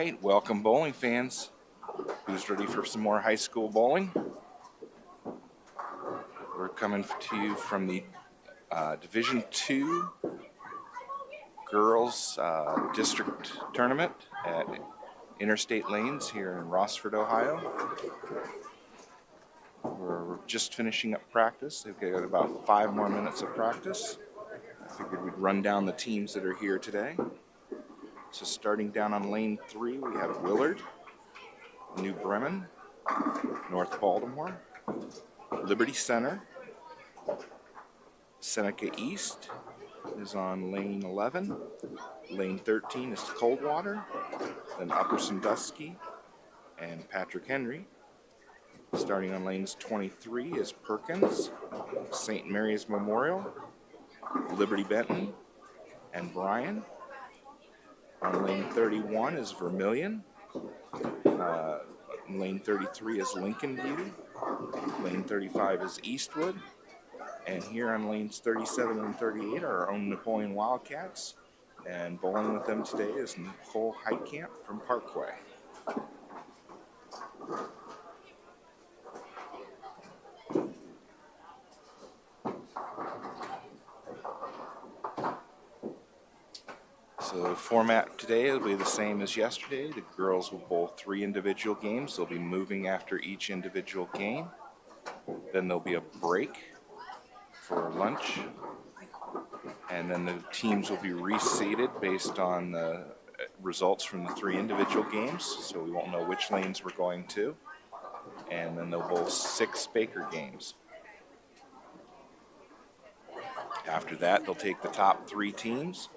right, welcome bowling fans. Who's ready for some more high school bowling? We're coming to you from the Division II Girls District Tournament at Interstate Lanes here in Rossford, Ohio. We're just finishing up practice. They've got about 5 more minutes of practice. I figured we'd run down the teams that are here today. So starting down on lane 3, we have Willard, New Bremen, North Baltimore, Liberty Center, Seneca East is on lane 11, lane 13 is Coldwater, then Upper Sandusky and Patrick Henry. Starting on lanes 23 is Perkins, St. Mary's Memorial, Liberty Benton, and Bryan. On lane 31 is Vermilion. Lane 33 is Lincoln View. Lane 35 is Eastwood. And here on lanes 37 and 38 are our own Napoleon Wildcats. And bowling with them today is Nicole Heitkamp from Parkway. So the format today will be the same as yesterday. The girls will bowl 3 individual games. They'll be moving after each individual game. Then there'll be a break for lunch. And then the teams will be reseeded based on the results from the 3 individual games. So we won't know which lanes we're going to. And then they'll bowl 6 Baker games. After that, they'll take the top 3 teams,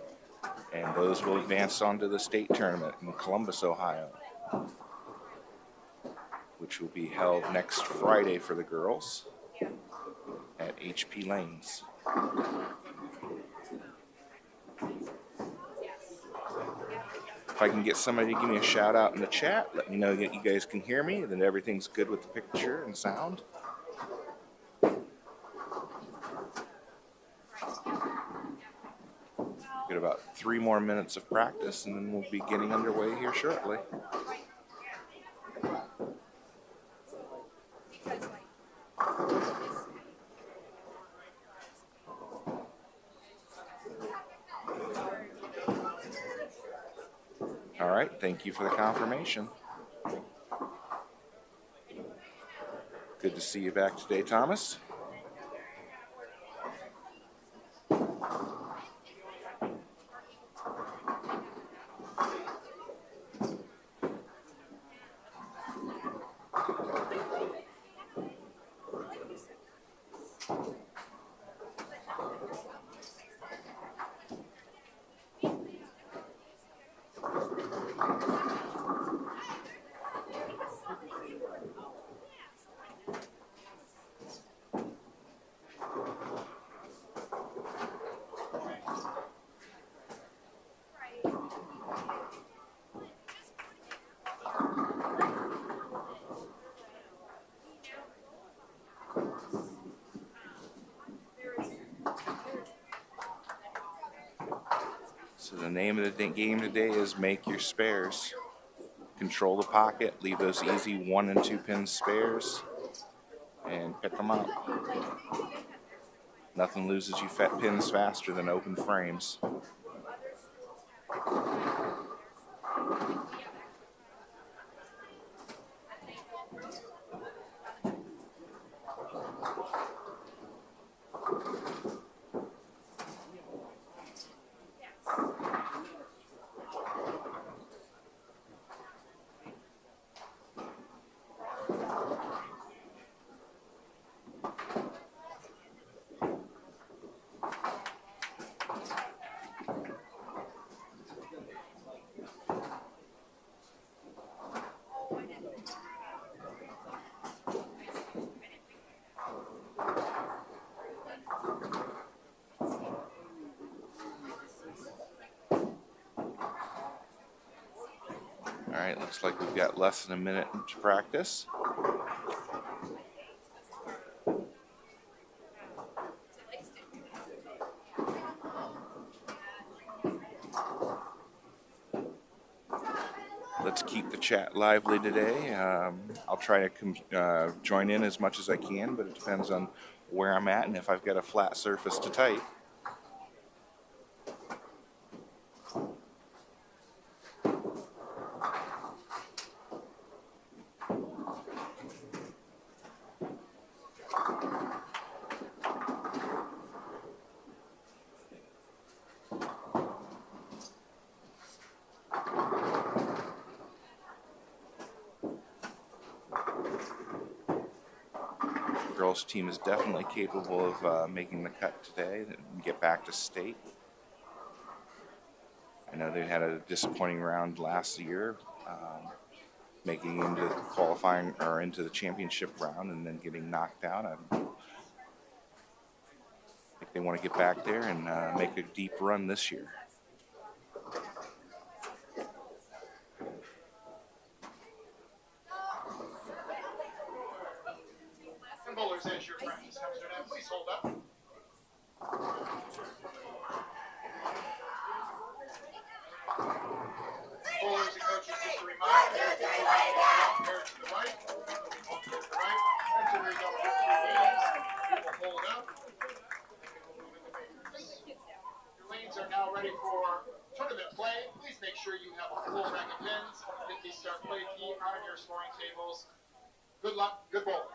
and those will advance on to the state tournament in Columbus, Ohio, which will be held next Friday for the girls at HP Lanes. If I can get somebody to give me a shout out in the chat, let me know that you guys can hear me, that everything's good with the picture and sound. Got about 3 more minutes of practice, and then we'll be getting underway here shortly. All right, thank you for the confirmation. Good to see you back today, Thomas. So the name of the game today is Make Your Spares. Control the pocket, leave those easy 1 and 2 pin spares, and pick them up. Nothing loses you pins faster than open frames. All right, looks like we've got less than a minute to practice. to keep the chat lively today. I'll try to join in as much as I can, but it depends on where I'm at and if I've got a flat surface to type. Girls team is definitely capable of making the cut today and get back to state. I know they had a disappointing round last year, making into qualifying or into the championship round and then getting knocked out. I think they want to get back there and make a deep run this year. Bowlers, as your practice comes to an end, please hold up. Bowlers and coaches, just a reminder, to the right, to the right, after we go through 3 games, people hold up. Your lanes are now ready for tournament play. Please make sure you have a full bag of pins. Get the start play key on your scoring tables. Good luck, good bowling.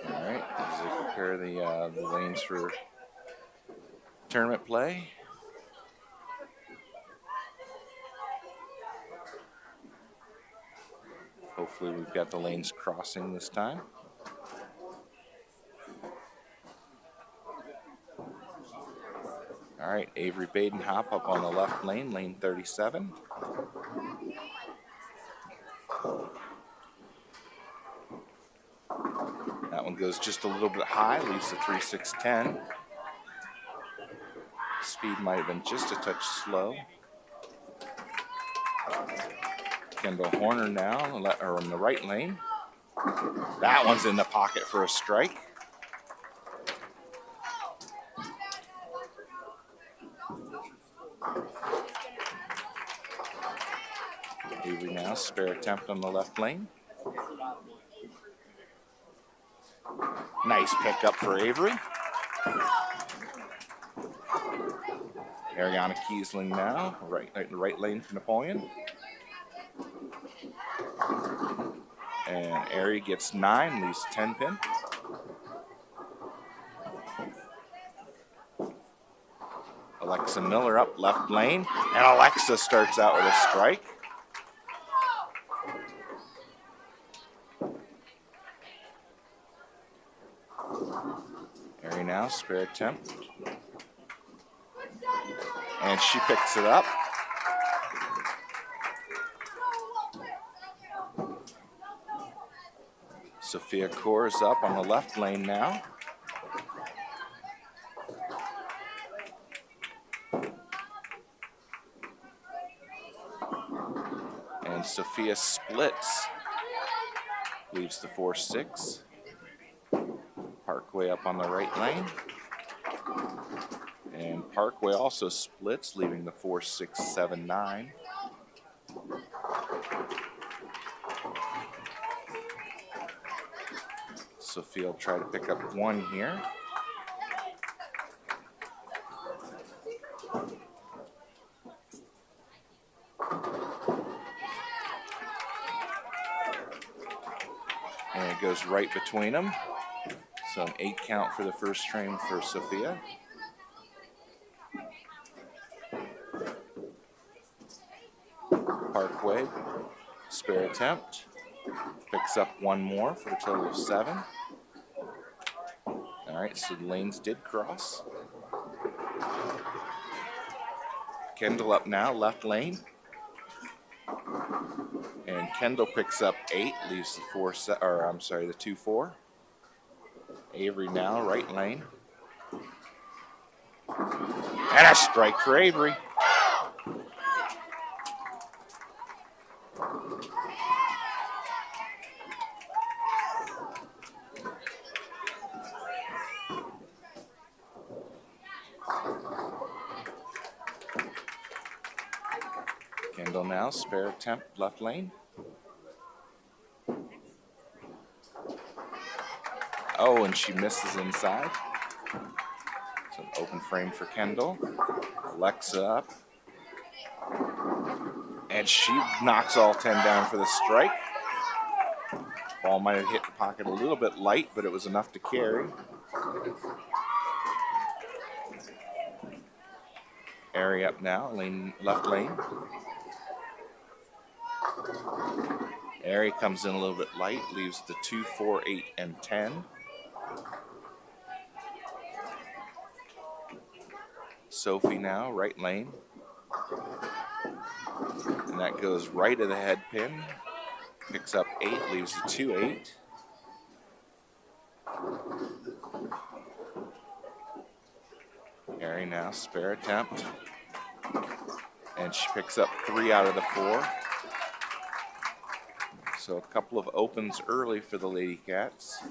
Alright, as they prepare the lanes for tournament play. Hopefully we've got the lanes crossing this time. Alright, Avery Badenhop up on the left lane, lane 37. That one goes just a little bit high, leaves the 3.610. Speed might have been just a touch slow. Kendall Horner now in the right lane. That one's in the pocket for a strike. Avery now, spare attempt on the left lane. Nice pickup for Avery. Ariana Kiesling now, right lane for Napoleon. And Ari gets 9, leaves 10 pin. Alexa Miller up left lane, and Alexa starts out with a strike. Ari now, spare attempt. And she picks it up. Sophia Kaur is up on the left lane now. And Sophia splits, leaves the 4-6. Parkway up on the right lane. And Parkway also splits, leaving the 4-6-7-9. Sophia will try to pick up 1 here. And it goes right between them. So an 8 count for the first frame for Sophia. Parkway, spare attempt. Picks up 1 more for a total of 7. All right, so the lanes did cross. Kendall up now, left lane. And Kendall picks up 8, leaves the 2-4. Avery now, right lane. And a strike for Avery. Kendall now, spare attempt, left lane. Oh, and she misses inside. It's an open frame for Kendall. Alexa up. And she knocks all 10 down for the strike. Ball might have hit the pocket a little bit light, but it was enough to carry. Airy up now, left lane. Airy comes in a little bit light, leaves the 2, 4, 8, and 10. Sophie now, right lane. And that goes right of the head pin. Picks up 8, leaves the 2, 8. Airy now, spare attempt. And she picks up 3 out of the 4. So a couple of opens early for the Lady Cats.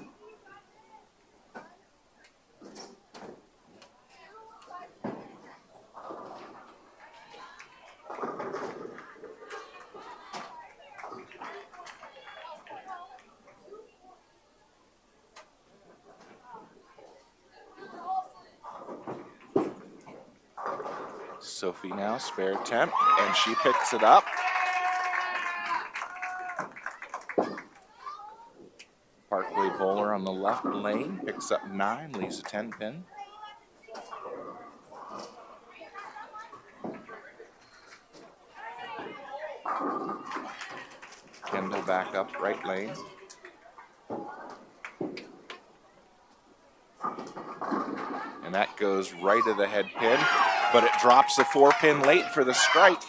Sophie now, spare attempt, and she picks it up. Parkway bowler on the left lane, picks up 9, leaves a 10 pin. Kendall back up right lane. And that goes right of the head pin, but it drops the 4 pin late for the strike.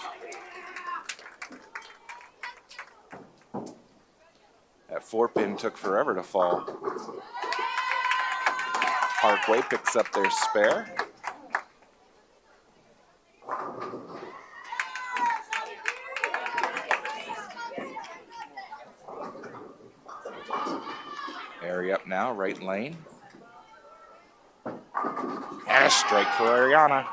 That 4 pin took forever to fall. Parkway picks up their spare. Airy up now, right lane. And a strike for Ariana.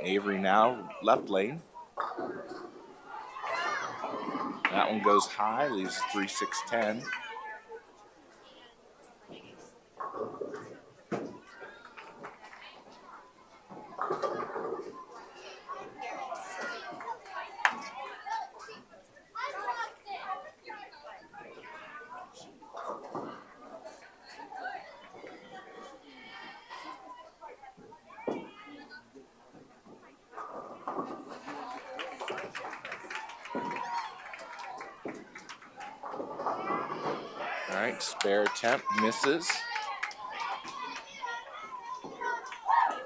Avery now, left lane. That one goes high, leaves 3, 6, 10. All right, spare attempt, misses.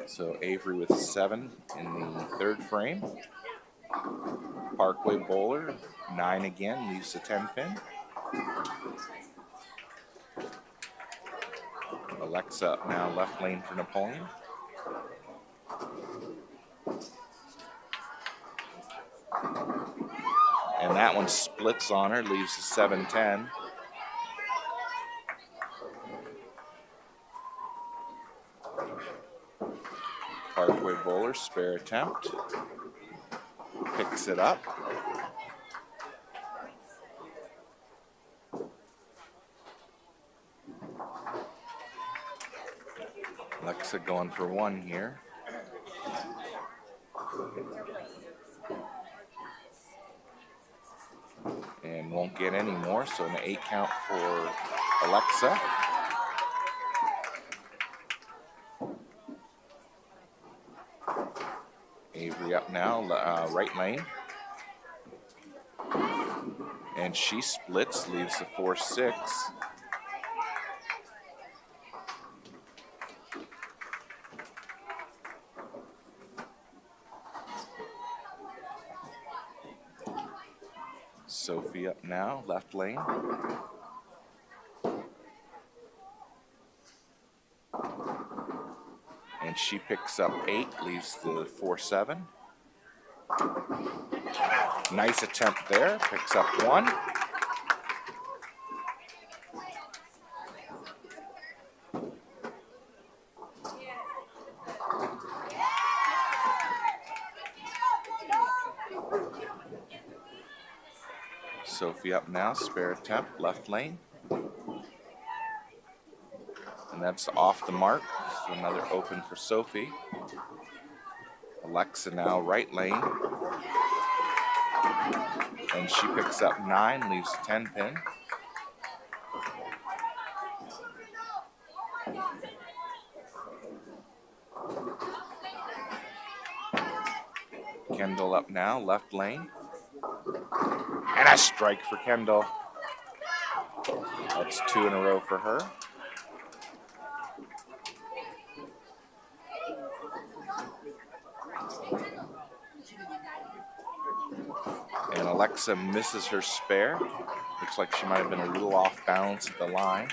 So Avery with 7 in the 3rd frame. Parkway bowler, 9 again, leaves a 10 pin. Alexa up now, left lane for Napoleon. And that one splits on her, leaves a 7-10. Parkway bowler, spare attempt. Picks it up. Alexa going for 1 here. And won't get any more, so an 8 count for Alexa. Avery up now, right lane. And she splits, leaves the 4, 6. Sophie up now, left lane. And she picks up 8, leaves the 4-7. Nice attempt there, picks up 1. Sophie up now, spare attempt, left lane. And that's off the mark, so another open for Sophie. Alexa now right lane. And she picks up 9, leaves a 10 pin. Kendall up now, left lane. And a strike for Kendall. That's 2 in a row for her. And Alexa misses her spare. Looks like she might have been a little off balance at the line.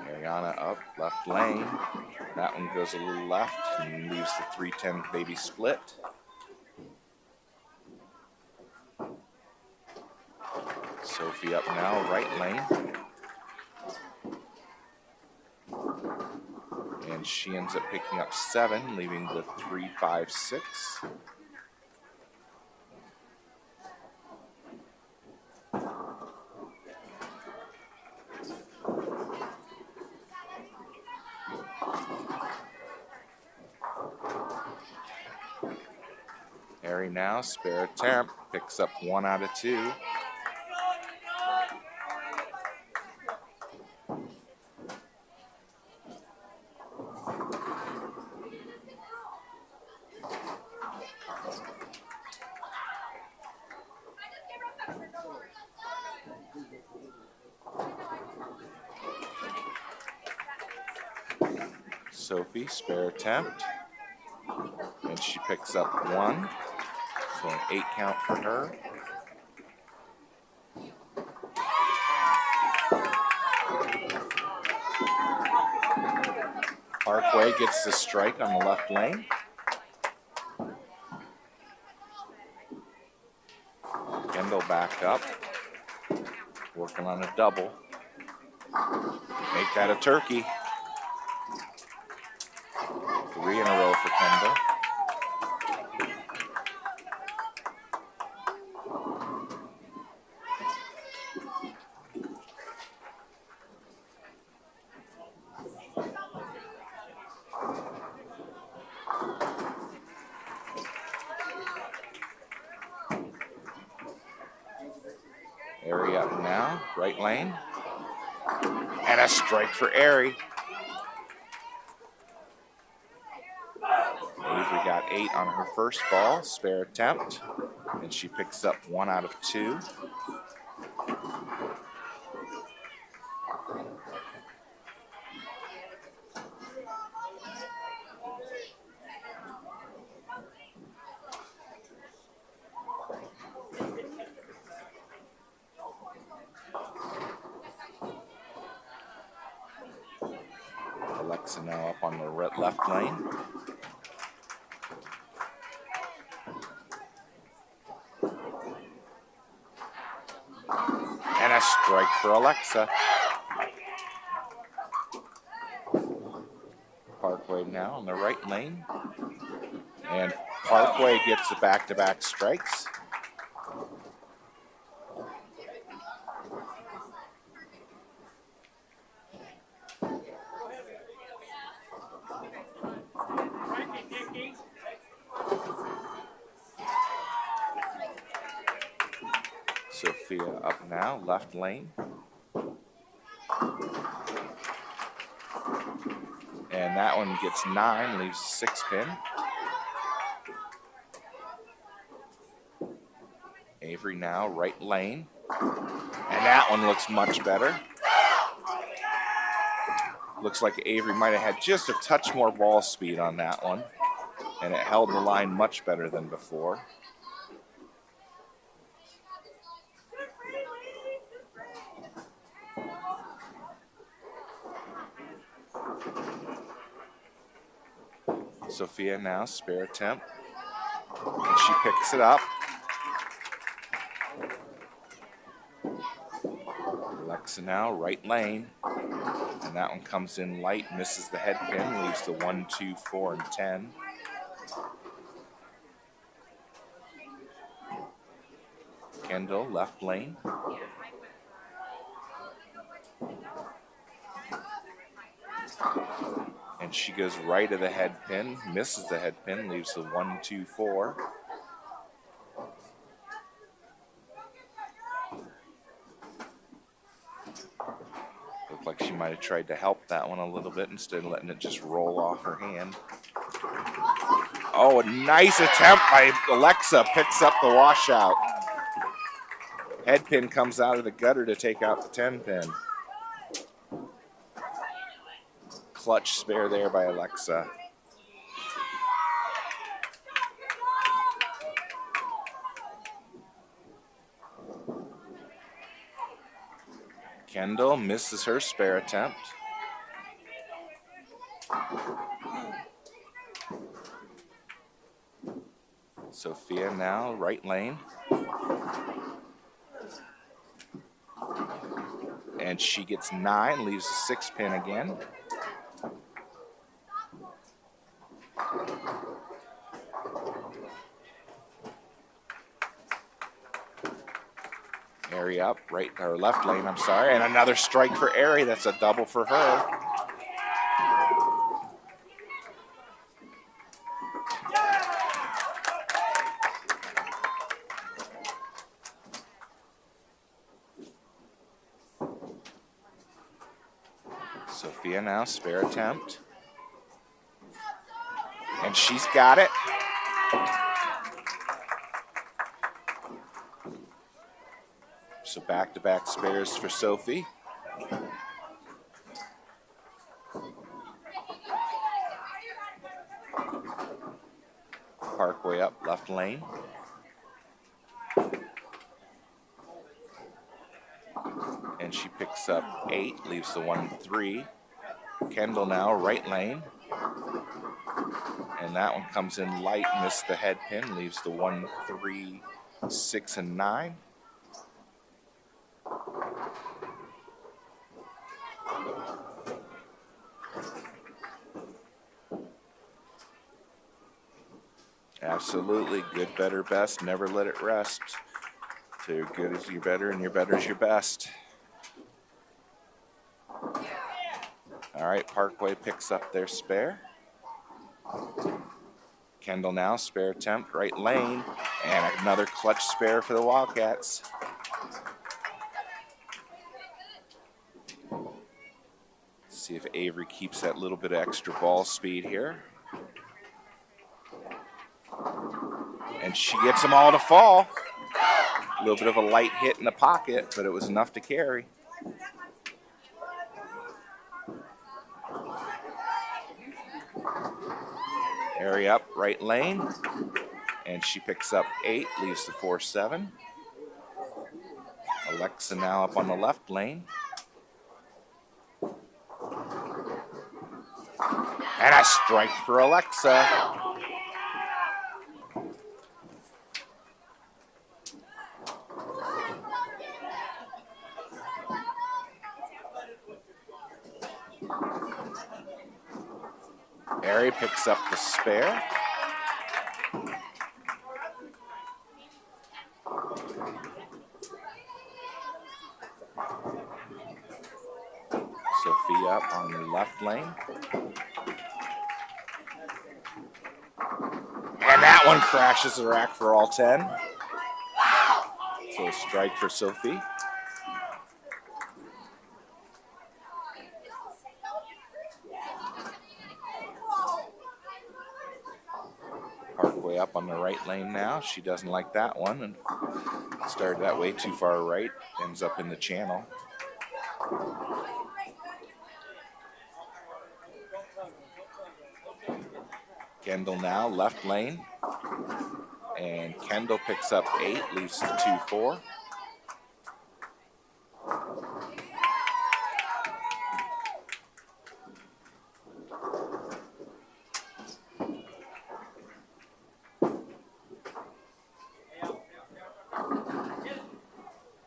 Mariana up, left lane. That one goes a little left and leaves the 3-10 baby split. Sophie up now, right lane. And she ends up picking up 7, leaving the 3-5-6. Harry now, spare attempt, picks up 1 out of 2. Sophie, spare attempt, and she picks up 1, so an 8 count for her. Parkway gets the strike on the left lane. Kendall back up, working on a double. Make that a turkey. 3 in a row for Kendall. Airy up now, right lane. And a strike for Airy. Avery got 8 on her first ball, spare attempt, and she picks up 1 out of 2. Alexa now up on the left lane. And a strike for Alexa. Parkway now on the right lane. And Parkway gets the back-to-back strikes. Sophia up now, left lane. And that one gets 9, leaves a 6 pin. Avery now, right lane. And that one looks much better. Looks like Avery might have had just a touch more ball speed on that one. And it held the line much better than before. Sophia now, spare attempt. And she picks it up. Alexa now, right lane. And that one comes in light, misses the head pin, leaves the 1, 2, 4, and 10. Kendall, left lane. And she goes right of the head pin, misses the head pin, leaves the 1, 2, 4. Looked like she might have tried to help that one a little bit instead of letting it just roll off her hand. Oh, a nice attempt by Alexa, picks up the washout. Head pin comes out of the gutter to take out the 10 pin. Clutch spare there by Alexa. Kendall misses her spare attempt. Sophia now, right lane. And she gets 9, leaves a 6 pin again. Airy up, right or left lane, I'm sorry, and another strike for Airy. That's a double for her. Sophia now, spare attempt. And she's got it. So back-to-back spares for Sophie. Parkway up, left lane. And she picks up 8, leaves the 1, 3. Kendall now, right lane. And that one comes in light, missed the head pin, leaves the 1, 3, 6, and 9. Absolutely, good, better, best. Never let it rest. So your good is your better, and your better is your best. All right, Parkway picks up their spare. Kendall now, spare attempt, right lane, and another clutch spare for the Wildcats. See if Avery keeps that little bit of extra ball speed here. And she gets them all to fall. A little bit of a light hit in the pocket, but it was enough to carry. Airy up, right lane. And she picks up 8, leaves the 4, 7. Alexa now up on the left lane. And a strike for Alexa. Airy picks up the spare. Sophia up on the left lane. And that one crashes the rack for all 10. So a strike for Sophie. Parkway up on the right lane now. She doesn't like that one and started that way too far right. Ends up in the channel. Kendall now, left lane. And Kendall picks up 8, leaves the 2-4.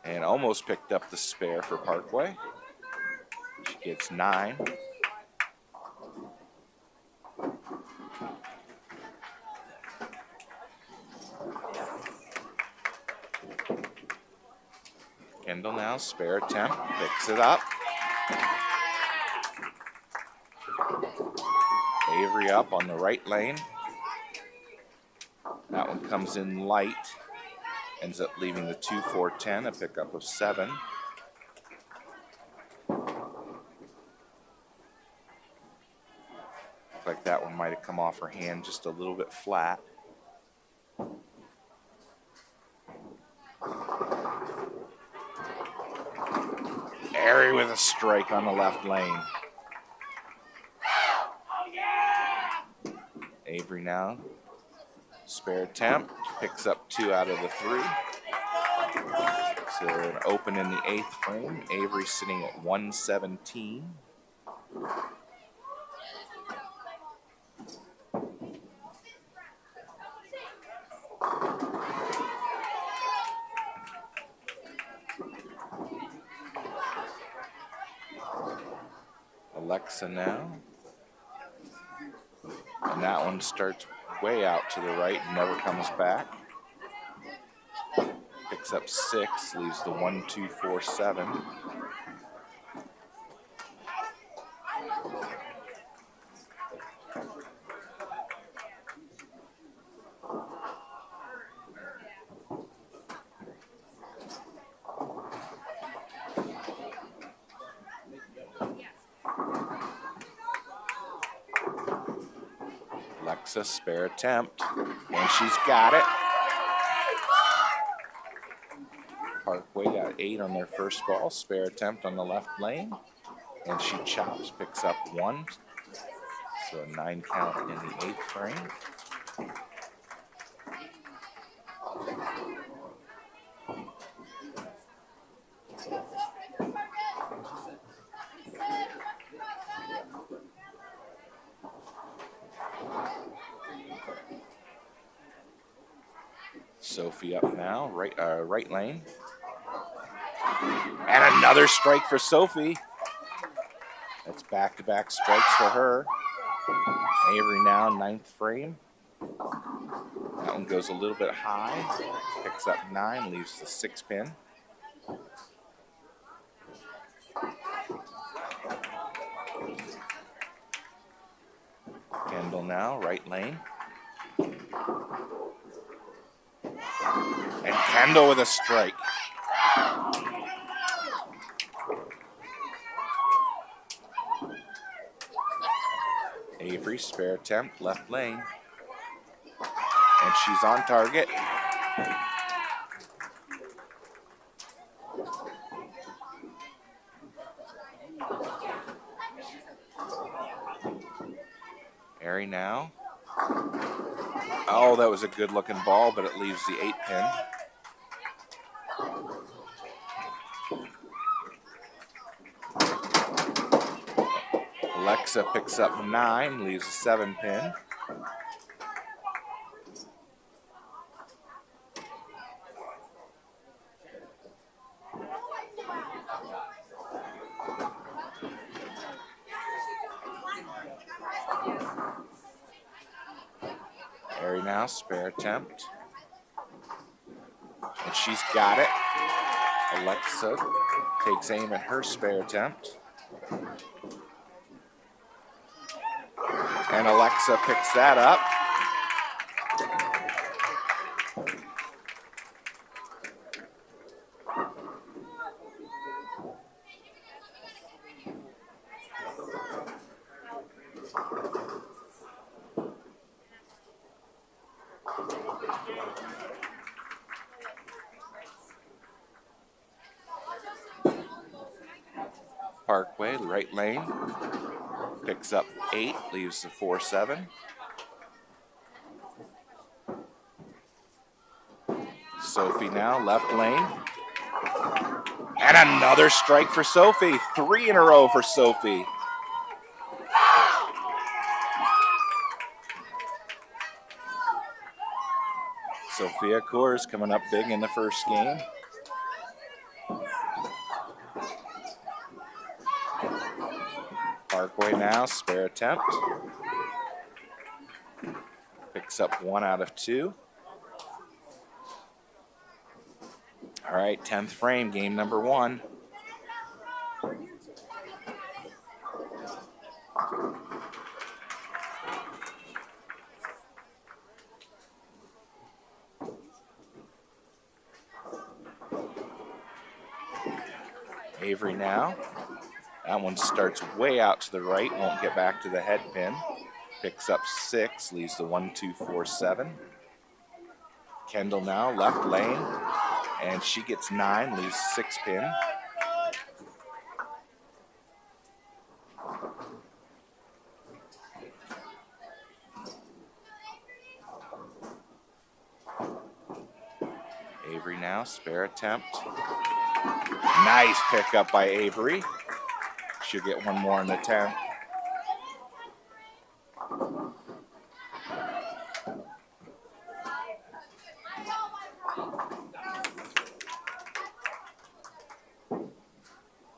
And almost picked up the spare for Parkway. She gets 9. Kendall now, spare attempt, picks it up. Avery up on the right lane. That one comes in light. Ends up leaving the 2-4-10, a pickup of 7. Looks like that one might have come off her hand just a little bit flat. Airy with a strike on the left lane. Avery now, spare attempt, picks up 2 out of the 3. So an open in the 8th frame. Avery sitting at 117. Alexa now. And that one starts way out to the right and never comes back. Picks up 6, leaves the 1-2-4-7. Alexa, spare attempt, and she's got it. Parkway got 8 on their first ball, spare attempt on the left lane, and she chops, picks up 1. So a 9 count in the 8th frame. Sophie up now, right lane. And another strike for Sophie. That's back-to-back strikes for her. Avery now, 9th frame. That one goes a little bit high. Picks up 9, leaves the 6 pin. Kendall now, right lane. And Kendall with a strike. Avery, spare attempt, left lane. And she's on target. Airy now. Oh, that was a good looking ball, but it leaves the 8 pin. Alexa picks up 9, leaves a 7 pin. Airy now, spare attempt. And she's got it. Alexa takes aim at her spare attempt. And Alexa picks that up. Parkway, right lane, picks up 8, leaves the 4-7. Sophie now, left lane. And another strike for Sophie. 3 in a row for Sophie. Sophia Coors coming up big in the first game. Parkway now, spare attempt. Picks up 1 out of 2. All right, 10th frame, game number 1. Avery now. That one starts way out to the right, won't get back to the head pin. Picks up 6, leaves the 1-2-4-7. Kendall now, left lane, and she gets 9, leaves 6 pin. Avery now, spare attempt. Nice pickup by Avery. She'll get 1 more in the 10th.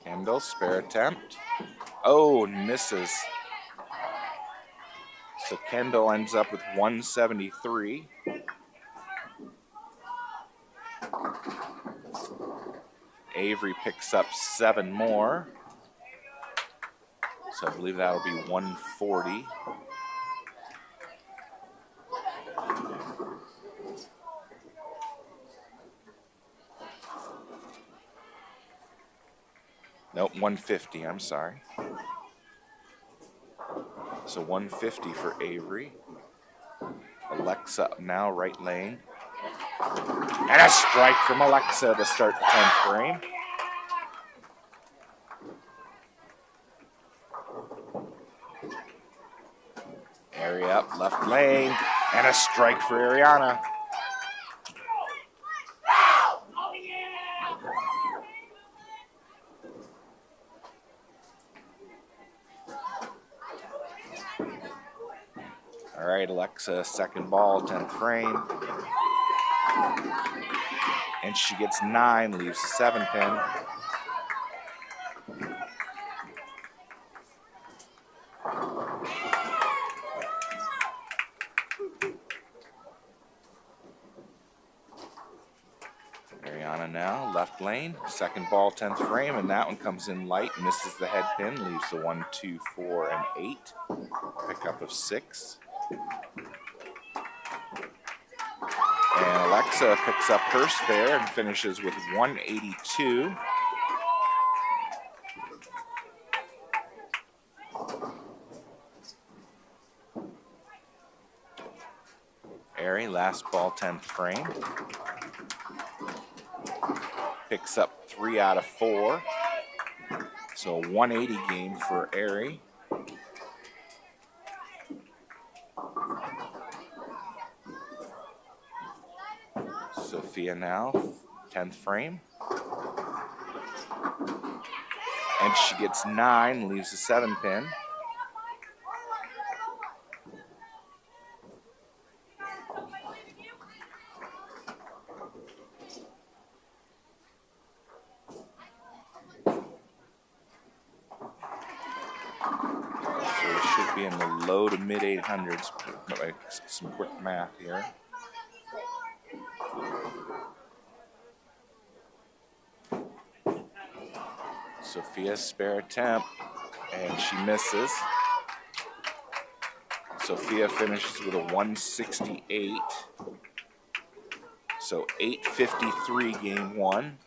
Kendall, spare attempt. Oh, misses. So Kendall ends up with 173. Avery picks up 7 more. So I believe that'll be 140. Nope, 150, I'm sorry. So 150 for Avery. Alexa now right lane. And a strike from Alexa to start the 10th frame. Area up, left lane, and a strike for Ariana. All right, Alexa, second ball, 10th frame. And she gets 9, leaves the 7 pin. Ariana now, left lane, second ball, 10th frame, and that one comes in light, misses the head pin, leaves the 1, 2, 4, and 8. Pickup of 6. And Alexa picks up her spare and finishes with 182. Ari, last ball, 10th frame. Picks up 3 out of 4. So a 180 game for Ari. Sophia now, 10th frame. And she gets 9, leaves the 7 pin. So we should be in the low to mid 800s. Like some quick math here. Sophia's spare attempt, and she misses. Sophia finishes with a 168. So 853 game 1.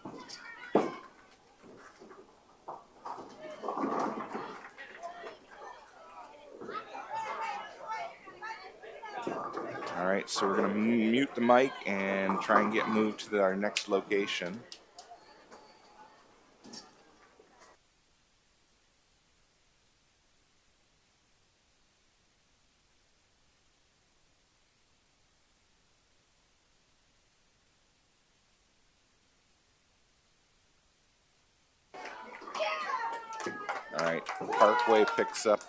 All right, so we're going to mute the mic and try and get moved to our next location. All right, Parkway picks up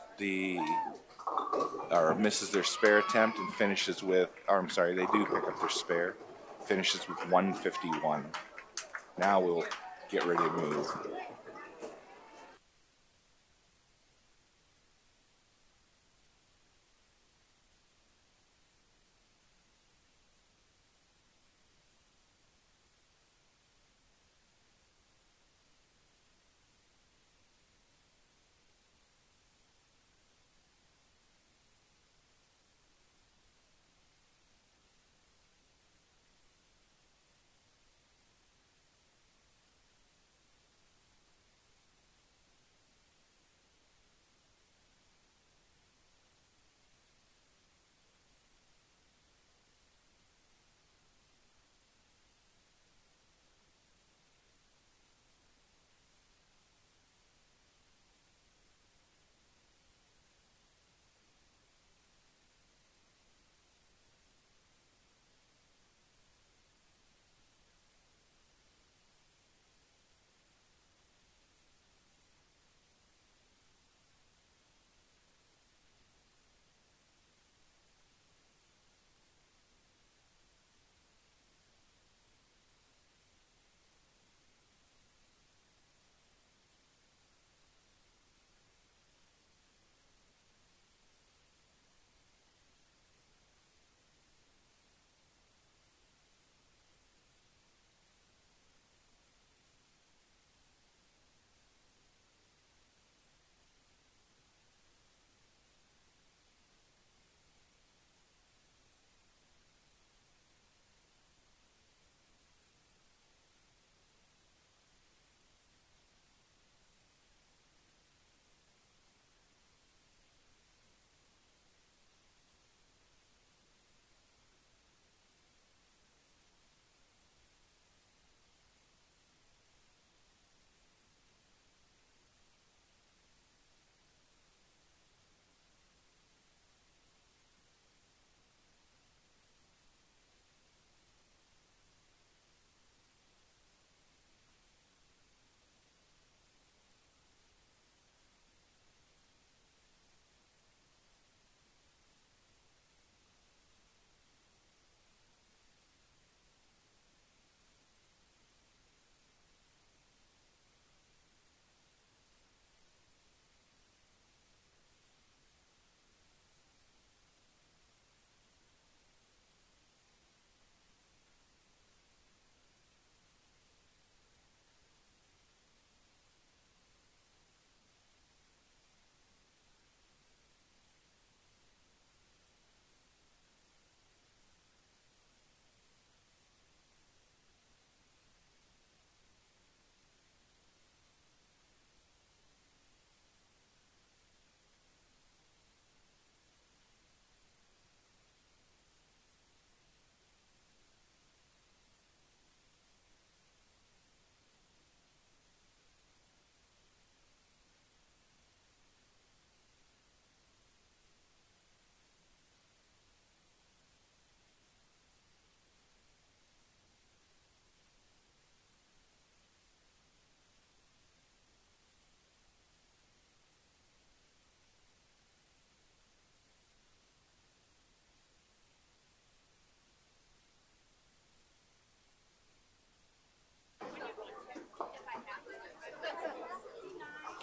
or misses their spare attempt and finishes with, or I'm sorry, they do pick up their spare, finishes with 151. Now we'll get ready to move.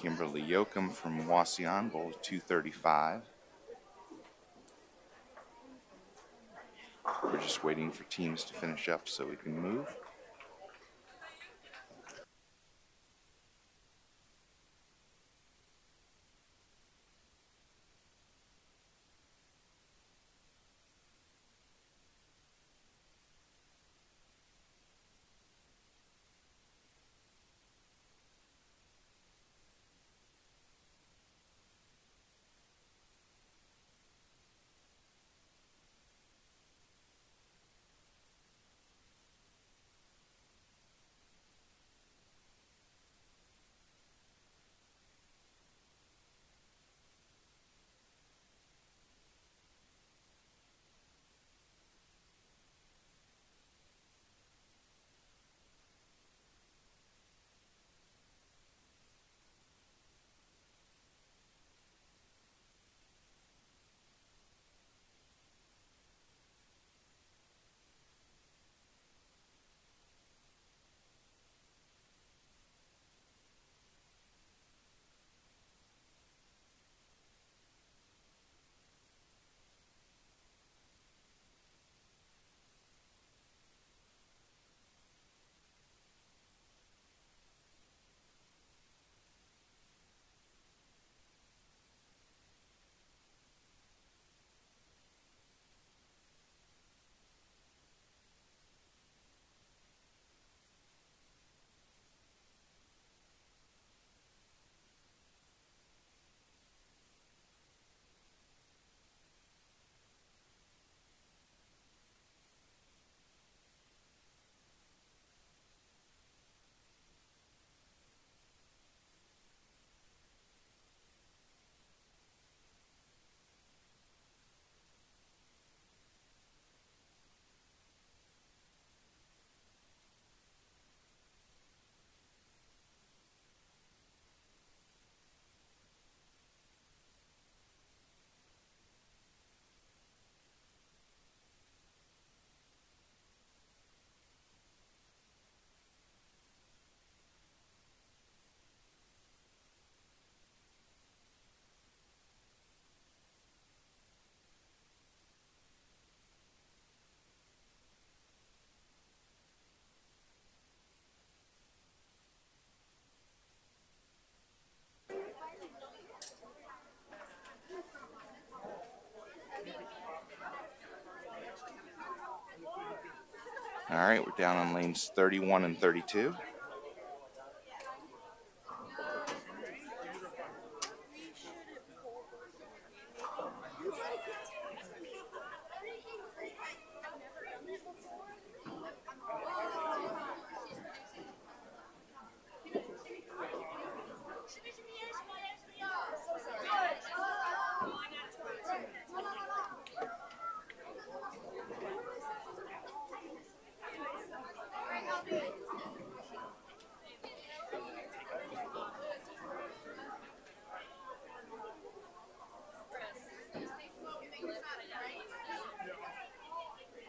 Kimberly Yoakum from Wasion bowled 235. We're just waiting for teams to finish up so we can move. All right, we're down on lanes 31 and 32.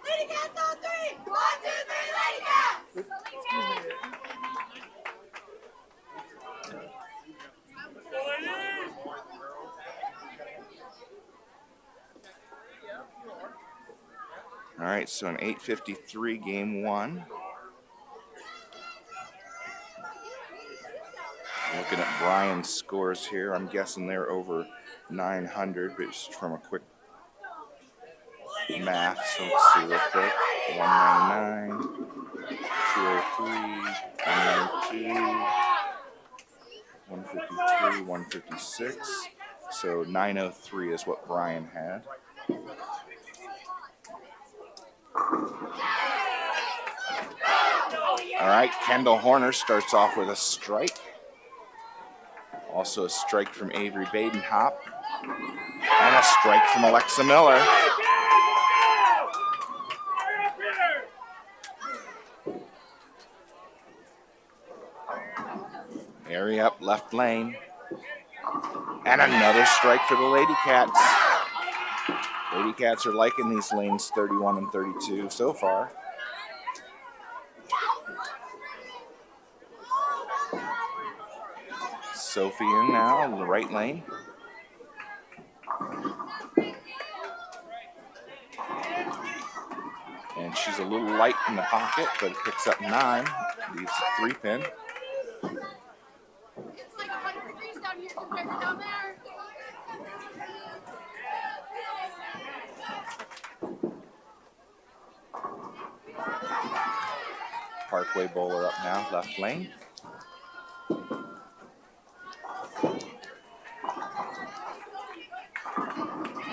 Lady Cats on three! 1, 2, 3, Lady Cats! All right, so an 8:53 game one. Looking at Brian's scores here, I'm guessing they're over 900, but just from a quick math. So let's see real quick. 199, 203, 192, 153, 156. So 903 is what Brian had. All right, Kendall Horner starts off with a strike. Also a strike from Avery Badenhop. And a strike from Alexa Miller. Area up left lane. And another strike for the Lady Cats. Lady Cats are liking these lanes 31 and 32 so far. Sophie in now in the right lane. And she's a little light in the pocket, but picks up 9. Leaves a 3-pin. It's like 100 degrees down here compared to down there. Parkway bowler up now, left lane.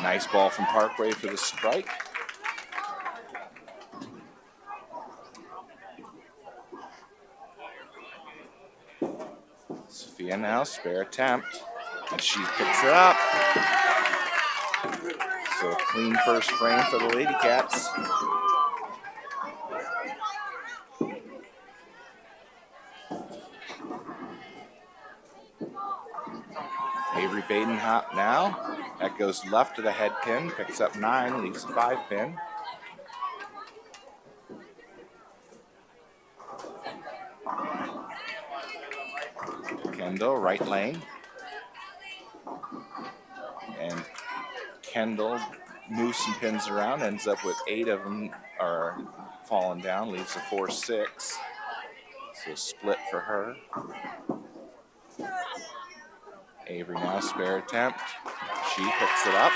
Nice ball from Parkway for the strike. Sophia now, spare attempt, and she picks it up. So a clean first frame for the Lady Cats. Avery Badenhop now. That goes left to the head pin, picks up 9, leaves a 5-pin. Kendall, right lane. And Kendall moves some pins around, ends up with 8 of them are falling down, leaves a 4-6. So split for her. Avery now, spare attempt. She picks it up.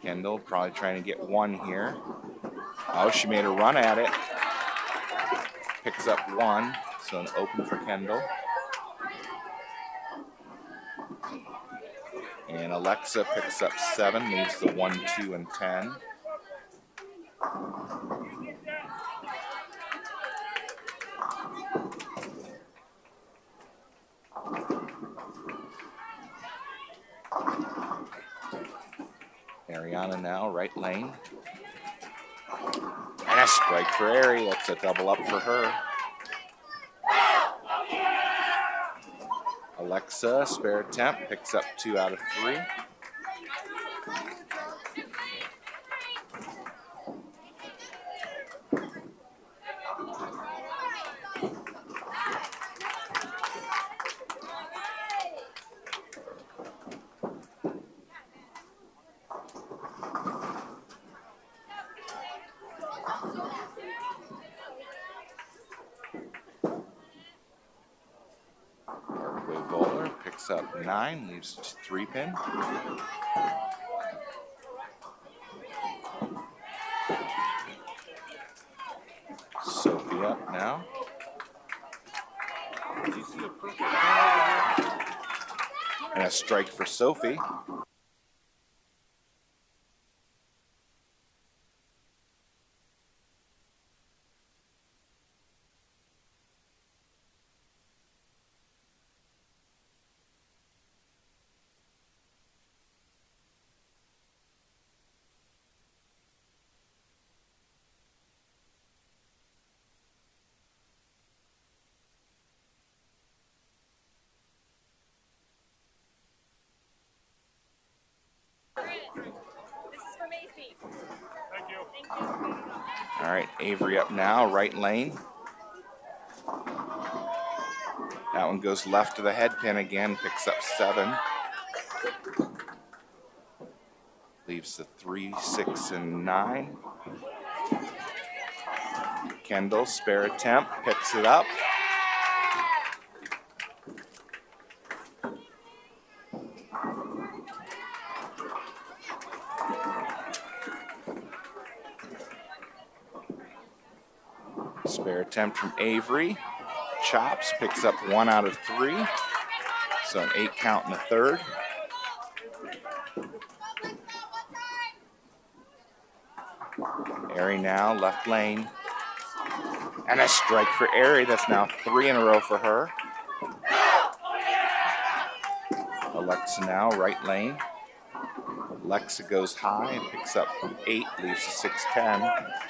Kendall probably trying to get 1 here. Oh, she made a run at it. Picks up 1, so an open for Kendall. And Alexa picks up 7, leaves the 1, 2, and 10. Ariana now, right lane. And a strike for Ari. That's a double up for her. Alexa, spare attempt, picks up 2 out of 3. Alexa up 9, leaves 3 pin. Sophie up now. Did you see a perfect run over here? And a strike for Sophie. This is for Macy. Thank you. Thank you. All right, Avery up now, right lane. That one goes left to the head pin again, picks up 7. Leaves the 3, 6, and 9. Kendall, spare attempt, picks it up. Spare attempt from Avery. Chops, picks up 1 out of 3. So an 8 count in the third. Airy now, left lane. And a strike for Airy. That's now 3 in a row for her. Alexa now, right lane. Alexa goes high and picks up 8, leaves a 6-10.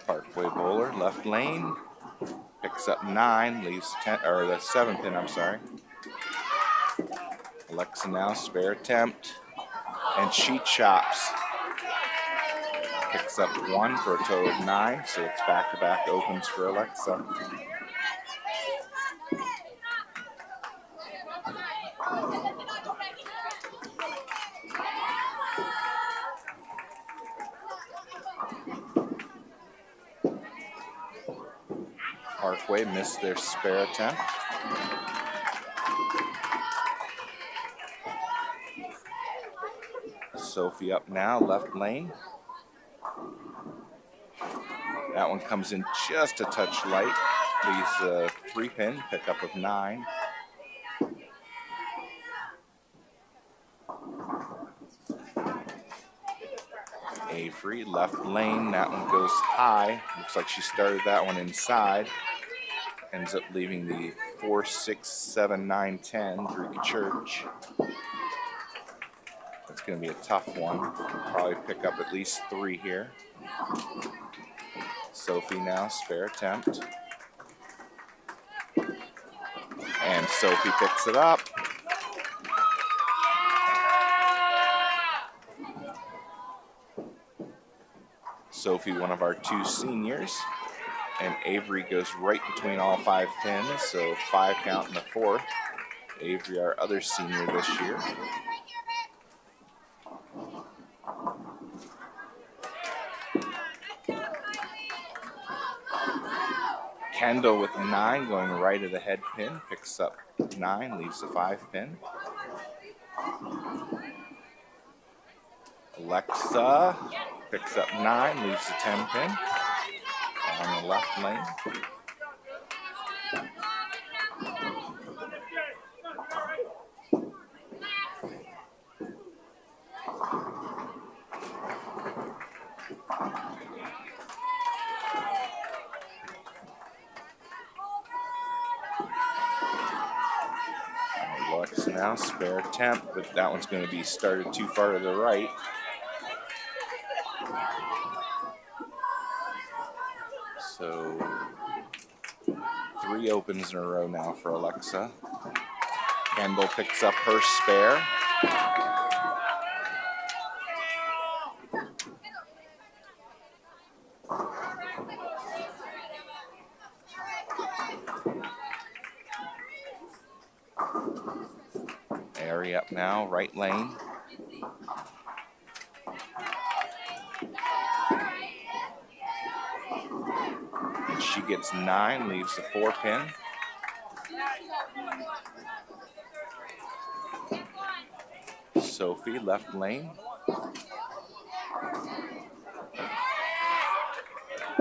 Parkway bowler, left lane, picks up 9, leaves 10, or the 7 pin, I'm sorry. Alexa now, spare attempt, and she chops. Picks up 1 for a total of 9, so it's back-to-back opens for Alexa. Parkway missed their spare attempt. Sophie up now, left lane. That one comes in just a touch light. Leaves a 3 pin, pickup of 9. Avery, left lane, that one goes high. Looks like she started that one inside. Ends up leaving the 4, 6, 7, 9, 10 Greek Church. It's going to be a tough one. Probably pick up at least 3 here. Sophie now, spare attempt. And Sophie picks it up. Sophie, one of our 2 seniors. And Avery goes right between all 5 pins, so 5 count in the 4th. Avery, our other senior this year. Kendall with 9 going right of the head pin, picks up 9, leaves the 5 pin. Alexa picks up 9, leaves the 10 pin on the left lane. Alexa now, spare attempt, but that one's going to be started too far to the right. So 3 opens in a row now for Alexa. Kendall picks up her spare. Airy up now, right lane. And she gets 9, leaves the 4-pin. Sophie, left lane.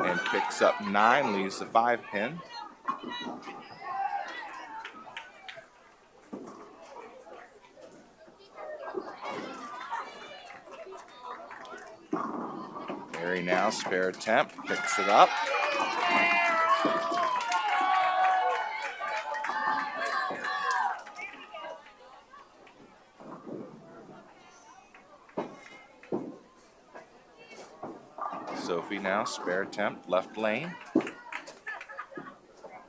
And picks up 9, leaves the 5-pin. Airy now, spare attempt, picks it up. Sophie now, spare attempt, left lane.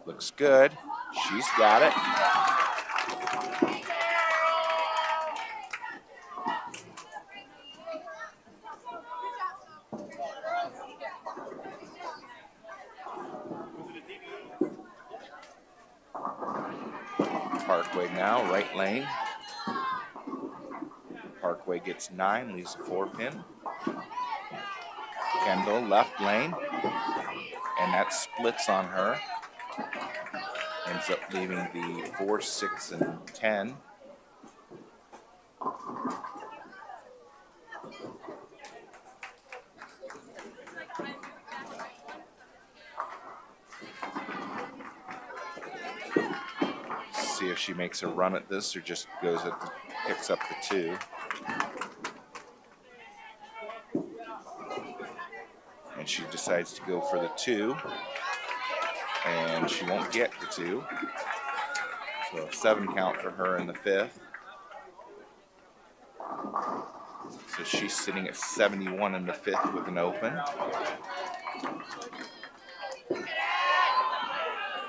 Looks good. She's got it. Parkway now, right lane. Parkway gets 9, leaves a 4-pin. Kendall, left lane. And that splits on her. Ends up leaving the 4, 6, and 10. See if she makes a run at this or just picks up the 2. And she decides to go for the 2. And she won't get the 2. So a 7 count for her in the 5th. So she's sitting at 71 in the 5th with an open.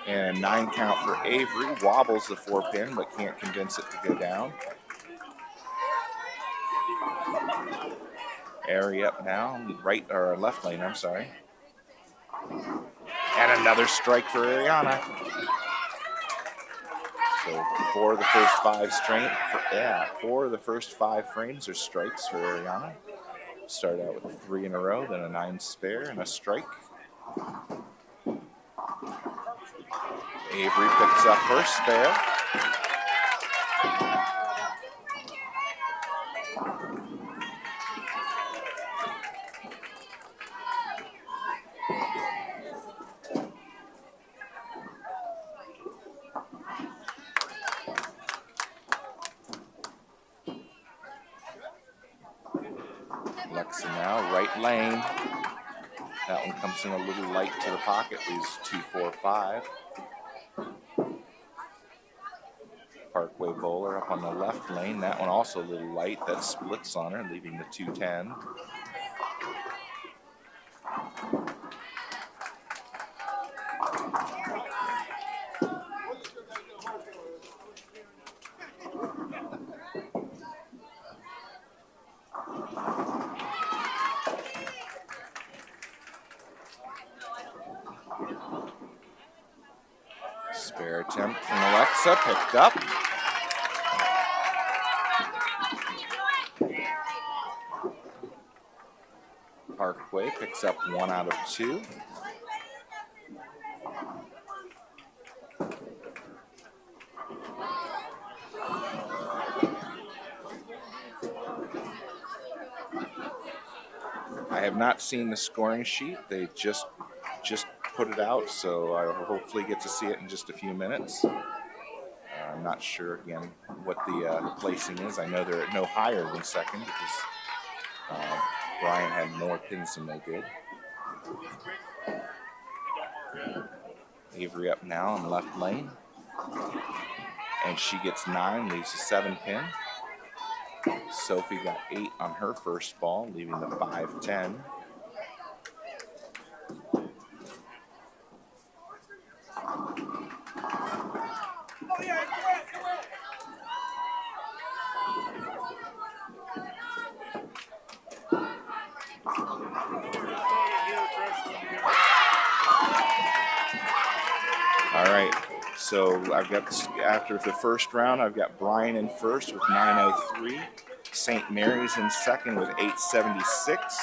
And a 9 count for Avery. Wobbles the 4-pin, but can't convince it to go down. Airy up now, right or left lane, I'm sorry. And another strike for Ariana. So 4 of the first 5 4 of the first 5 frames are strikes for Ariana. Start out with 3 in a row, then a 9 spare and a strike. Avery picks up her spare. Alexa now, right lane. That one comes in a little light to the pocket, leaves 2, 4, 5. Parkway bowler up on the left lane. That one also a little light. That splits on her, leaving the 2-10. Spare attempt from Alexa, picked up. Parkway picks up 1 out of 2. I have not seen the scoring sheet. They just put it out, so I will hopefully get to see it in just a few minutes. I'm not sure, again, what the placing is. I know they're no higher than second because Brian had more pins than they did. Avery up now on left lane. And she gets 9, leaves a 7-pin. Sophie got 8 on her first ball, leaving the 5-10. All right, So I've got, after the first round, I've got Bryan in first with 9:03. St. Mary's in second with 8:76.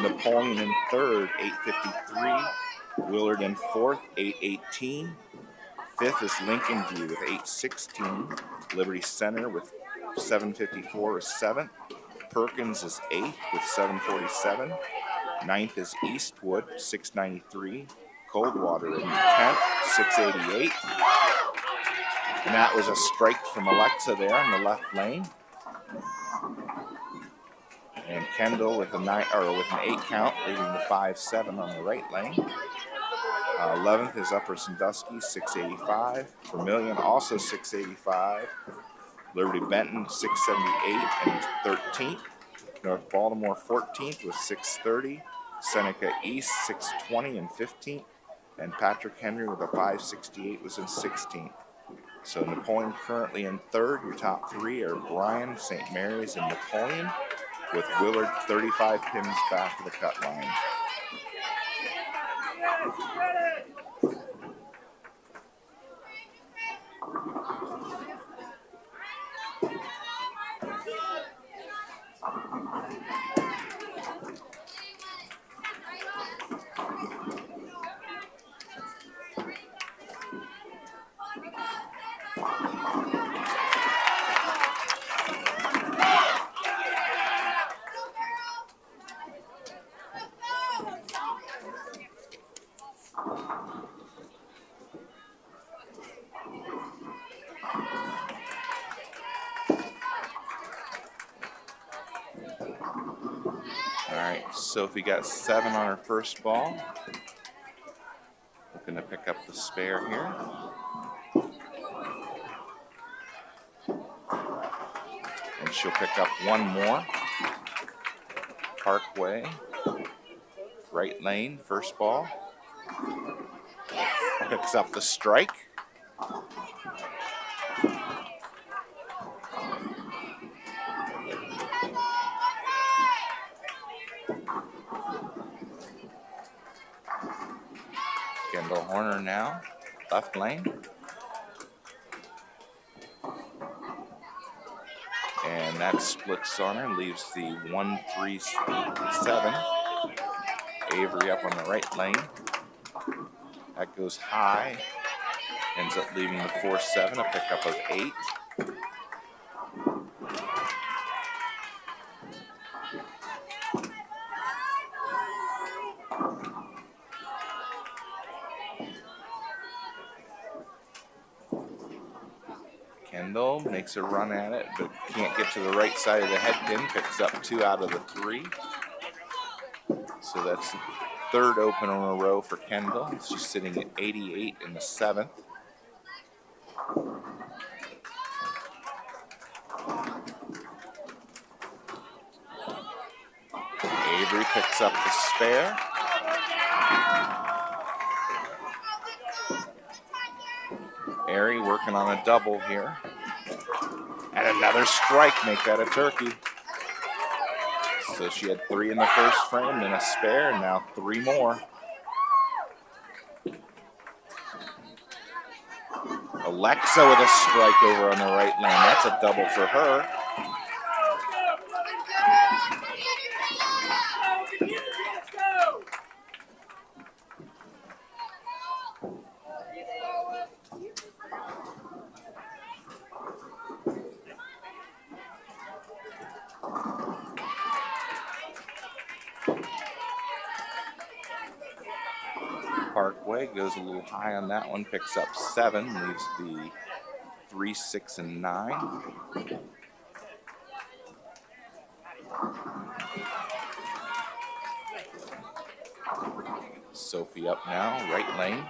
Napoleon in third, 8:53. Willard in fourth, 8:18. Fifth is Lincoln View with 8:16. Liberty Center with 7:54 is seventh. Perkins is eighth with 7:47. Ninth is Eastwood, 6:93. Coldwater in 10th, 6:88. And that was a strike from Alexa there in the left lane. And Kendall with an 8 count, leading the 5-7 on the right lane. 11th is Upper Sandusky, 6:85. Vermilion also 6:85. Liberty Benton 6:78 and 13th. North Baltimore 14th with 6:30. Seneca East 6:20 and 15th. And Patrick Henry with a 5:68 was in 16th. So Napoleon currently in third. Your top three are Bryan, St. Mary's, and Napoleon, with Willard 35 pins back to the cut line. All right, Sophie got 7 on her first ball. Looking to pick up the spare here. And she'll pick up one more. Parkway, right lane, first ball. Picks up the strike. Kendall Horner now, left lane. And that splits on her, leaves the 1-3-7. Avery up on the right lane. That goes high. Ends up leaving the 4-7, a pickup of 8. Kendall makes a run at it, but can't get to the right side of the head pin. Picks up 2 out of the 3. So that's the third open in a row for Kendall. She's sitting at 88 in the 7th. Avery picks up the spare. Airy working on a double here. And another strike, make that a turkey. So she had 3 in the first frame, then a spare, and now 3 more. Alexa with a strike over on the right lane. That's a double for her. Parkway goes a little high on that one, picks up 7, leaves the 3, 6, and 9. Sophie up now, right lane.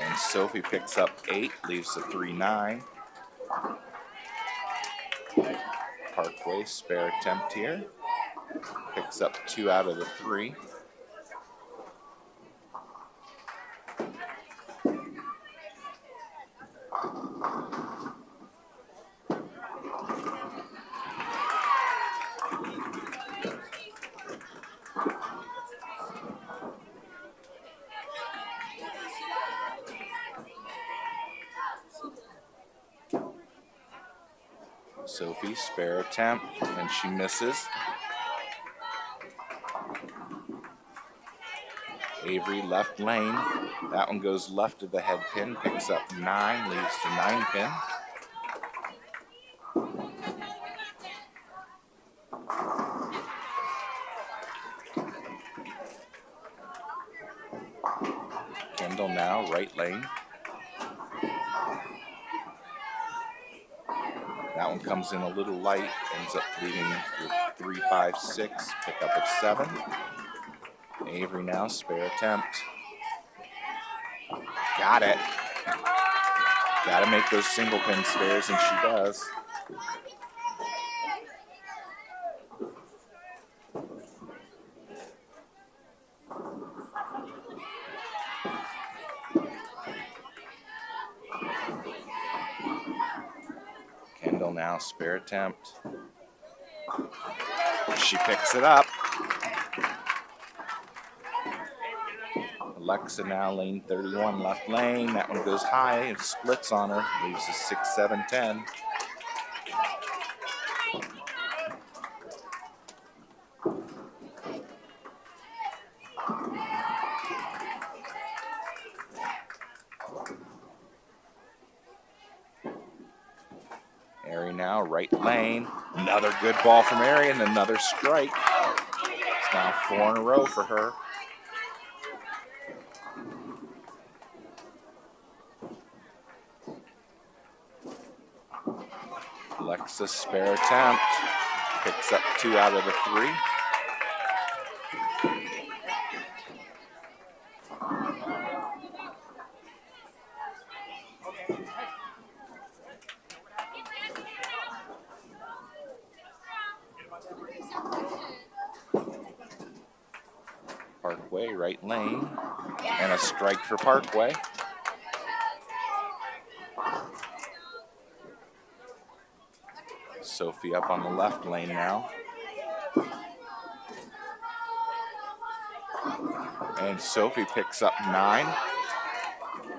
And Sophie picks up 8, leaves the 3, 9. Parkway, spare attempt here. Picks up 2 out of the 3. Sophie, spare attempt, and she misses. Avery, left lane. That one goes left of the head pin, picks up 9, leaves the 9 pin. Kendall now, right lane. That one comes in a little light, ends up leaving with 3, 5, 6, pick up at 7. Avery now, spare attempt. Got it. Got to make those single pin spares, and she does. Kendall now, spare attempt. She picks it up. Alexa now, lane 31, left lane. That one goes high and splits on her. Leaves a 6, 7, 10. Ari now, right lane. Another good ball from Ari and another strike. It's now 4 in a row for her. Alexa, spare attempt. Picks up 2 out of the 3. Parkway, right lane. And a strike for Parkway. Sophie up on the left lane now. And Sophie picks up 9.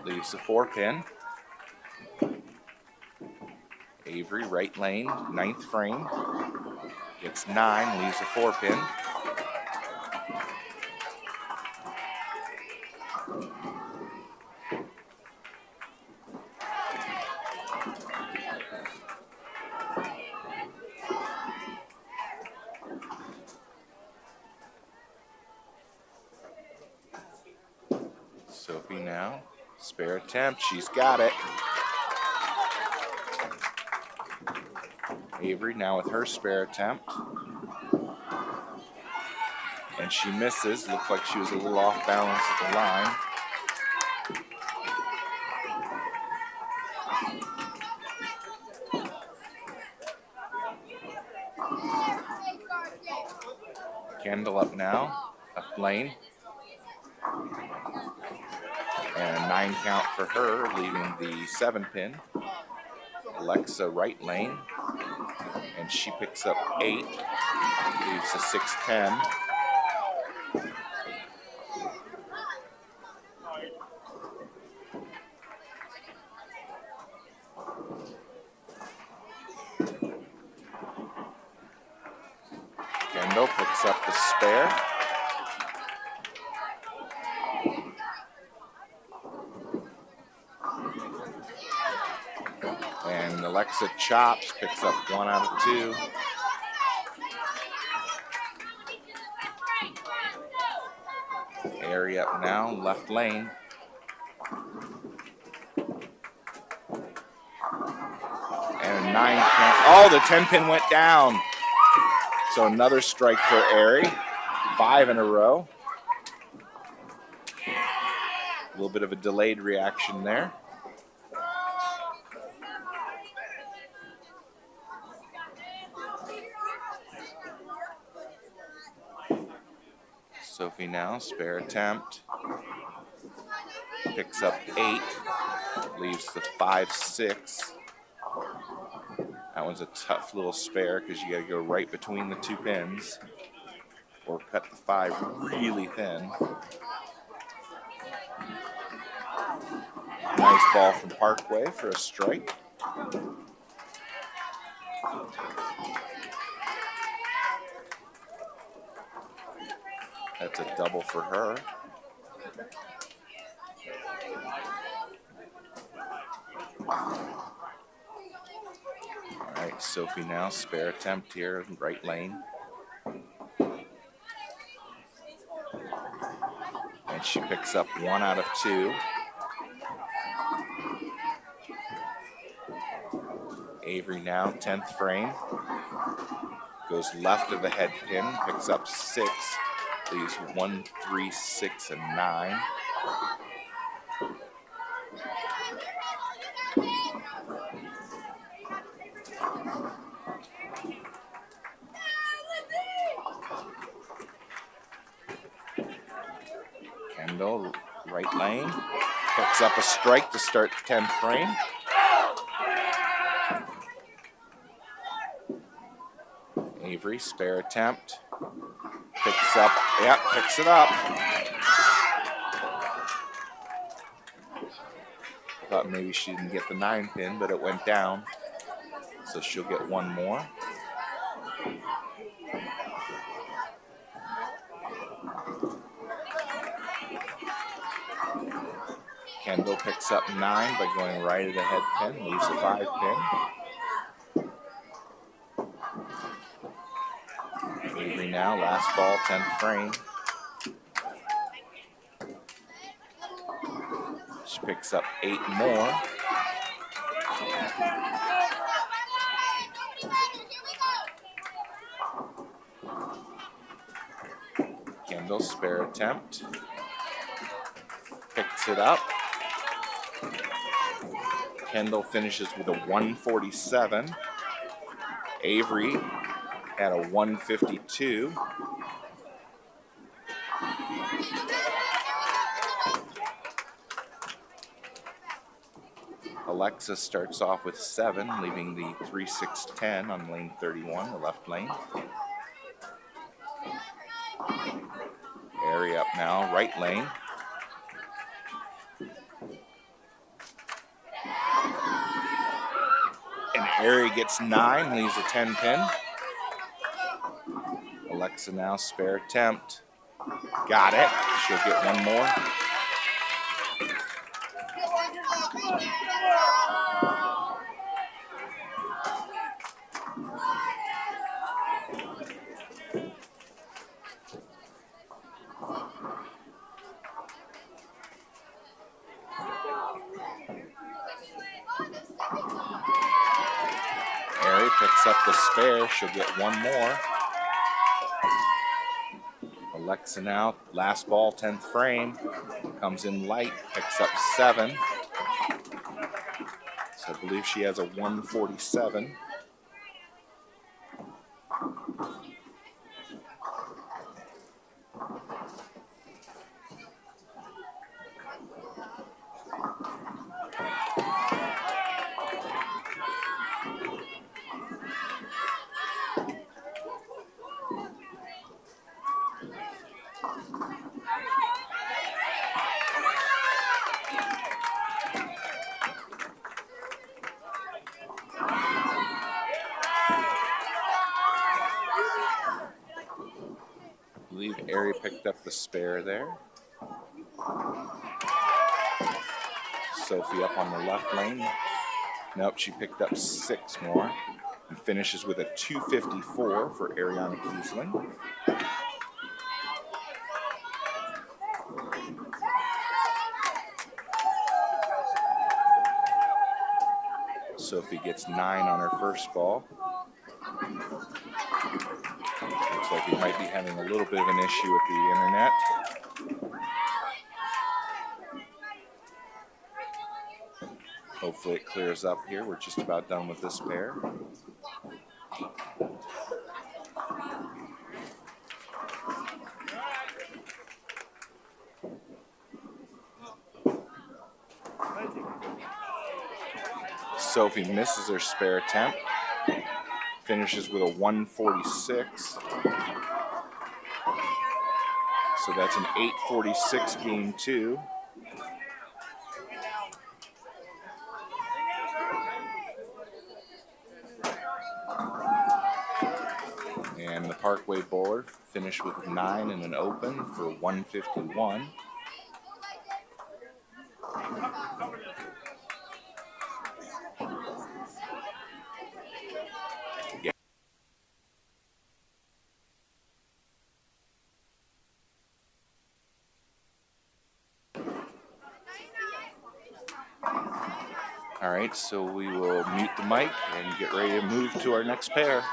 Leaves the 4 pin. Avery, right lane, 9th frame. Gets 9, leaves a 4 pin. Sophie now, spare attempt, she's got it. Avery now with her spare attempt. And she misses, looked like she was a little off balance at the line. Kendall up now, left lane. And a 9 count for her, leaving the 7 pin. Alexa, right lane. And she picks up 8, leaves a 6, 10. Kendall picks up the spare. And Alexa chops, picks up 1 out of 2. Ari up now, left lane. And a 9 count. Oh, the 10 pin went down. So another strike for Ari. 5 in a row. A little bit of a delayed reaction there. Sophie now, spare attempt. Picks up 8, leaves the 5, 6. That one's a tough little spare because you got to go right between the 2 pins or cut the 5 really thin. Nice ball from Parkway for a strike. That's a double for her. All right, Sophie now, spare attempt here, right lane. And she picks up 1 out of 2. Avery now, 10th frame. Goes left of the head pin, picks up 6. Leaves 1, 3, 6, and 9. Kendall, right lane, picks up a strike to start the 10th frame. Avery, spare attempt, picks it up. Thought maybe she didn't get the 9 pin, but it went down, so she'll get 1 more. Kendall picks up 9 by going right of the head pin, leaves a 5 pin. Avery now, last ball, 10th frame. She picks up 8 more. Kendall, spare attempt. Picks it up. Kendall finishes with a 147. Avery had a 152. Alexa starts off with 7, leaving the 3-6-10 on lane 31, the left lane. Airy up now, right lane. And Airy gets 9, leaves a 10 pin. Alexa now, spare attempt. Got it. She'll get 1 more. Airy picks up the spare. She'll get 1 more. Alexa now, last ball, 10th frame. Comes in light, picks up 7. So I believe she has a 147. I believe Airy picked up the spare there. Sophie up on the left lane. Nope, she picked up 6 more and finishes with a 254 for Ariana Kiesling. Sophie gets 9 on her first ball. Looks like we might be having a little bit of an issue with the internet. Hopefully it clears up here. We're just about done with this pair. Sophie misses her spare attempt. Finishes with a 146. So that's an 846 game 2. Parkway bowler finished with 9 in an open for 151. All right, so we will mute the mic and get ready to move to our next pair.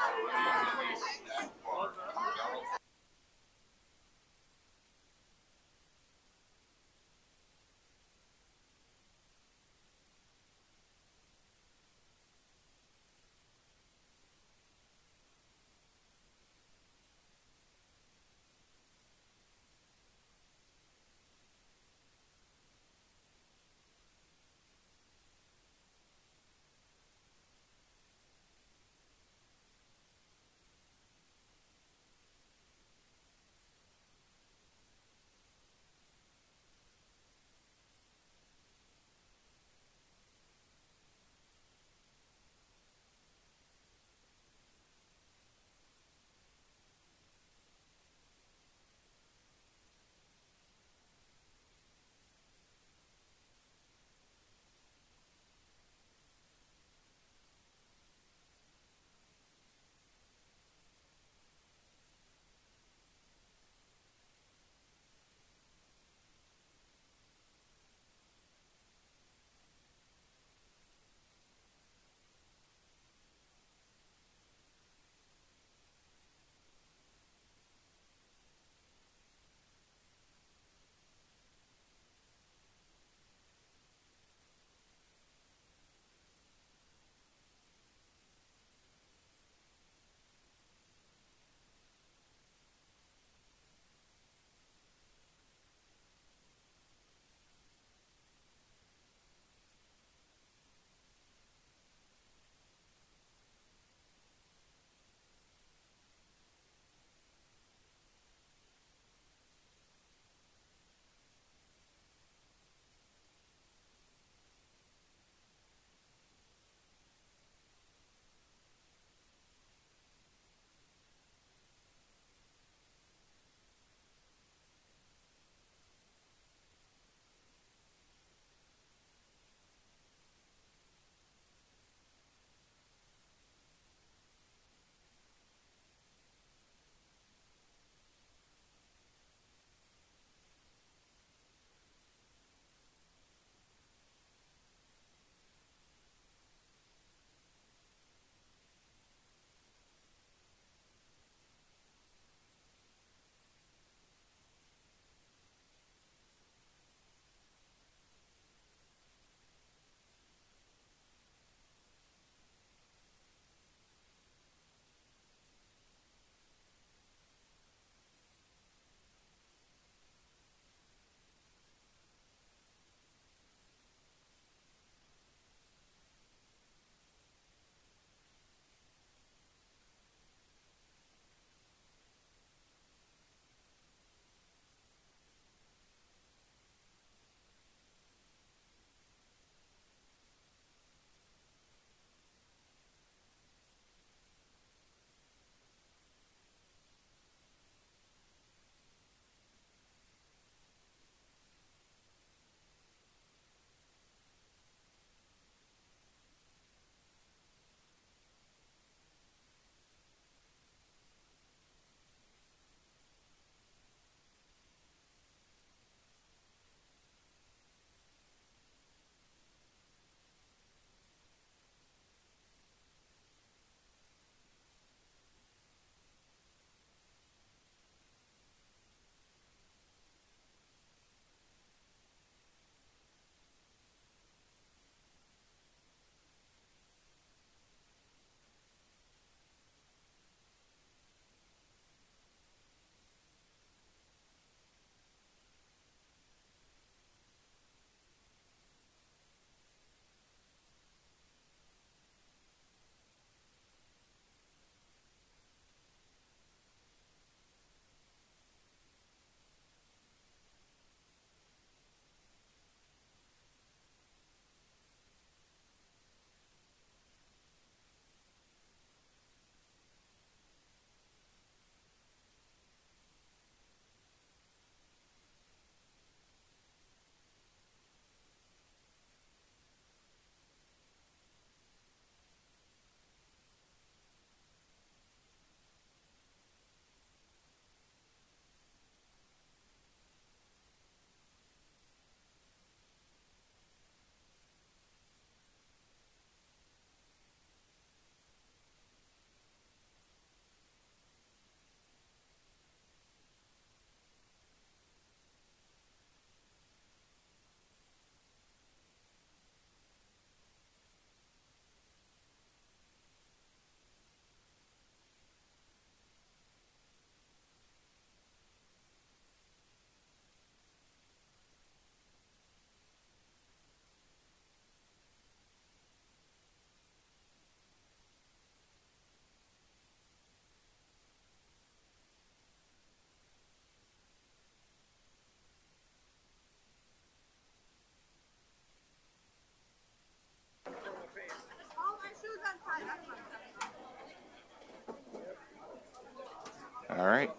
All right,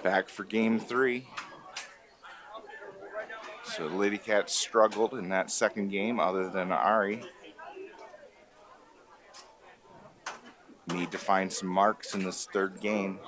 back for game 3. So the Lady Cats struggled in that second game other than Ari. Need to find some marks in this third game.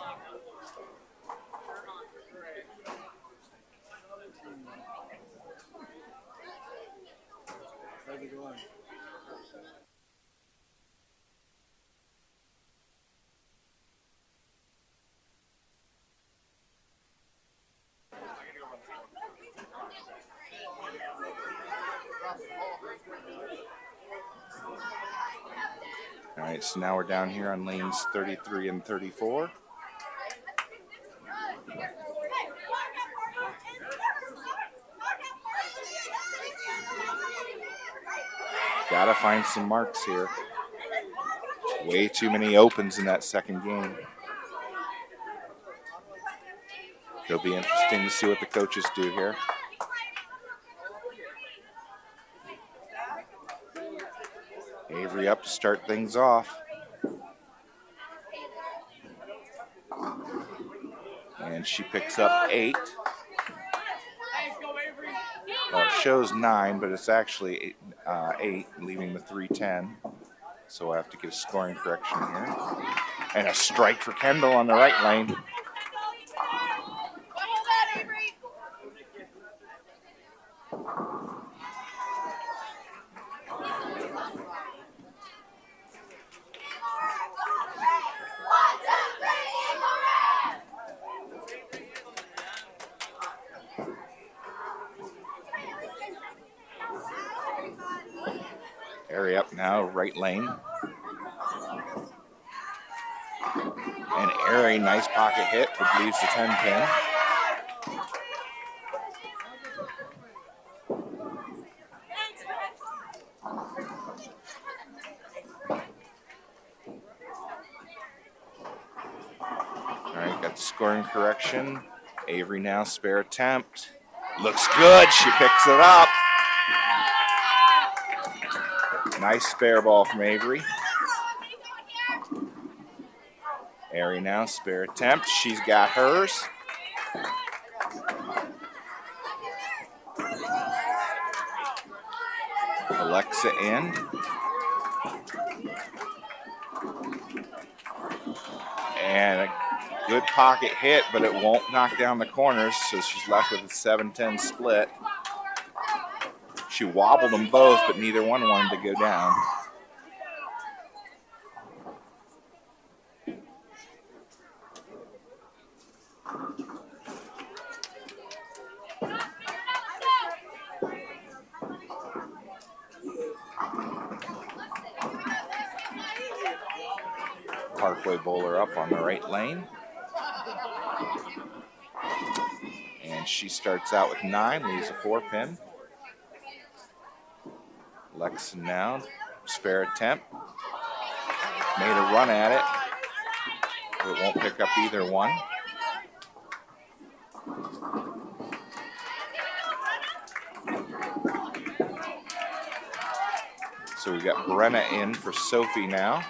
All right, so now we're down here on lanes 33 and 34. Gotta find some marks here. Way too many opens in that second game. It'll be interesting to see what the coaches do here. Avery up to start things off. And she picks up 8. Well, it shows 9, but it's actually 8, leaving the 310. So I have to get a scoring correction here. And a strike for Kendall on the right lane. Ari up now, right lane. And Ari, nice pocket hit, but leaves the 10 pin. All right, got the scoring correction. Avery now, spare attempt. Looks good, she picks it up. Nice spare ball from Avery. Ari now, spare attempt. She's got hers. Alexa in. And a good pocket hit, but it won't knock down the corners, so she's left with a 7-10 split. She wobbled them both, but neither one wanted to go down. Parkway bowler up on the right lane. And she starts out with 9, leaves a 4 pin. Alexa now, spare attempt. Made a run at it, but it won't pick up either one. So we got Brenna in for Sophie now.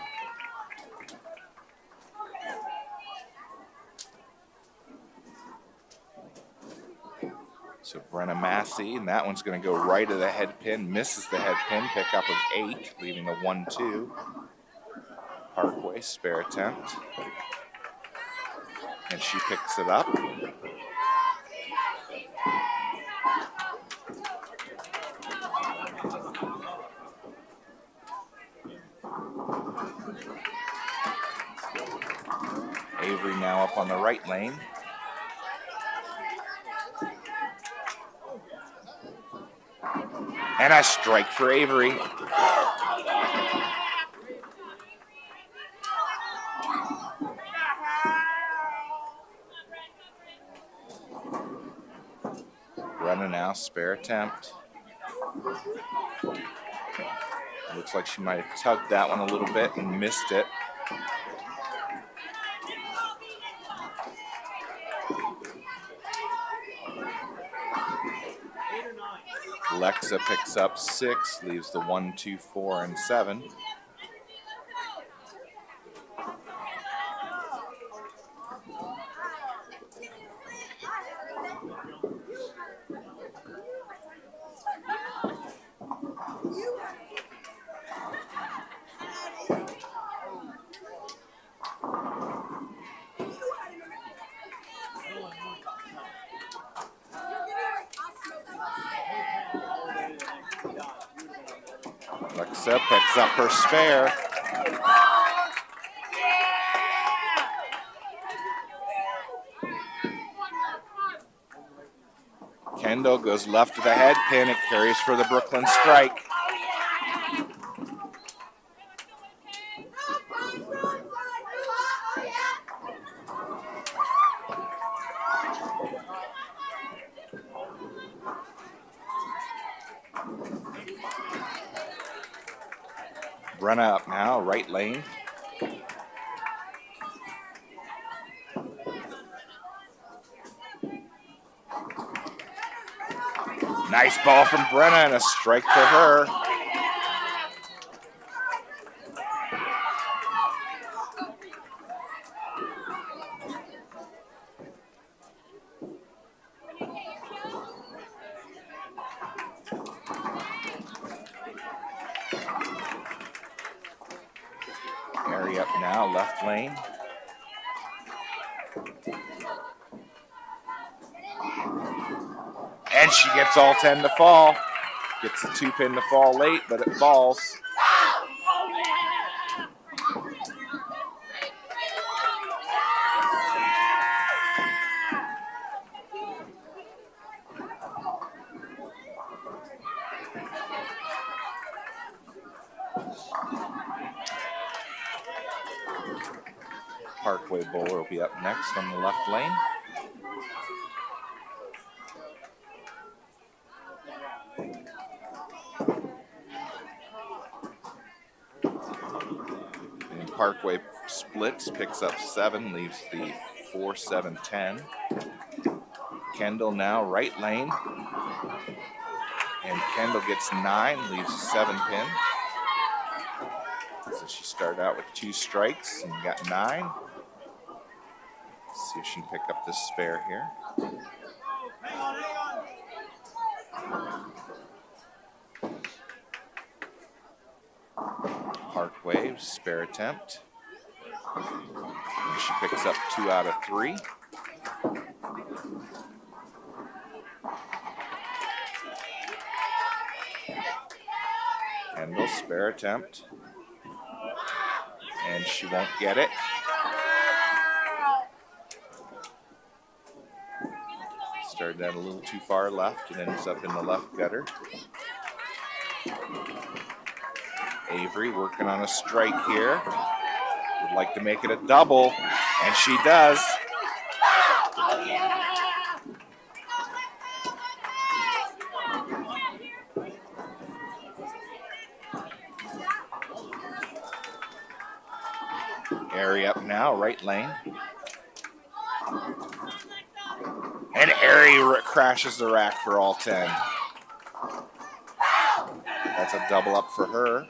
So Brenna Massey, and that one's going to go right of the head pin, misses the head pin, pick up of 8, leaving a 1-2. Parkway, spare attempt. And she picks it up. Avery now up on the right lane. And a strike for Avery. Brenna now, spare attempt. Looks like she might have tugged that one a little bit and missed it. Alexa picks up 6, leaves the 1, 2, 4, and 7. Alexa picks up her spare. Kendall goes left to the head pin. It carries for the Brooklyn strike. Brenna up now, right lane. Nice ball from Brenna and a strike for her. Mary up now, left lane. And she gets all 10 to fall. Gets the 2-pin to fall late, but it falls. Parkway bowler will be up next on the left lane. And Parkway splits, picks up 7, leaves the 4-7-10. Kendall now right lane. And Kendall gets 9, leaves a 7-pin. So she started out with 2 strikes and got 9. See if she can pick up this spare here. Parkway, spare attempt. And she picks up 2 out of 3. Kendall, spare attempt. And she won't get it. Started that a little too far left and ends up in the left gutter. Avery working on a strike here. Would like to make it a double, and she does. Airy up now, right lane. And Airy crashes the rack for all 10. That's a double up for her.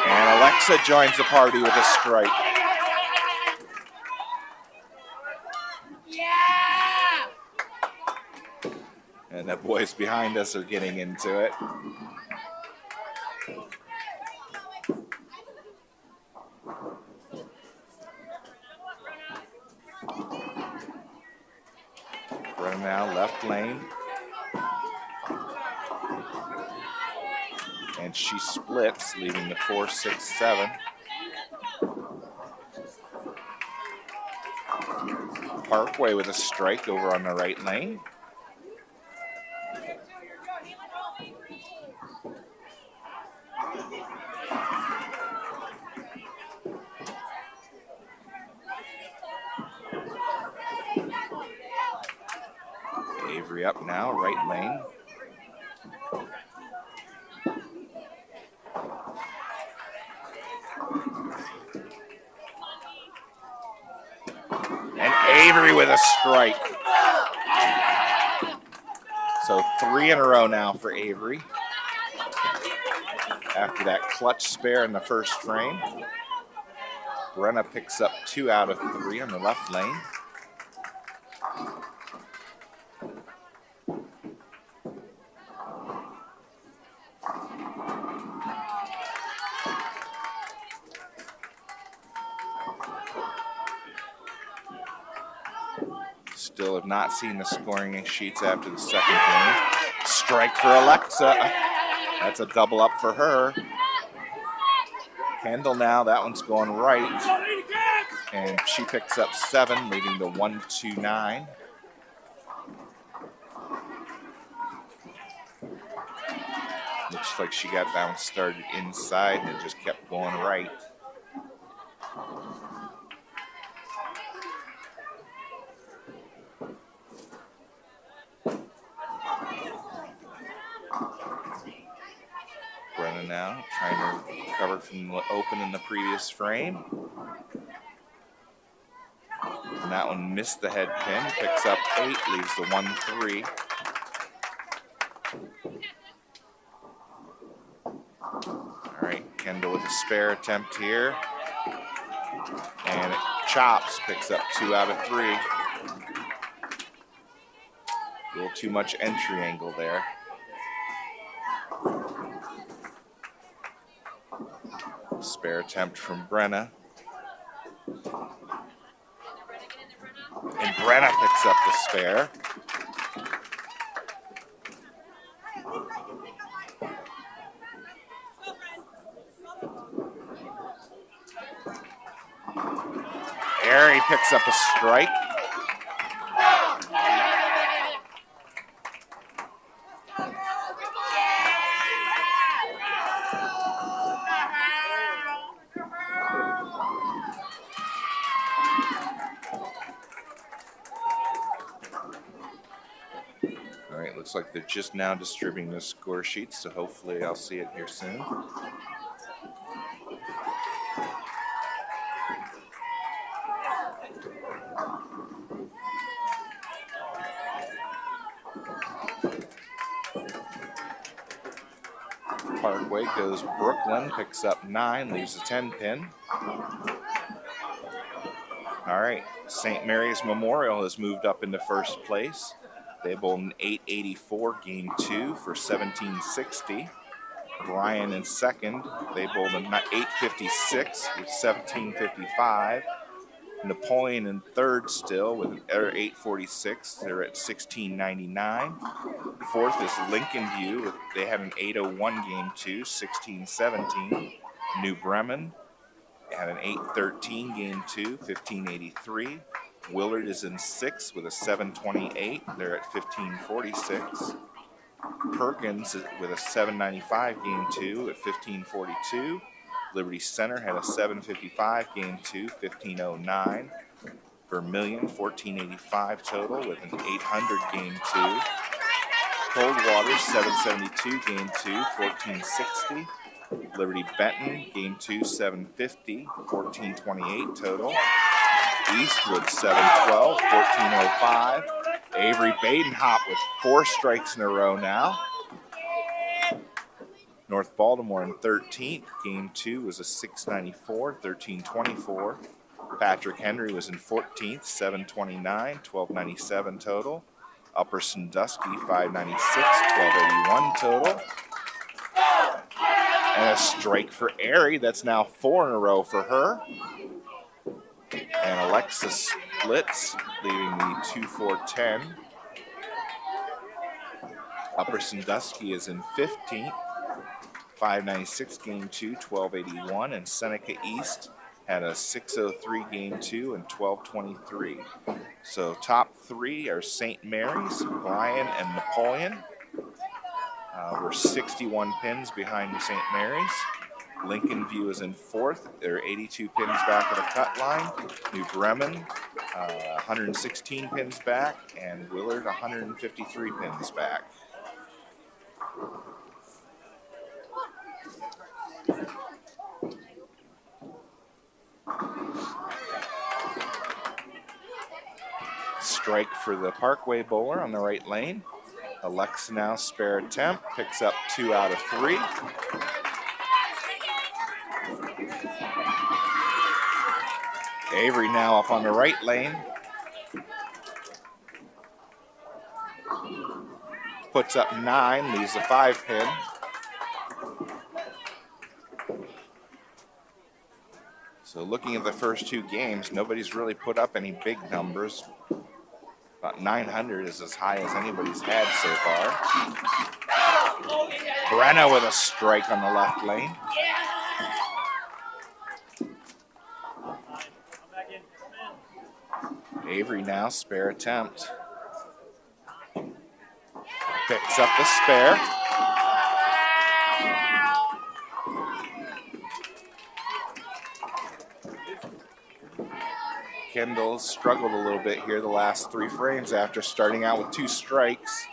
And Alexa joins the party with a strike. And the boys behind us are getting into it. Right now, left lane. And she splits, leaving the 4-6-7. Parkway with a strike over on the right lane. Avery up now, right lane. And Avery with a strike. So 3 in a row now for Avery. After that clutch spare in the first frame. Brenna picks up 2 out of 3 on the left lane. Still have not seen the scoring sheets after the second game. Strike for Alexa. That's a double up for her. Kendall now, that one's going right. And she picks up 7, leading to 1-2-9. Looks like she got that one started inside and it just kept going right. Brenna now trying to recover from the open in the previous frame. And that one missed the head pin, picks up 8, leaves the 1-3. All right, Kendall with a spare attempt here. And it chops, picks up 2 out of 3. A little too much entry angle there. Spare attempt from Brenna. And Brenna picks up the spare. Airy picks up a strike. All right, looks like they're just now distributing the score sheets, so hopefully I'll see it here soon. Parkway goes Brooklyn, picks up 9, leaves a 10 pin. All right, St. Mary's Memorial has moved up into first place. They bowled an 884 game 2 for 1760. Bryan in second. They bowled an 856 with 1755. Napoleon in third still with an 846. They're at 1699. Fourth is Lincoln View. They had an 801 game 2, 1617. New Bremen had an 813 game 2, 1583. Willard is in sixth with a 728. They're at 1546. Perkins with a 795 game 2 at 1542. Liberty Center had a 755 game 2, 1509. Vermilion 1485 total with an 800 game 2. Coldwater 772 game 2, 1460. Liberty Benton game 2, 750, 1428 total. Eastwood 712, 1405. Avery Badenhop with 4 strikes in a row now. North Baltimore in 13th. Game 2 was a 694, 1324. Patrick Henry was in 14th, 729, 1297 total. Upper Sandusky 596, 1281 total. And a strike for Airy. That's now 4 in a row for her. And Alexa splits, leaving the 2-4-10. Upper Sandusky is in 15th. 596 game 2, 1281. And Seneca East had a 603 game 2 and 1223. So top 3 are St. Mary's, Bryan, and Napoleon. We're 61 pins behind St. Mary's. Lincoln View is in 4th. They're 82 pins back of the cut line. New Bremen, 116 pins back, and Willard, 153 pins back. Strike for the Parkway bowler on the right lane. Alexa now spare attempt, picks up 2 out of 3. Avery now up on the right lane. Puts up 9, leaves a 5 pin. So looking at the first 2 games, nobody's really put up any big numbers. About 900 is as high as anybody's had so far. Brenna with a strike on the left lane. Avery now, spare attempt. Picks up the spare. Kendall struggled a little bit here the last 3 frames after starting out with 2 strikes.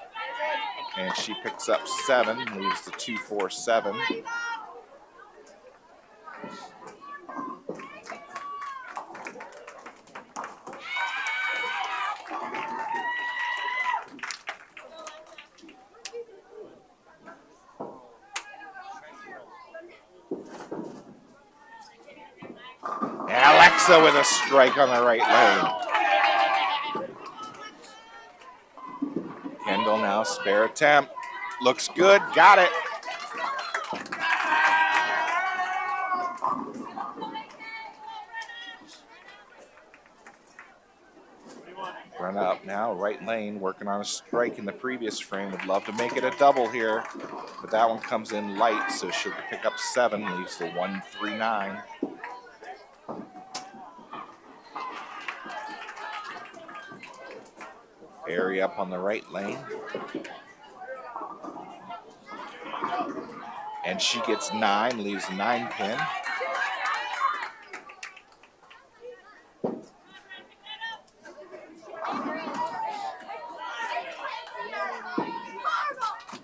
And she picks up 7, leaves the 2-4-7. Alexa with a strike on the right lane. Kendall now, spare attempt. Looks good, got it. Run up now, right lane, working on a strike in the previous frame. Would love to make it a double here, but that one comes in light, so she'll pick up 7, leaves the 1-3-9. Airy up on the right lane. And she gets 9, leaves a 9 pin.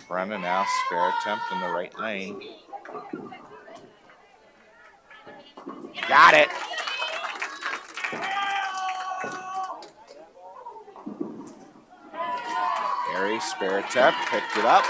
Brenna now, spare attempt in the right lane. Got it. Airy, spare attempt, picked it up.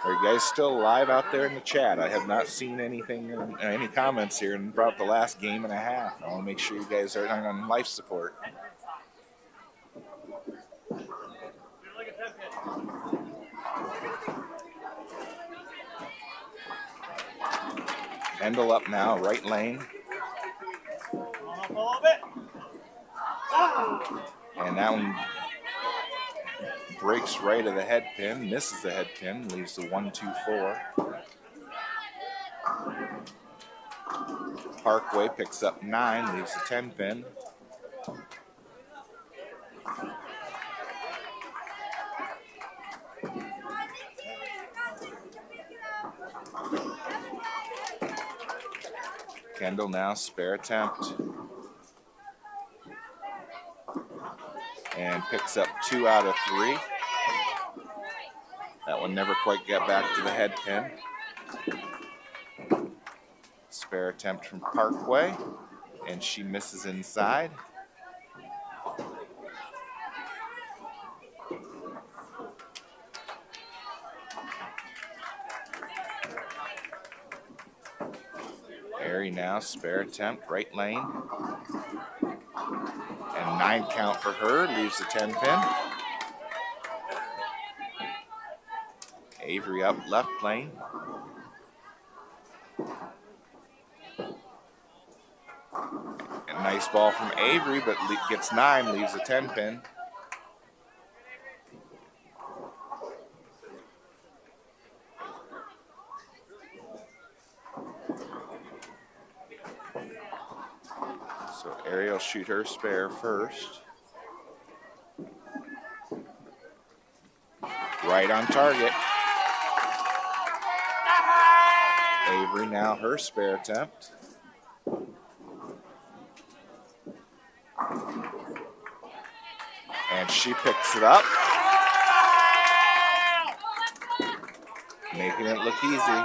Are you guys still alive out there in the chat? I have not seen anything, any comments here in about the last game and a half. I want to make sure you guys are on life support. Kendall up now, right lane. And that one breaks right of the head pin, misses the head pin, leaves the 1-2-4. Parkway picks up 9, leaves the 10 pin. Kendall now, spare attempt. And picks up 2 out of 3. That one never quite got back to the head pin. Spare attempt from Parkway, and she misses inside. Airy now, spare attempt, right lane. And 9 count for her, leaves the 10 pin. Avery up left lane. A nice ball from Avery, but gets 9, leaves the 10 pin. So Ariel shoot her spare first. Right on target. Avery now her spare attempt. And she picks it up. Making it look easy.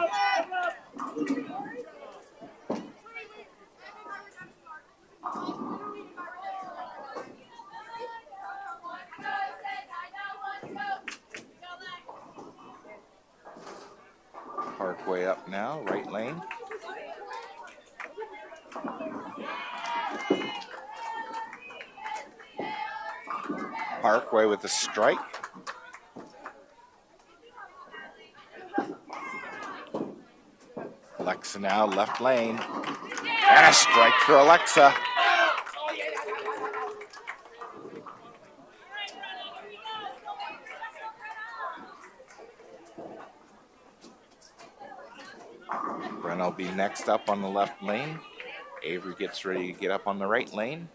Parkway up now, right lane. Parkway with a strike. Alexa now left lane. And a strike for Alexa. Brenna will be next up on the left lane. Avery gets ready to get up on the right lane.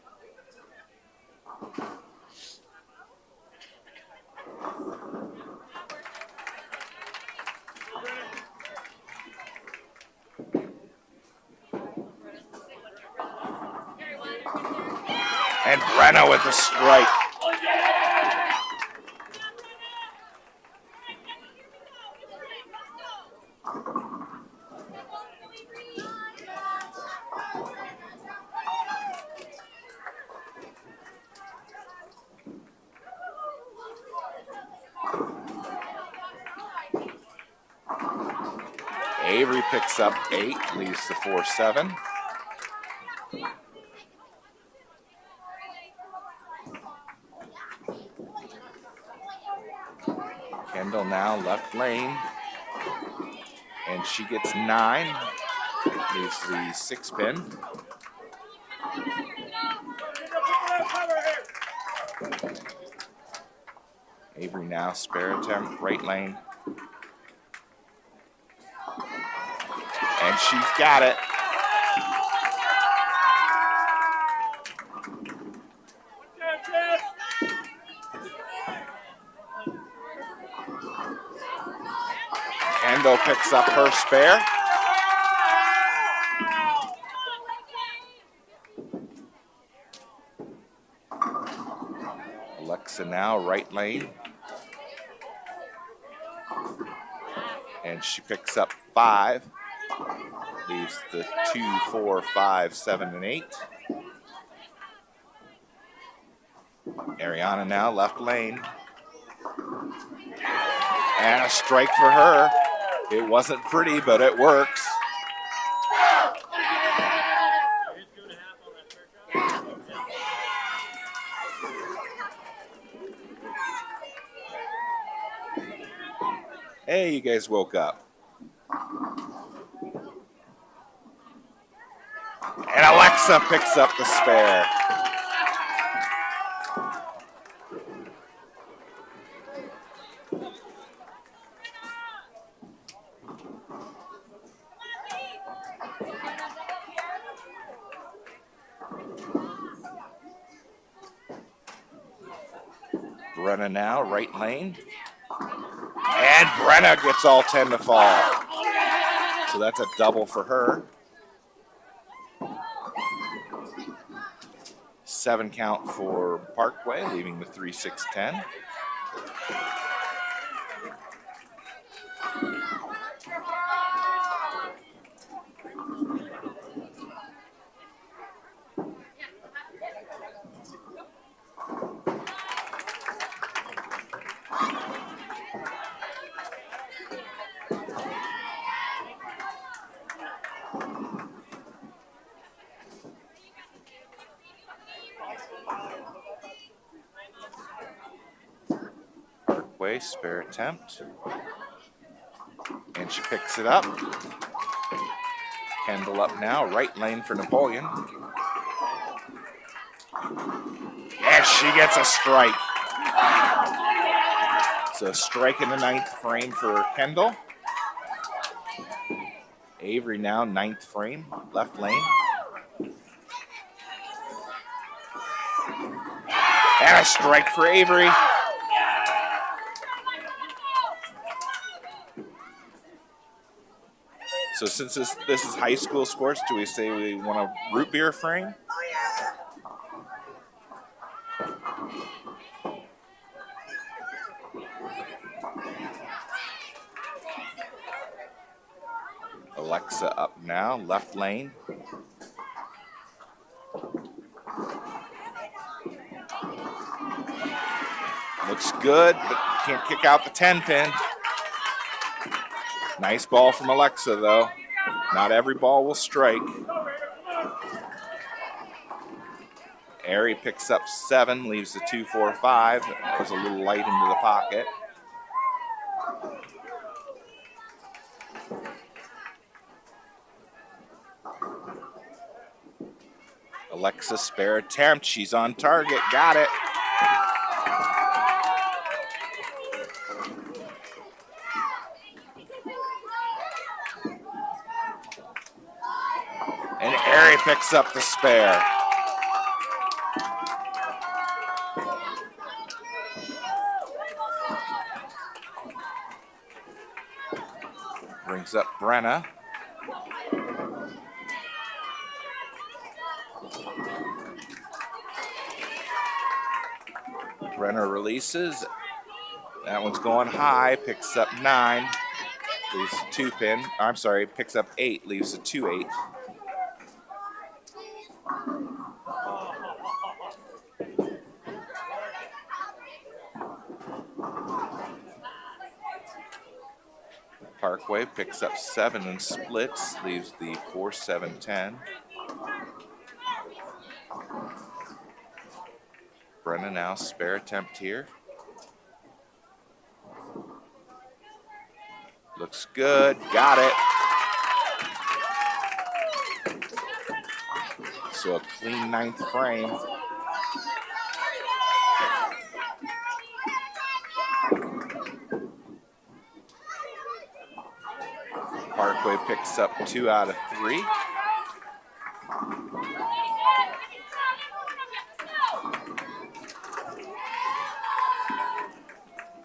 And Brenna with a strike. Avery picks up 8, leaves the 4-7. Kendall now left lane. And she gets 9, leaves the 6 pin. Avery now spare attempt, right lane. And she's got it. Kendall picks up her spare. Alexa now right lane. And she picks up 5. Leaves the 2, 4, 5, 7, and 8. Ariana now left lane. And a strike for her. It wasn't pretty, but it works. Hey, you guys woke up. And Alexa picks up the spare. Brenna now, right lane. And Brenna gets all 10 to fall. So that's a double for her. 7 count for Parkway, leaving the 3, 6, 10. Parkway, spare attempt. And she picks it up. Kendall up now, right lane for Napoleon. And she gets a strike. So a strike in the 9th frame for Kendall. Avery now, 9th frame, left lane. And a strike for Avery. So since this is high school sports, do we say we want a root beer frame? Alexa up now, left lane. Looks good, but can't kick out the 10 pin. Nice ball from Alexa, though. Not every ball will strike. Ari picks up 7, leaves the 2, 4, 5. That was a little light into the pocket. Alexa, spare attempt. She's on target. Got it. And Ari picks up the spare. Brings up Brenna. Brenna releases. That one's going high. Picks up 9. Leaves a 2 pin. I'm sorry, picks up 8. Leaves a 2-8. Parkway picks up 7 and splits, leaves the 4-7-10. Brenna now spare attempt here. Looks good, got it. So a clean 9th frame. Parkway picks up 2 out of 3.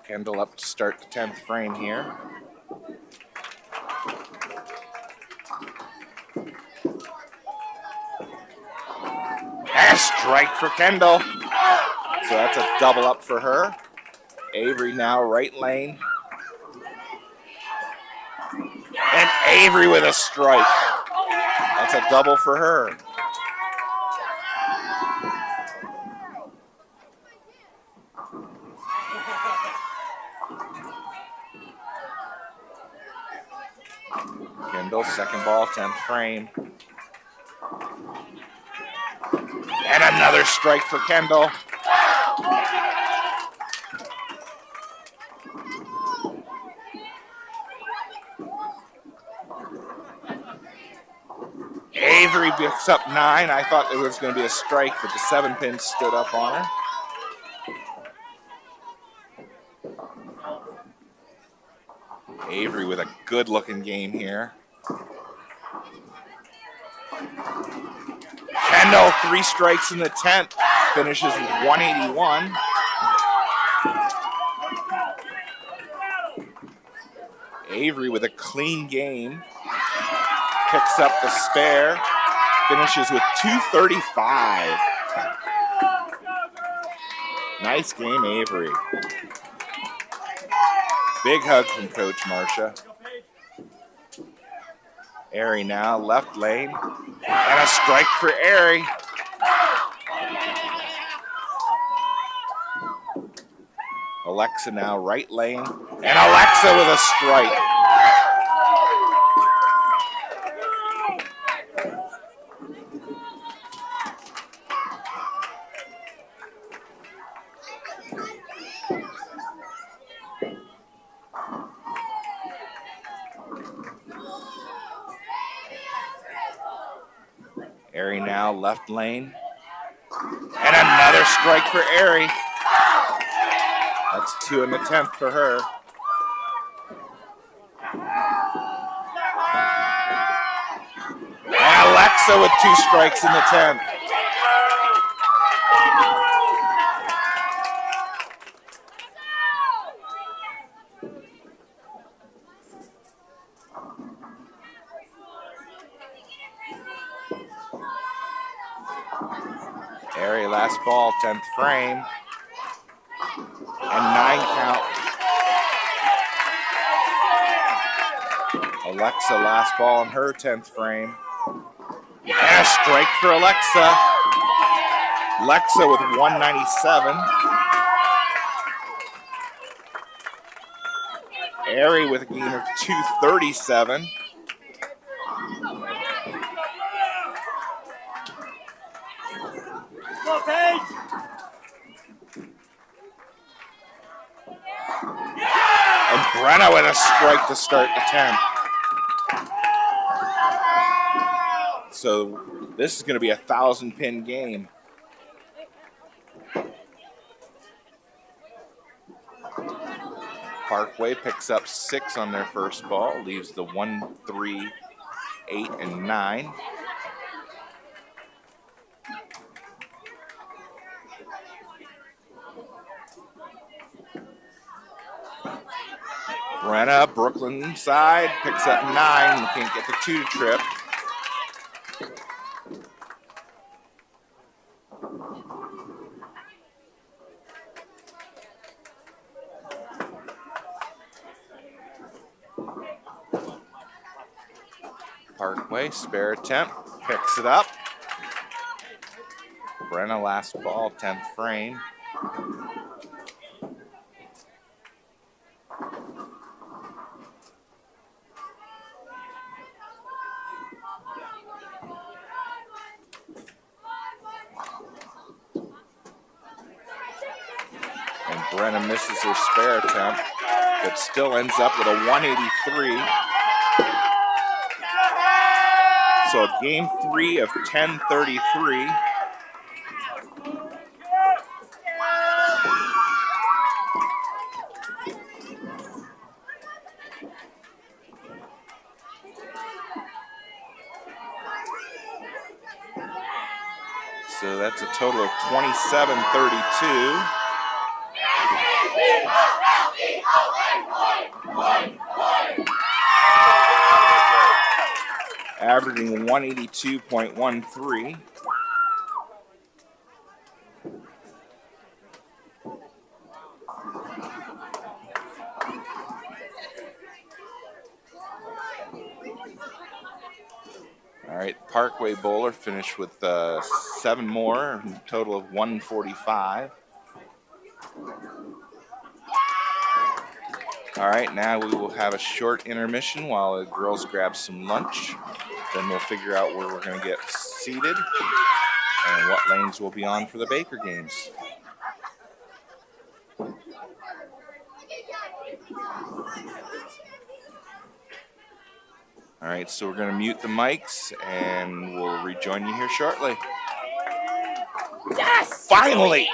Kendall up to start the 10th frame here. And a strike for Kendall. So that's a double up for her. Avery now right lane. And Avery with a strike. That's a double for her. Kendall, second ball, 10th frame. And another strike for Kendall. Avery picks up 9. I thought it was going to be a strike, but the 7 pin stood up on her. Avery with a good looking game here. Kendall, 3 strikes in the 10th, finishes with 181. Avery with a clean game, picks up the spare, finishes with 235. Nice game, Avery. Big hug from Coach Marcia. Ari now, left lane, and a strike for Ari. Alexa now, right lane, and Alexa with a strike. Ari now, left lane. And another strike for Ari. That's 2 in the 10th for her. And Alexa with 2 strikes in the 10th. Ari last ball, 10th frame. And 9 count. Alexa last ball in her 10th frame. And a strike for Alexa. Alexa with 197. Ari with a gain of 237. And Brenna with a strike to start the 10th. So this is going to be a 1,000-pin game. Parkway picks up 6 on their first ball, leaves the 1, 3, 8, and 9. Brenna, Brooklyn side, picks up 9. Can't get the 2 to trip. Parkway, spare attempt, picks it up. Brenna, last ball, 10th frame. And Brenna misses her spare attempt, but still ends up with a 183. So game 3 of 1033. So that's a total of 27-32. Averaging 182.13. All right, Parkway bowler finished with 7 more, a total of 145. All right, now we will have a short intermission while the girls grab some lunch. Then we'll figure out where we're going to get seated and what lanes will be on for the Baker games. All right, so we're going to mute the mics and we'll rejoin you here shortly. Yes! Finally!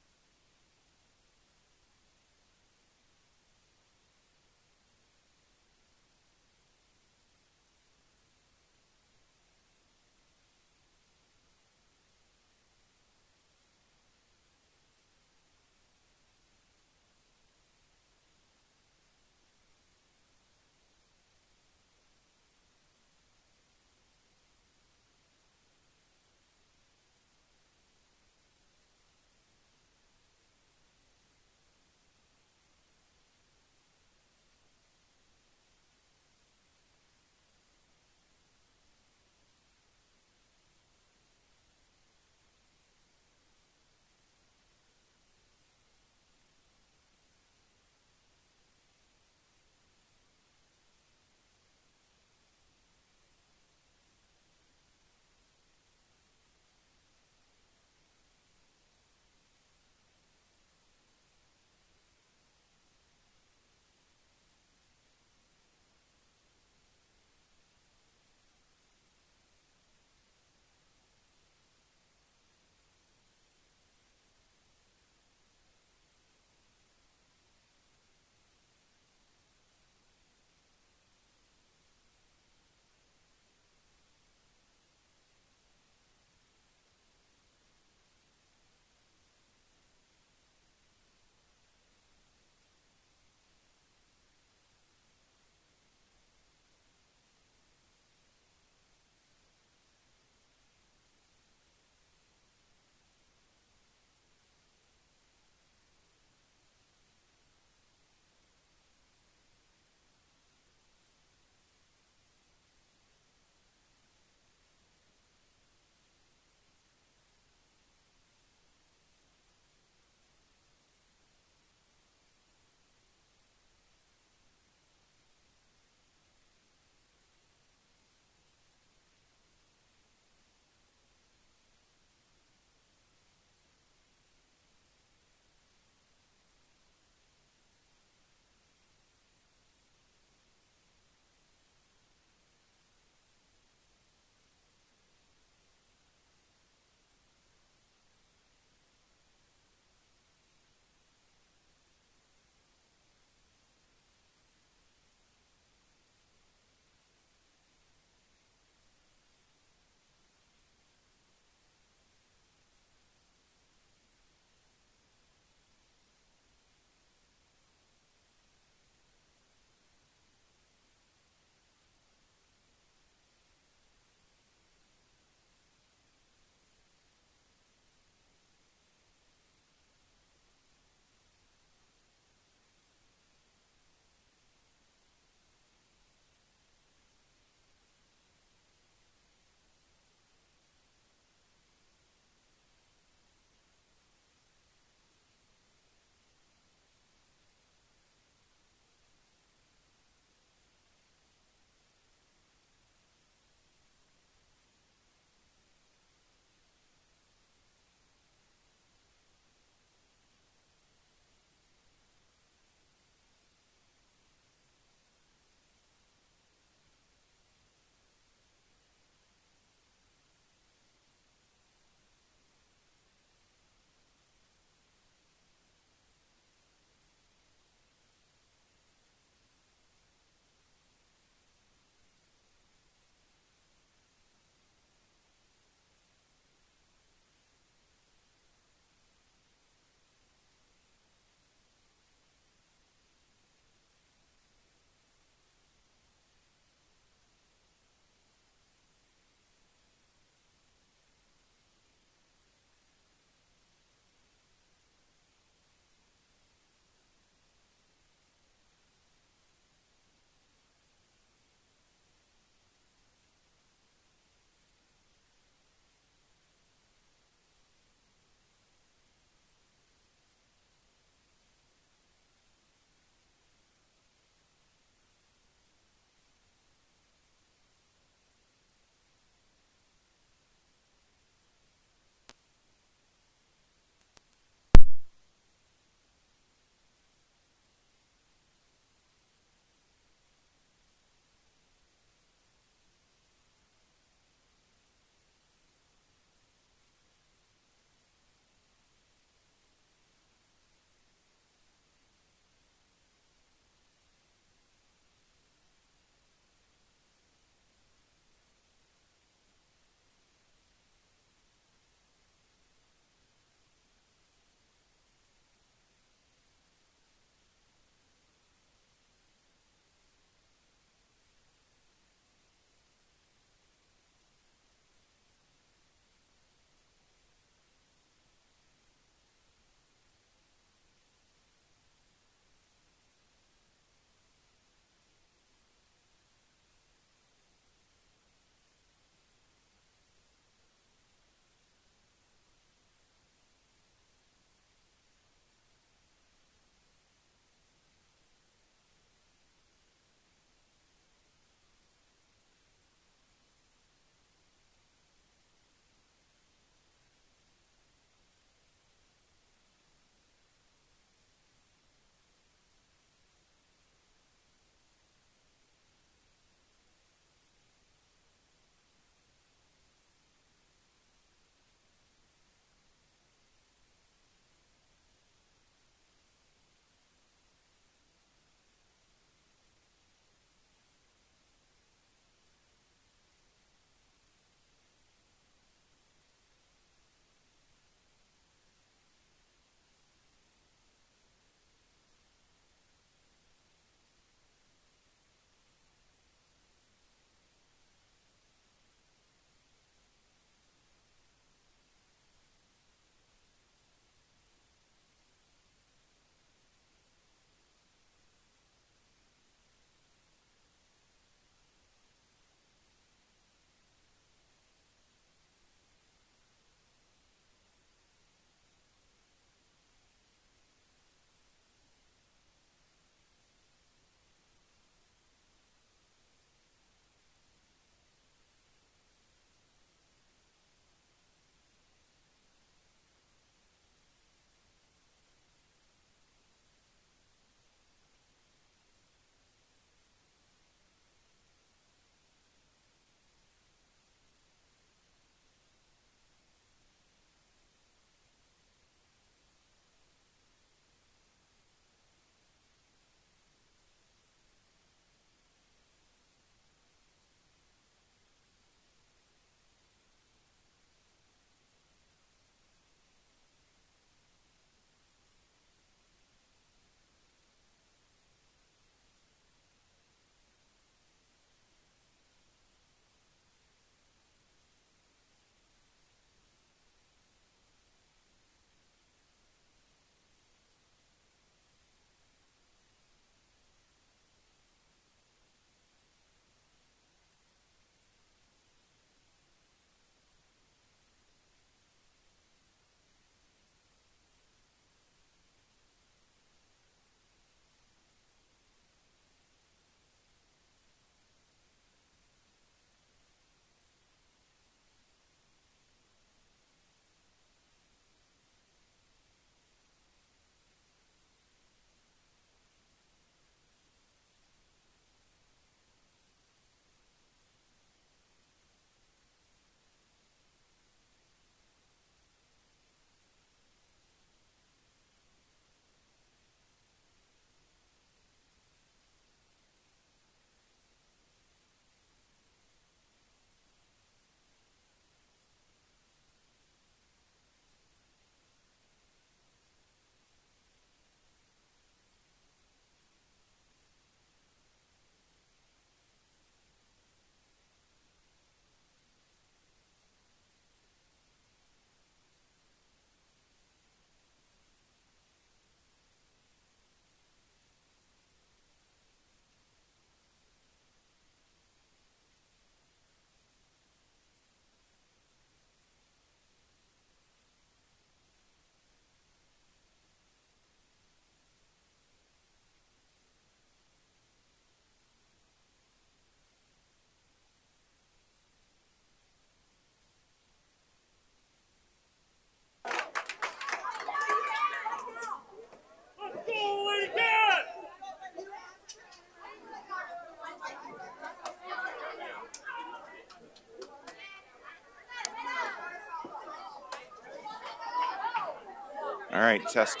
All right, test.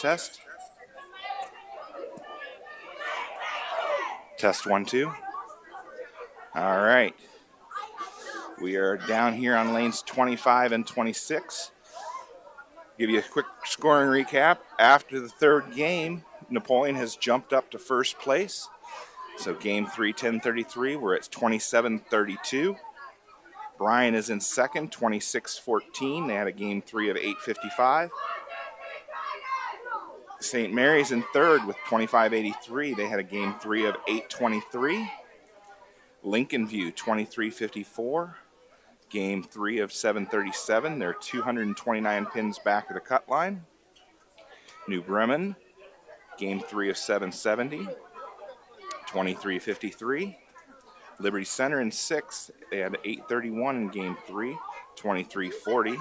Test 1, 2. All right. We are down here on lanes 25 and 26. Give you a quick scoring recap. After the third game, Napoleon has jumped up to first place. So game 3, 10:33, we're at 27:32. Bryan is in second, 26:14. They had a game 3 of 8:55. St. Mary's in third with 25:83. They had a game 3 of 8:23. Lincoln View, 23:54. Game 3 of 7:37. They're 229 pins back of the cut line. New Bremen, game 3 of 7:70. 23:53. Liberty Center in sixth. They had 8:31 in game 3. 23:40.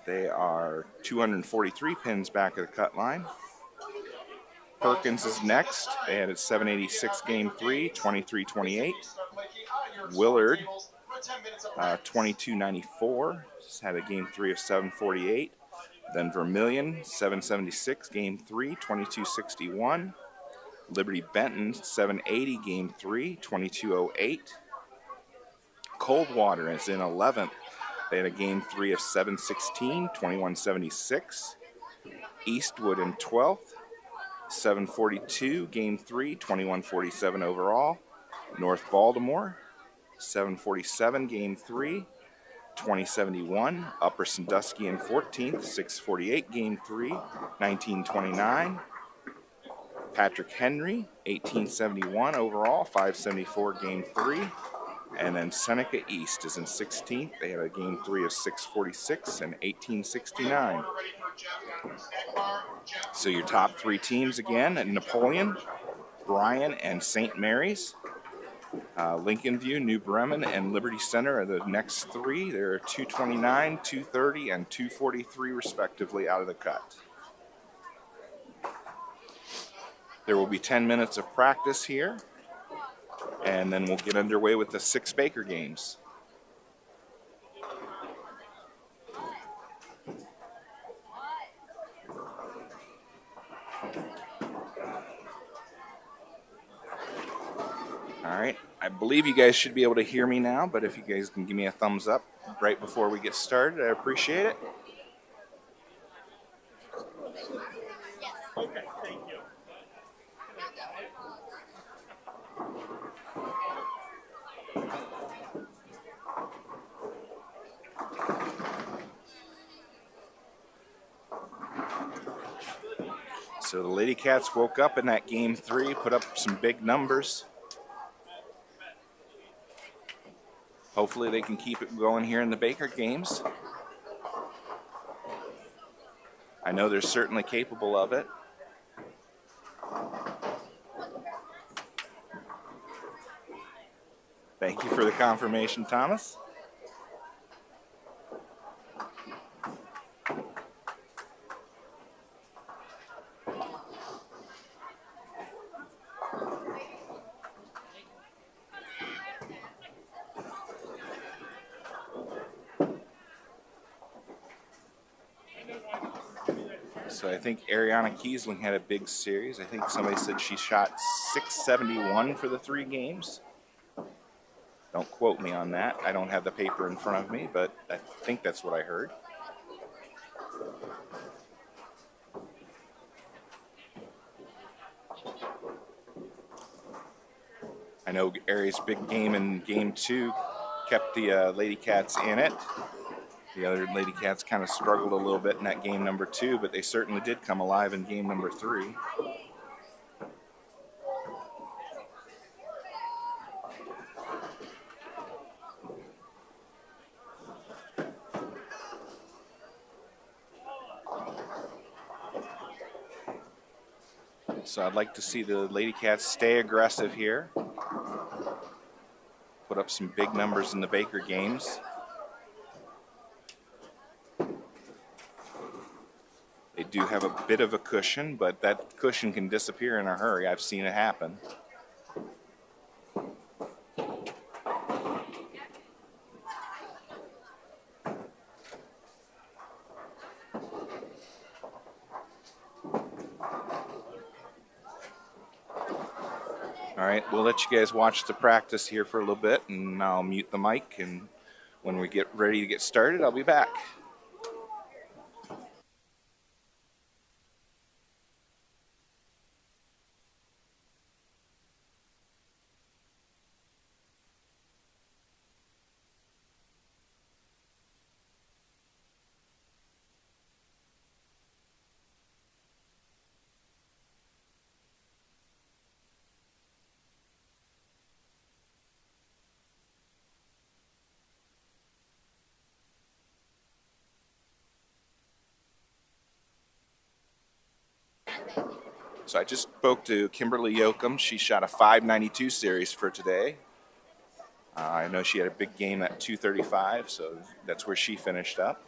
They are 243 pins back of the cut line. Perkins is next. They had a 7:86 game 3, 23:28. Willard, 22:94. Just had a game 3 of 7:48. Then Vermilion, 7:76 game 3, 22:61. Liberty Benton, 7:80 game 3, 22:08. Coldwater is in 11th. They had a game 3 of 7:16, 21:76. Eastwood in 12th. 7:42 game 3, 21:47 overall. North Baltimore, 7:47 game 3, 20:71. Upper Sandusky in 14th, 6:48 game 3, 19:29. Patrick Henry, 18:71 overall, 5:74 game 3. And then Seneca East is in 16th. They had a game 3 of 6:46 and 18:69. So your top three teams again: Napoleon, Bryan, and St. Mary's. Lincoln View, New Bremen, and Liberty Center are the next three. They're 229, 230, and 243 respectively out of the cut. There will be 10 minutes of practice here, and then we'll get underway with the 6 Baker games. All right, I believe you guys should be able to hear me now, but if you guys can give me a thumbs up right before we get started, I appreciate it. Okay, thank you. So the Lady Cats woke up in that game 3, put up some big numbers. Hopefully they can keep it going here in the Baker games. I know they're certainly capable of it. Thank you for the confirmation, Thomas. So I think Ariana Kiesling had a big series. I think somebody said she shot 671 for the 3 games. Don't quote me on that. I don't have the paper in front of me, but I think that's what I heard. I know Ari's big game in game 2 kept the Lady Cats in it. The other Lady Cats kind of struggled a little bit in that game number 2, but they certainly did come alive in game number 3. So I'd like to see the Lady Cats stay aggressive here. Put up some big numbers in the Baker games. They do have a bit of a cushion, but that cushion can disappear in a hurry. I've seen it happen. right, we'll let you guys watch the practice here for a little bit, and I'll mute the mic, and when we get ready to get started, I'll be back. So I just spoke to Kimberly Yoakum. She shot a 592 series for today. I know she had a big game at 235, so that's where she finished up.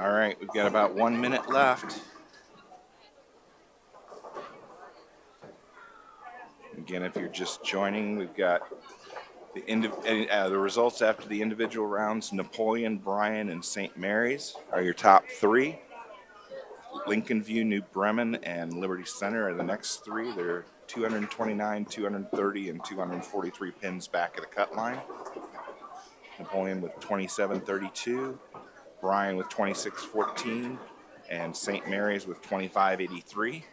All right, we've got about 1 minute left. Again, if you're just joining, we've got the results after the individual rounds. Napoleon, Bryan, and St. Mary's are your top three. Lincoln View, New Bremen, and Liberty Center are the next three. They're 229, 230, and 243 pins back at the cut line. Napoleon with 27.32, Bryan with 26.14, and St. Mary's with 25.83.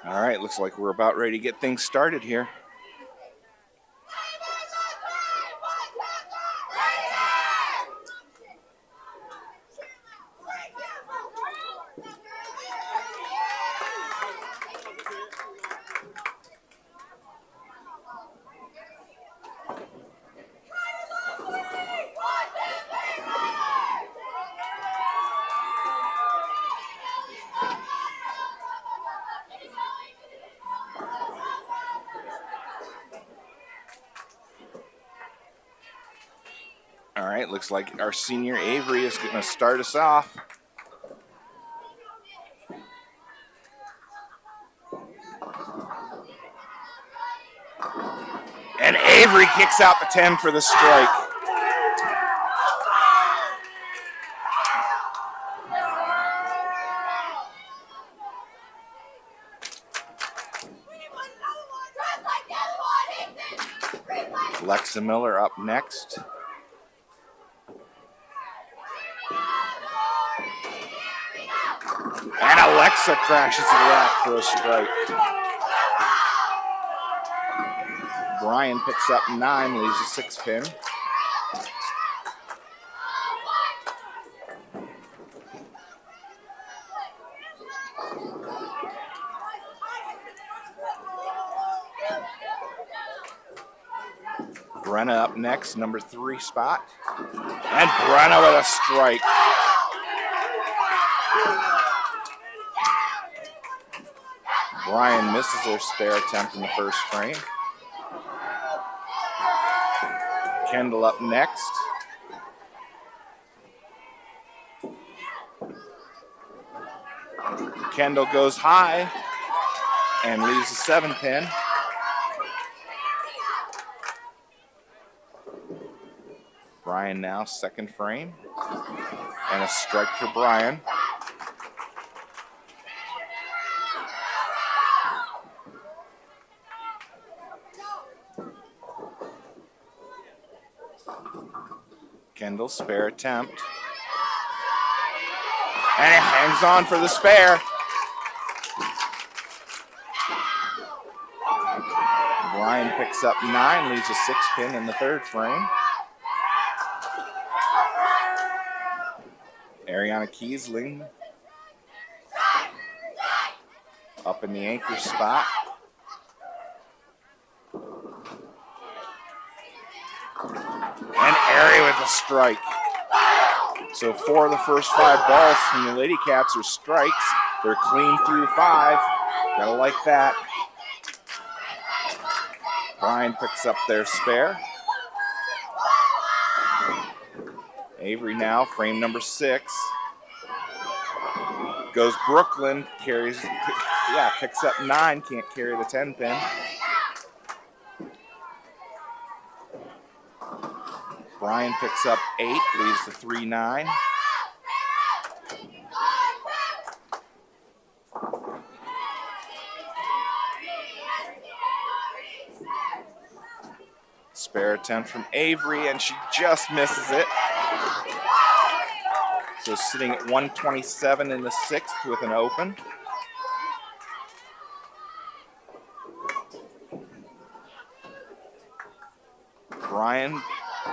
All right, looks like we're about ready to get things started here. All right, looks like our senior Avery is going to start us off. And Avery kicks out the 10 for the strike. Alexa Miller up next. And Alexa crashes to the rack for a strike. Bryan picks up 9, leaves a 6 pin. Brenna up next, number 3 spot. And Brenna with a strike. Bryan misses her spare attempt in the first frame. Kendall up next. Kendall goes high and leaves a 7 pin. Bryan now, second frame. And a strike for Bryan. Kendall, spare attempt. And it hangs on for the spare. Bryan picks up 9, leaves a 6 pin in the third frame. Ariana Kiesling up in the anchor spot. And Ari with a strike. So 4 of the first 5 balls from the Lady Cats are strikes. They're clean through 5. Gotta like that. Bryan picks up their spare. Avery now, frame number 6. Goes Brooklyn, picks up 9, can't carry the 10 pin. Brian picks up 8, leaves the 3-9. Spare attempt from Avery, and she just misses it. So sitting at 127 in the 6th with an open. Brian,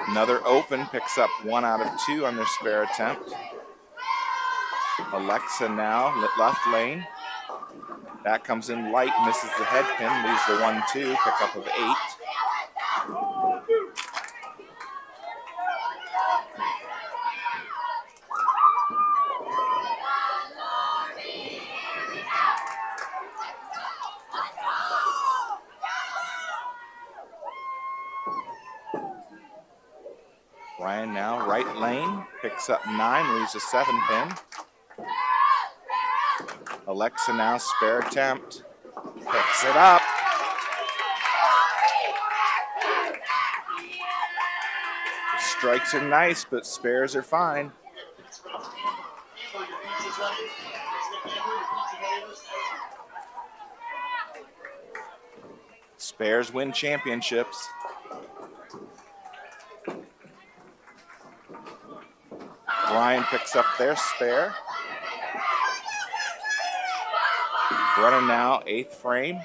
another open, picks up 1 out of 2 on their spare attempt. Alexa now, left lane. That comes in light, misses the head pin, leaves the 1-2, pickup of 8. Brian now, right lane, picks up 9, leaves a 7 pin. Alexa now, spare attempt, picks it up. Strikes are nice, but spares are fine. Spares win championships. Brian picks up their spare. Brennan now, 8th frame.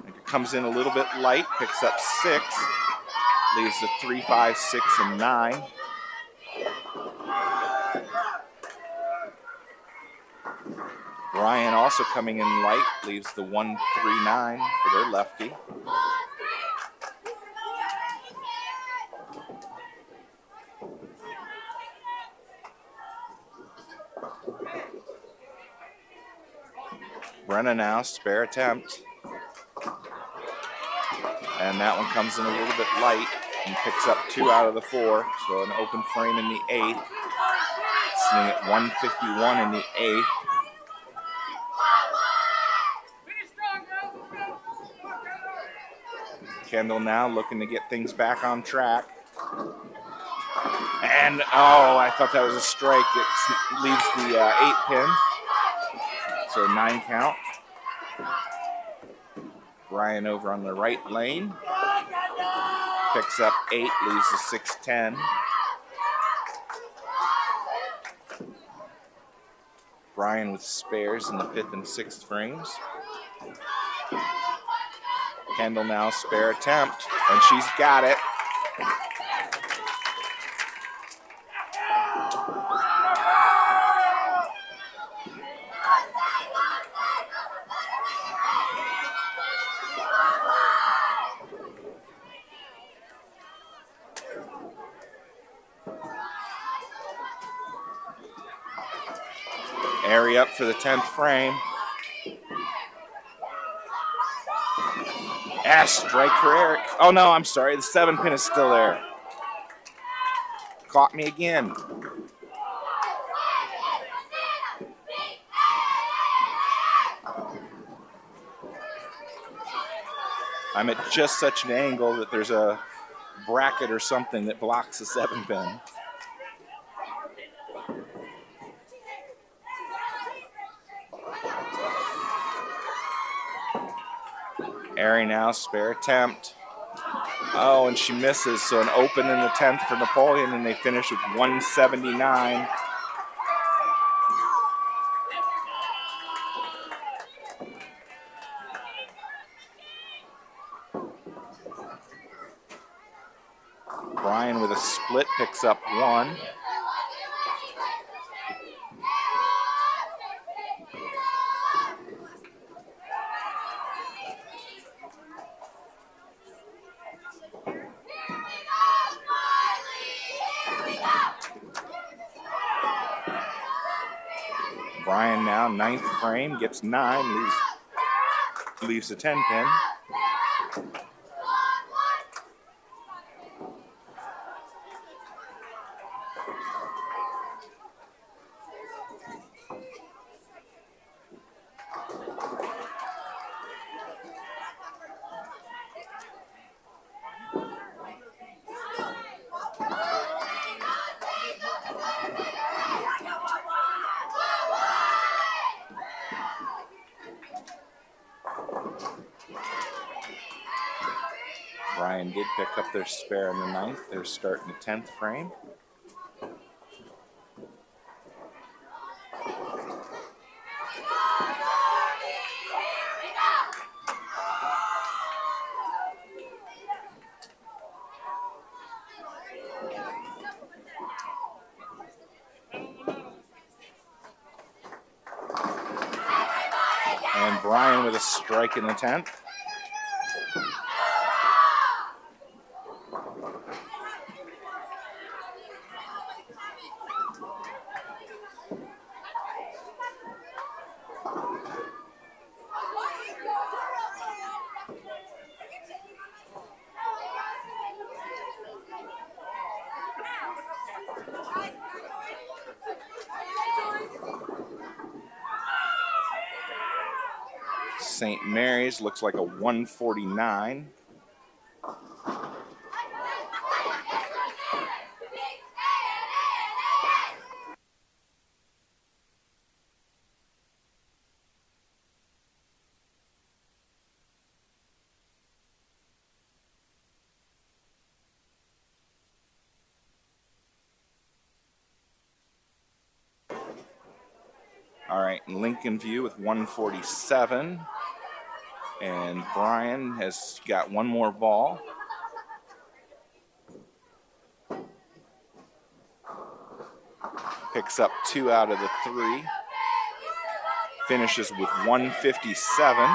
It comes in a little bit light, picks up 6. Leaves the 3, 5, 6, and 9. Brian also coming in light, leaves the 1, 3, 9 for their lefty. Brenna now, spare attempt. And that one comes in a little bit light and picks up 2 out of the 4. So an open frame in the 8th. Sitting at 151 in the 8th. Kendall now looking to get things back on track. And, oh, I thought that was a strike. It leaves the 8 pin. So 9 count. Brian over on the right lane. Picks up 8, leaves the 6-10. Brian with spares in the 5th and 6th frames. Kendall now, spare attempt, and she's got it. Airy up for the 10th frame. Strike for Eric. Oh no, I'm sorry. The 7 pin is still there. Caught me again. I'm at just such an angle that there's a bracket or something that blocks the 7 pin. Airy now, spare attempt. Oh, and she misses. So an open in the 10th for Napoleon, and they finish with 179. Brian with a split picks up 1. Brian now, 9th frame, gets 9, leaves the 10 pin. pick up their spare in the ninth. They're starting the 10th frame. And Brian with a strike in the 10th. St. Mary's looks like a 149. All right, Lincoln View with 147. And Brian has got one more ball. Picks up 2 out of the 3. Finishes with 157.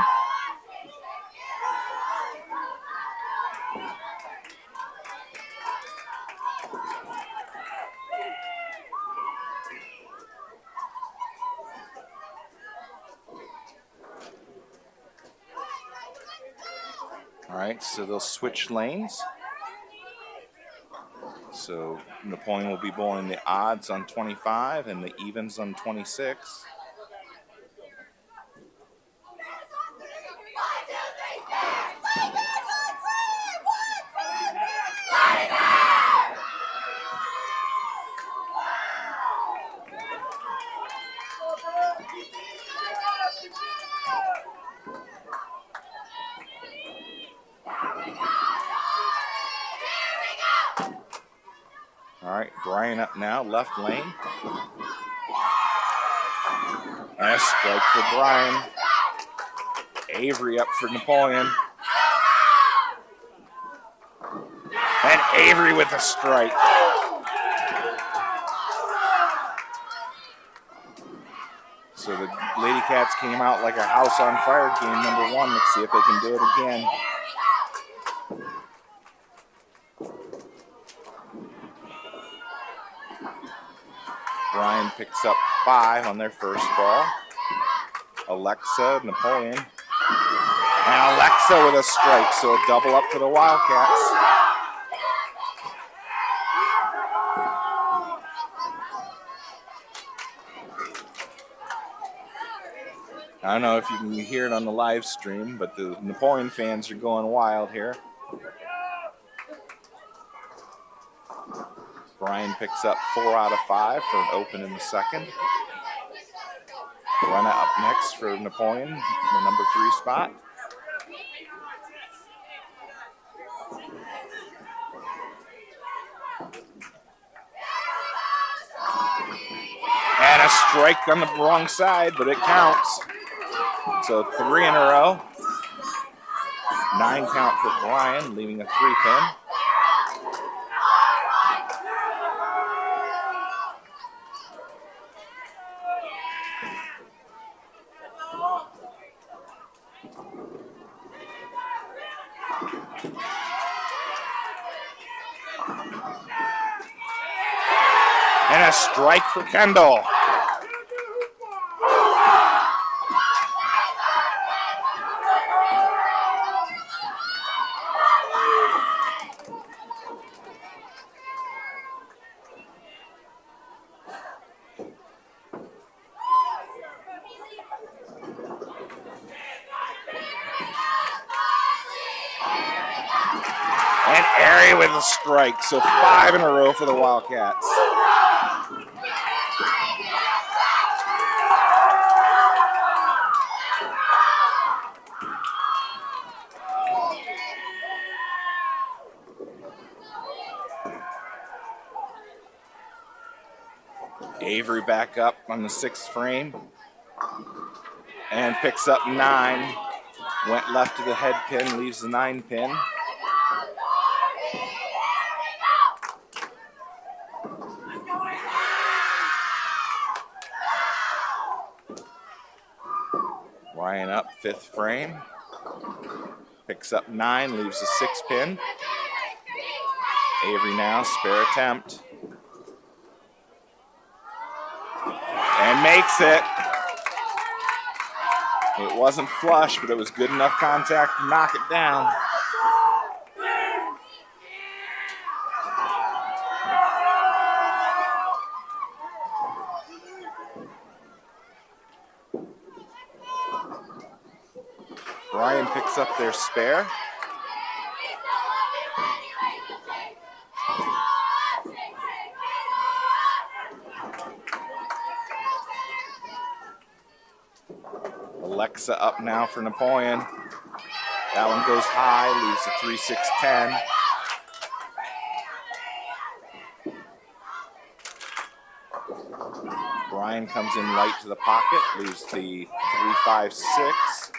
All right, so they'll switch lanes. So Napoleon will be bowling the odds on 25 and the evens on 26. All right, Brian up now, left lane. And a strike for Brian. Avery up for Napoleon. And Avery with a strike. So the Lady Cats came out like a house on fire, game number 1. Let's see if they can do it again. Brian picks up 5 on their first ball. Alexa, Napoleon. And Alexa with a strike, so a double up for the Wildcats. I don't know if you can hear it on the live stream, but the Napoleon fans are going wild here. Brian picks up 4 out of 5 for an open in the second. Brenna up next for Napoleon, the number 3 spot. And a strike on the wrong side, but it counts. So 3 in a row. 9 count for Brian, leaving a 3-pin. And a strike for Kendall. And Airy with a strike, so 5 in a row for the Wildcats. Avery back up on the 6th frame and picks up 9. Went left to the head pin, leaves the 9 pin. Ryan up 5th frame. Picks up 9, leaves the 6 pin. Avery now, spare attempt. And makes it. It wasn't flush, but it was good enough contact to knock it down. Ryan picks up their spare. Alexa up now for Napoleon. That one goes high, leaves the 3-6-10. Brian comes in light to the pocket, leaves the 3-5-6.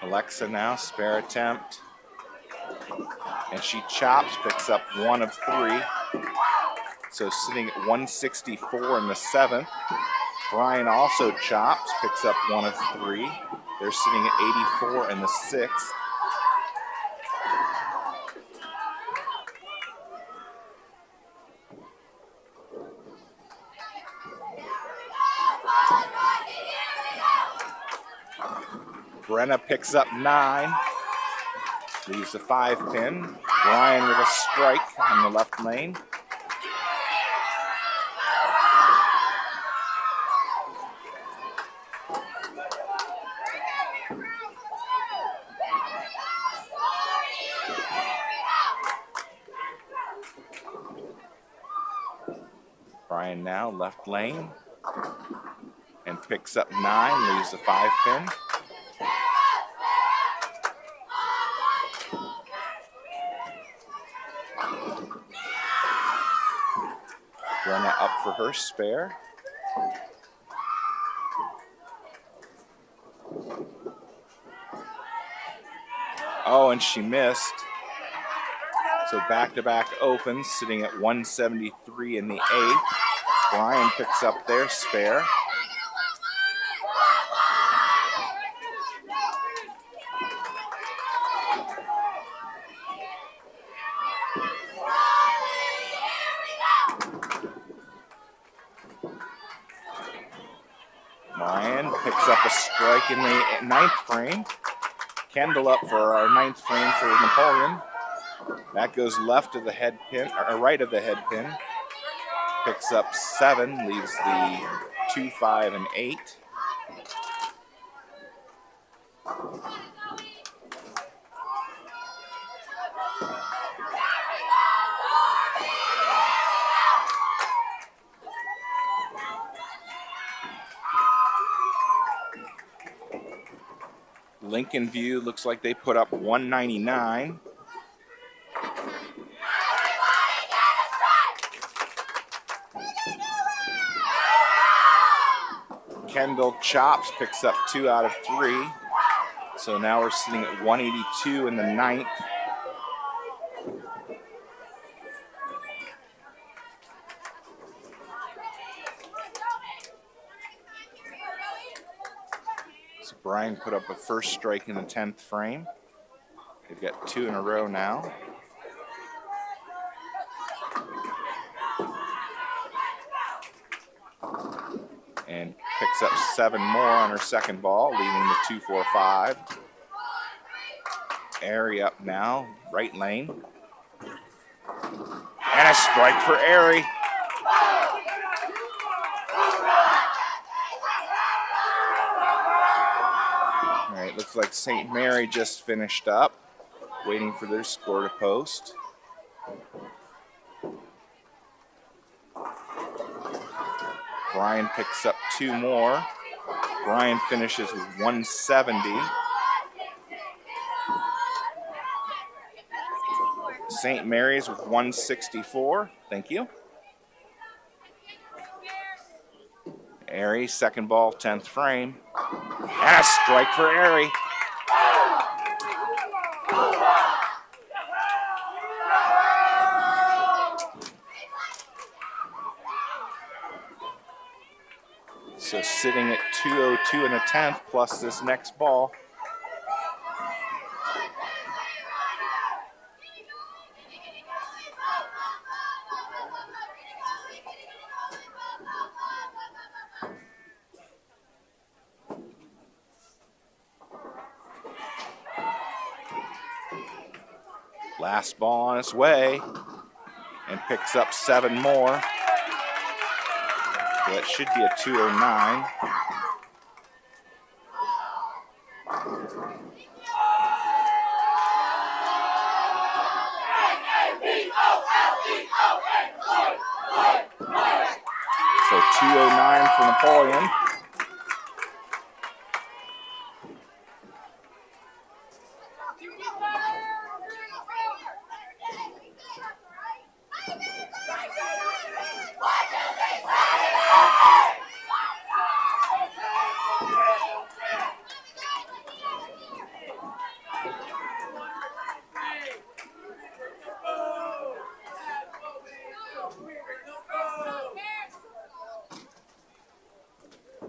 Alexa now, spare attempt. And she chops, picks up 1 of 3. So sitting at 164 in the 7th. Brian also chops, picks up 1 of 3. They're sitting at 84 in the 6th. Brenna picks up 9, leaves the 5 pin. Brian with a strike on the left lane. Brian now left lane and picks up 9, leaves the 5 pin. Brenna up for her spare. Oh, and she missed. So back-to-back opens, sitting at 173 in the 8th. Brian picks up their spare. Brian picks up a strike in the 9th frame. Kendall up for our 9th frame for Napoleon. That goes left of the head pin, or right of the head pin. Picks up 7, leaves the 2, 5, and 8. Lincoln View looks like they put up 199. Kendall chops, picks up 2 out of 3. So now we're sitting at 182 in the 9th. So Brian put up a first strike in the 10th frame. They've got 2 in a row now. And picks up 7 more on her second ball, leaving the 2-4-5. Airy up now, right lane. And a strike for Airy. All right, looks like St. Mary just finished up, waiting for their score to post. Brian picks up 2 more. Brian finishes with 170. St. Mary's with 164. Thank you. Airy, second ball, 10th frame. And a strike for Airy. So sitting at 202 in the 10th plus this next ball. Last ball on its way and picks up 7 more. So that should be a 209. So 209 for Napoleon.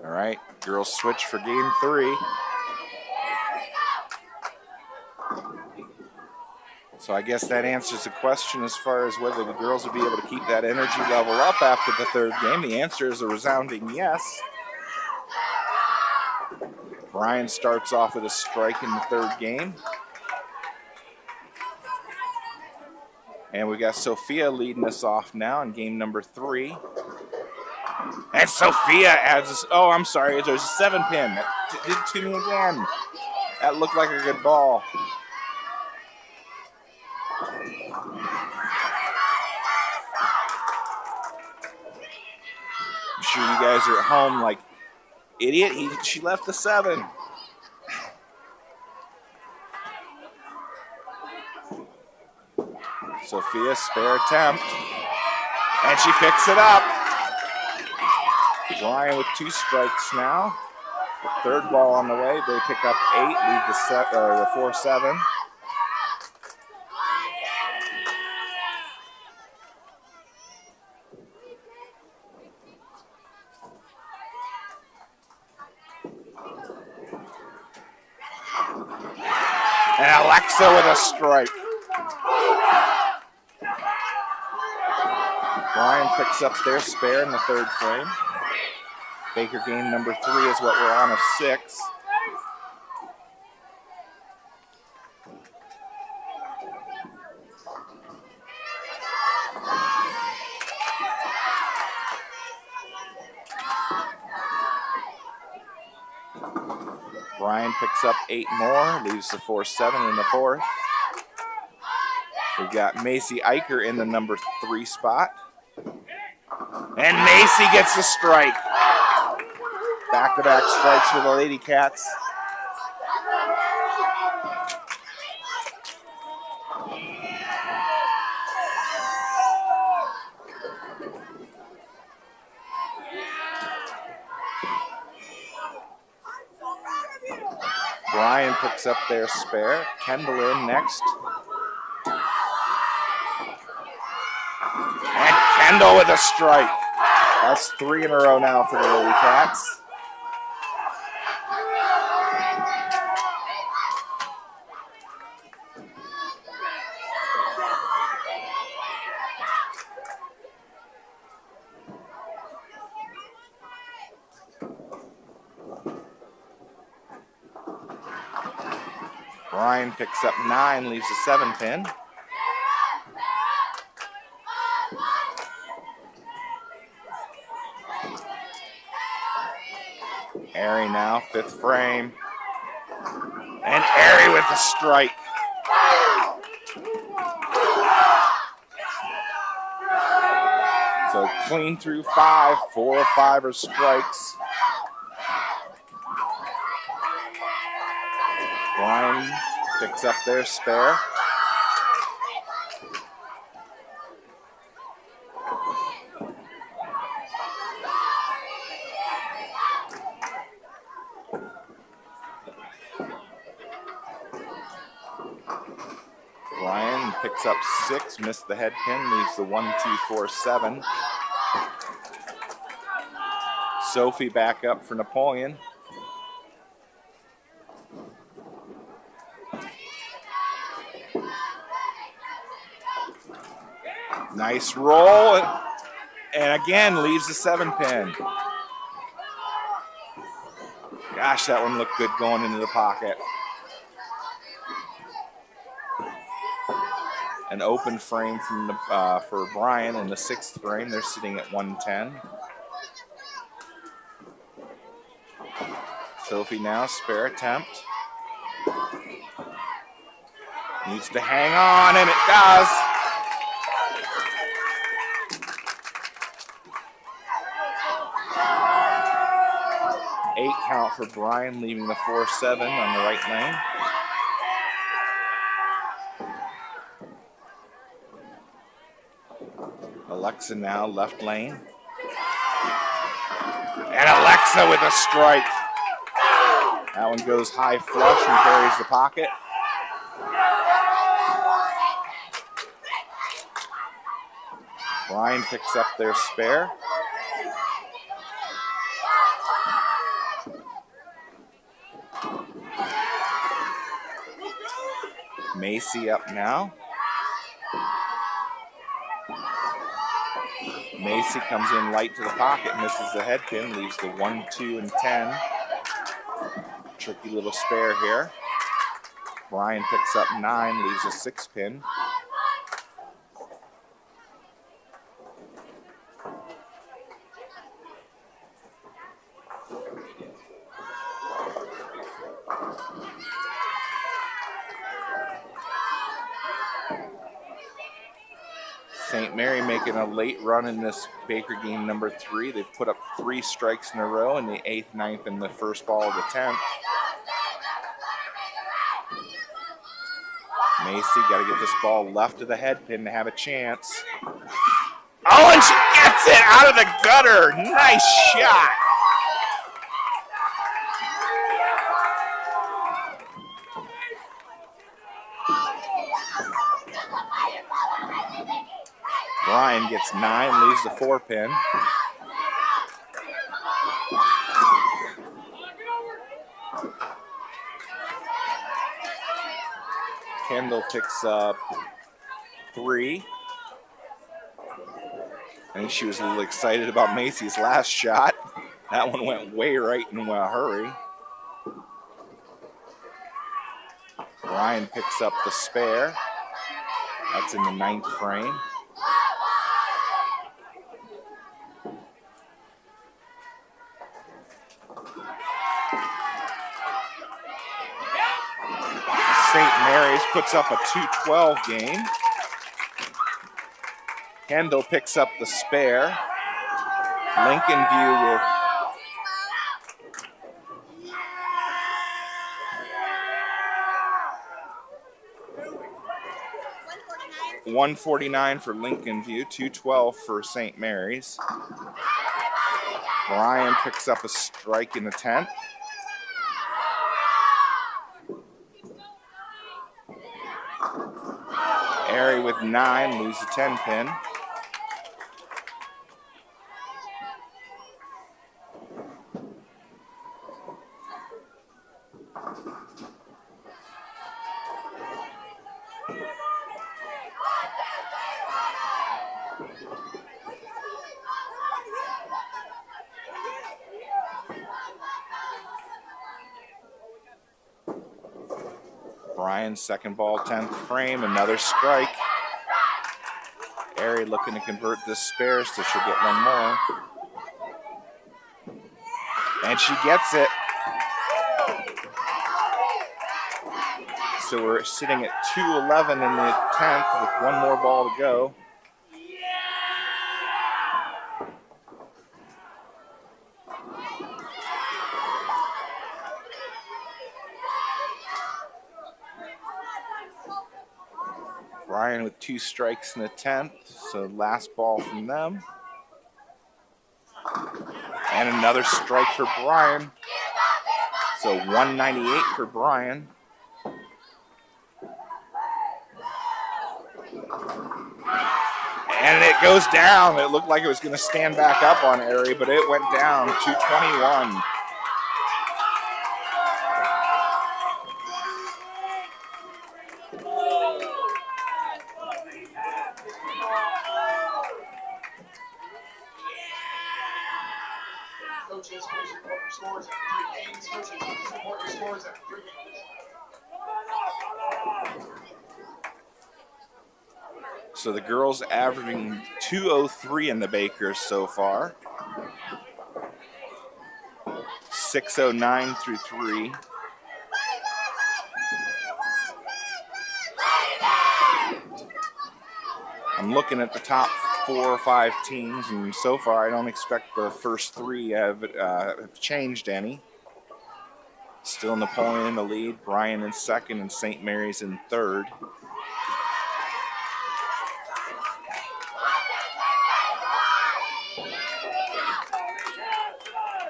All right, girls switch for game 3. So I guess that answers the question as far as whether the girls will be able to keep that energy level up after the 3rd game. The answer is a resounding yes. Brian starts off with a strike in the 3rd game. And we got Sophia leading us off now in game number 3. And Sophia adds, oh, I'm sorry, there's a 7-pin. That did it to me again. That looked like a good ball. I'm sure you guys are at home like, idiot, she left the 7. Sophia, spare attempt. And she picks it up. Brian with 2 strikes now. 3rd ball on the way. They pick up 8, leave the 4-7. And Alexa with a strike. Brian picks up their spare in the 3rd frame. Baker game number 3 is what we're on of 6. Brian picks up 8 more, leaves the 4-7 in the 4th. We've got Macy Eicher in the number 3 spot. And Macy gets a strike. Back-to-back strikes for the Lady Cats. Brian picks up their spare. Kendall in next. And Kendall with a strike. That's 3 in a row now for the Lady Cats. Brian picks up 9, leaves a 7-pin. Airy now, 5th frame. And Airy with the strike. So clean through 5, 4 of 5 are strikes. Brian picks up their spare. Brian picks up 6, missed the head pin, leaves the 1, 2, 4, 7. Sophie back up for Napoleon. Nice roll, and again leaves the 7 pin. Gosh, that one looked good going into the pocket. An open frame from the, for Brian in the 6th frame. They're sitting at 110. Sophie now, spare attempt. Needs to hang on, and it does. Eight count for Brian, leaving the 4-7 on the right lane. Alexa now left lane. And Alexa with a strike. That one goes high flush and carries the pocket. Brian picks up their spare. Macy up now. Macy comes in light to the pocket, misses the head pin, leaves the 1, 2, and 10. Tricky little spare here. Brian picks up 9, leaves a 6 pin. St. Mary making a late run in this Baker game number 3. They've put up 3 strikes in a row in the 8th, 9th, and the first ball of the 10th. Macy got to get this ball left of the head pin to have a chance. Oh, and she gets it out of the gutter. Nice shot. Brian gets 9, leaves the 4 pin. Kendall picks up 3. I think she was a little excited about Macy's last shot. That one went way right in a hurry. Brian picks up the spare. That's in the 9th frame. St. Mary's puts up a 2-12 game. Kendall picks up the spare. Lincoln View with $149 for Lincoln View, $212 for St. Mary's. Brian picks up a strike in the 10th. Airy with 9, loses the 10 pin. Brian's second ball, 10th frame, another strike. Airy looking to convert this spare, so she'll get one more. And she gets it. So we're sitting at 2-11 in the 10th with one more ball to go. Bryan with 2 strikes in the 10th, so last ball from them. And another strike for Bryan. So 198 for Bryan. And it goes down. It looked like it was going to stand back up on Airy, but it went down. 221. Coaches, please report your scores at 3 games. Coaches, please report your scores at 3 games. So the girls averaging 203 in the Bakers so far. 609 through 3. I'm looking at the top 4 or 5 teams, and so far I don't expect the first 3 have changed any. Still Napoleon in the lead, Bryan in second, and St. Mary's in third.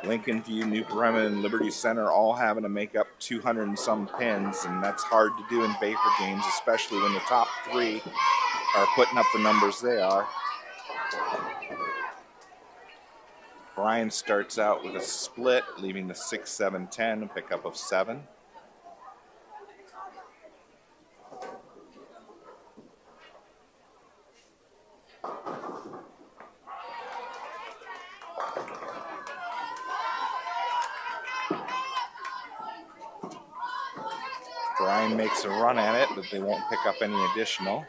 Lincoln View, New Bremen, and Liberty Center all having to make up 200 and some pins, and that's hard to do in Baker games, especially when the top 3 are putting up the numbers they are. Bryan starts out with a split, leaving the 6-7-10, a pickup of 7. Bryan makes a run at it, but they won't pick up any additional.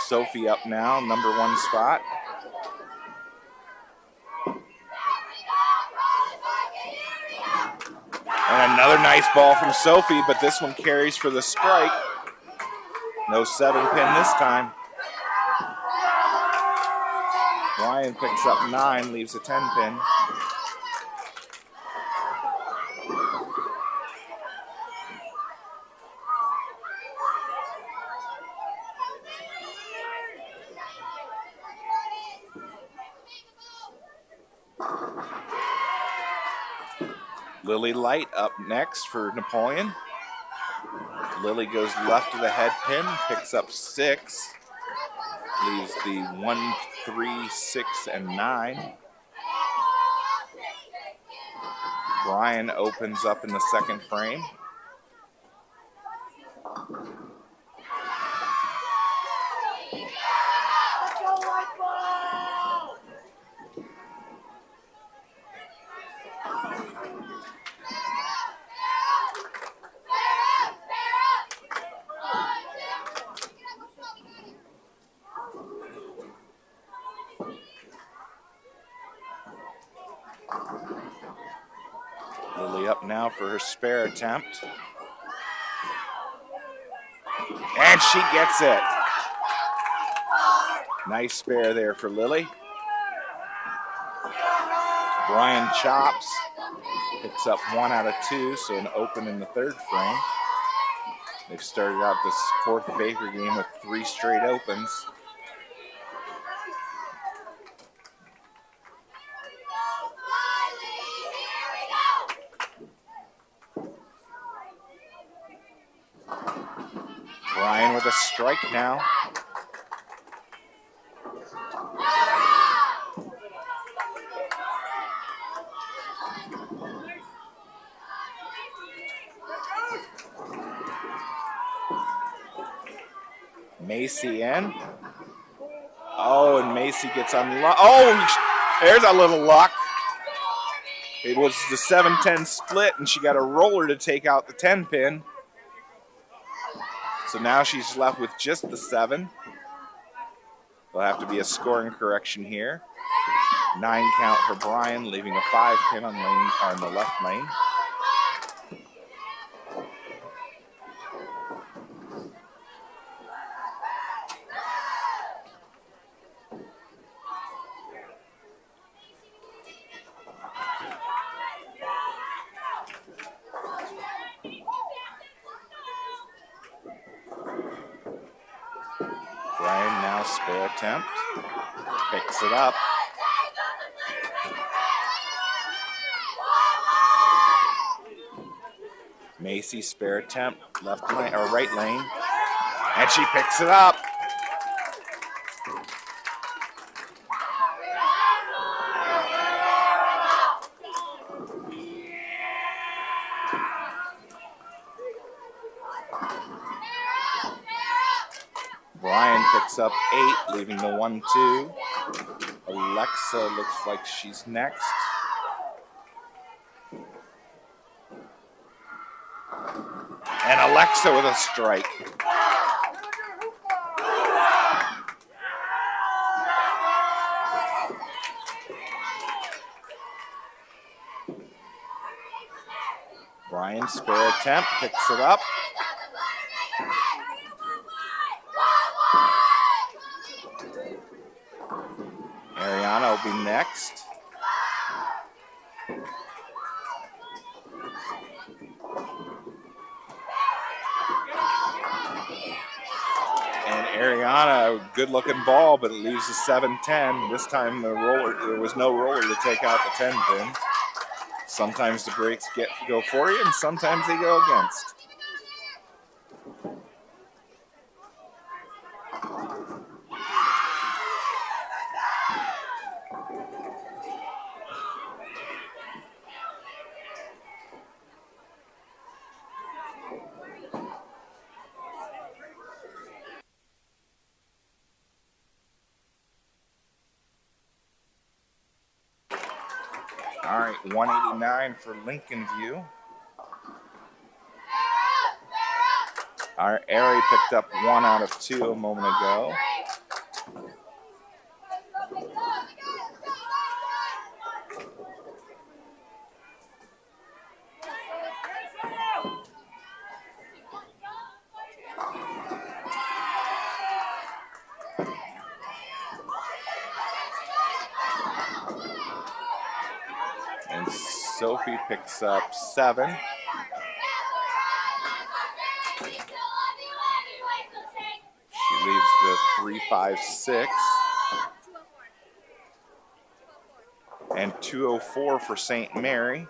Sophie up now, number 1 spot. And another nice ball from Sophie, but this one carries for the strike. No 7-pin this time. Bryan picks up 9, leaves a 10-pin. Lily Light up next for Napoleon. Lily goes left of the head pin, picks up 6, leaves the 1, 3, 6, and 9. Bryan opens up in the second frame. Lily up now for her spare attempt. And she gets it. Nice spare there for Lily. Bryan chops, picks up 1 out of 2, so an open in the third frame. They've started out this 4th Baker game with 3 straight opens. Bryan with a strike now. Macy in. Oh, and Macy gets unlucky. Oh, there's a little luck. It was the 7-10 split, and she got a roller to take out the 10-pin. So now she's left with just the 7. There'll have to be a scoring correction here. 9 count for Bryan, leaving a 5-pin on the left lane. spare attempt. Picks it up. Macy, spare attempt, left lane or right lane, and she picks it up. Brian picks up 8, leaving the 1-2. Alexa looks like she's next. And Alexa with a strike. Brian, spare attempt, picks it up. Ariana will be next. And Ariana, good-looking ball, but it leaves a 7-10. This time there was no roller to take out the 10 pin. Sometimes the breaks go for you, and sometimes they go against. All right, 189 for Lincoln View. Our Ari picked up 1 out of 2 a moment ago. And Sophie picks up 7. She leaves the 3-5-6. And 204 for St. Mary.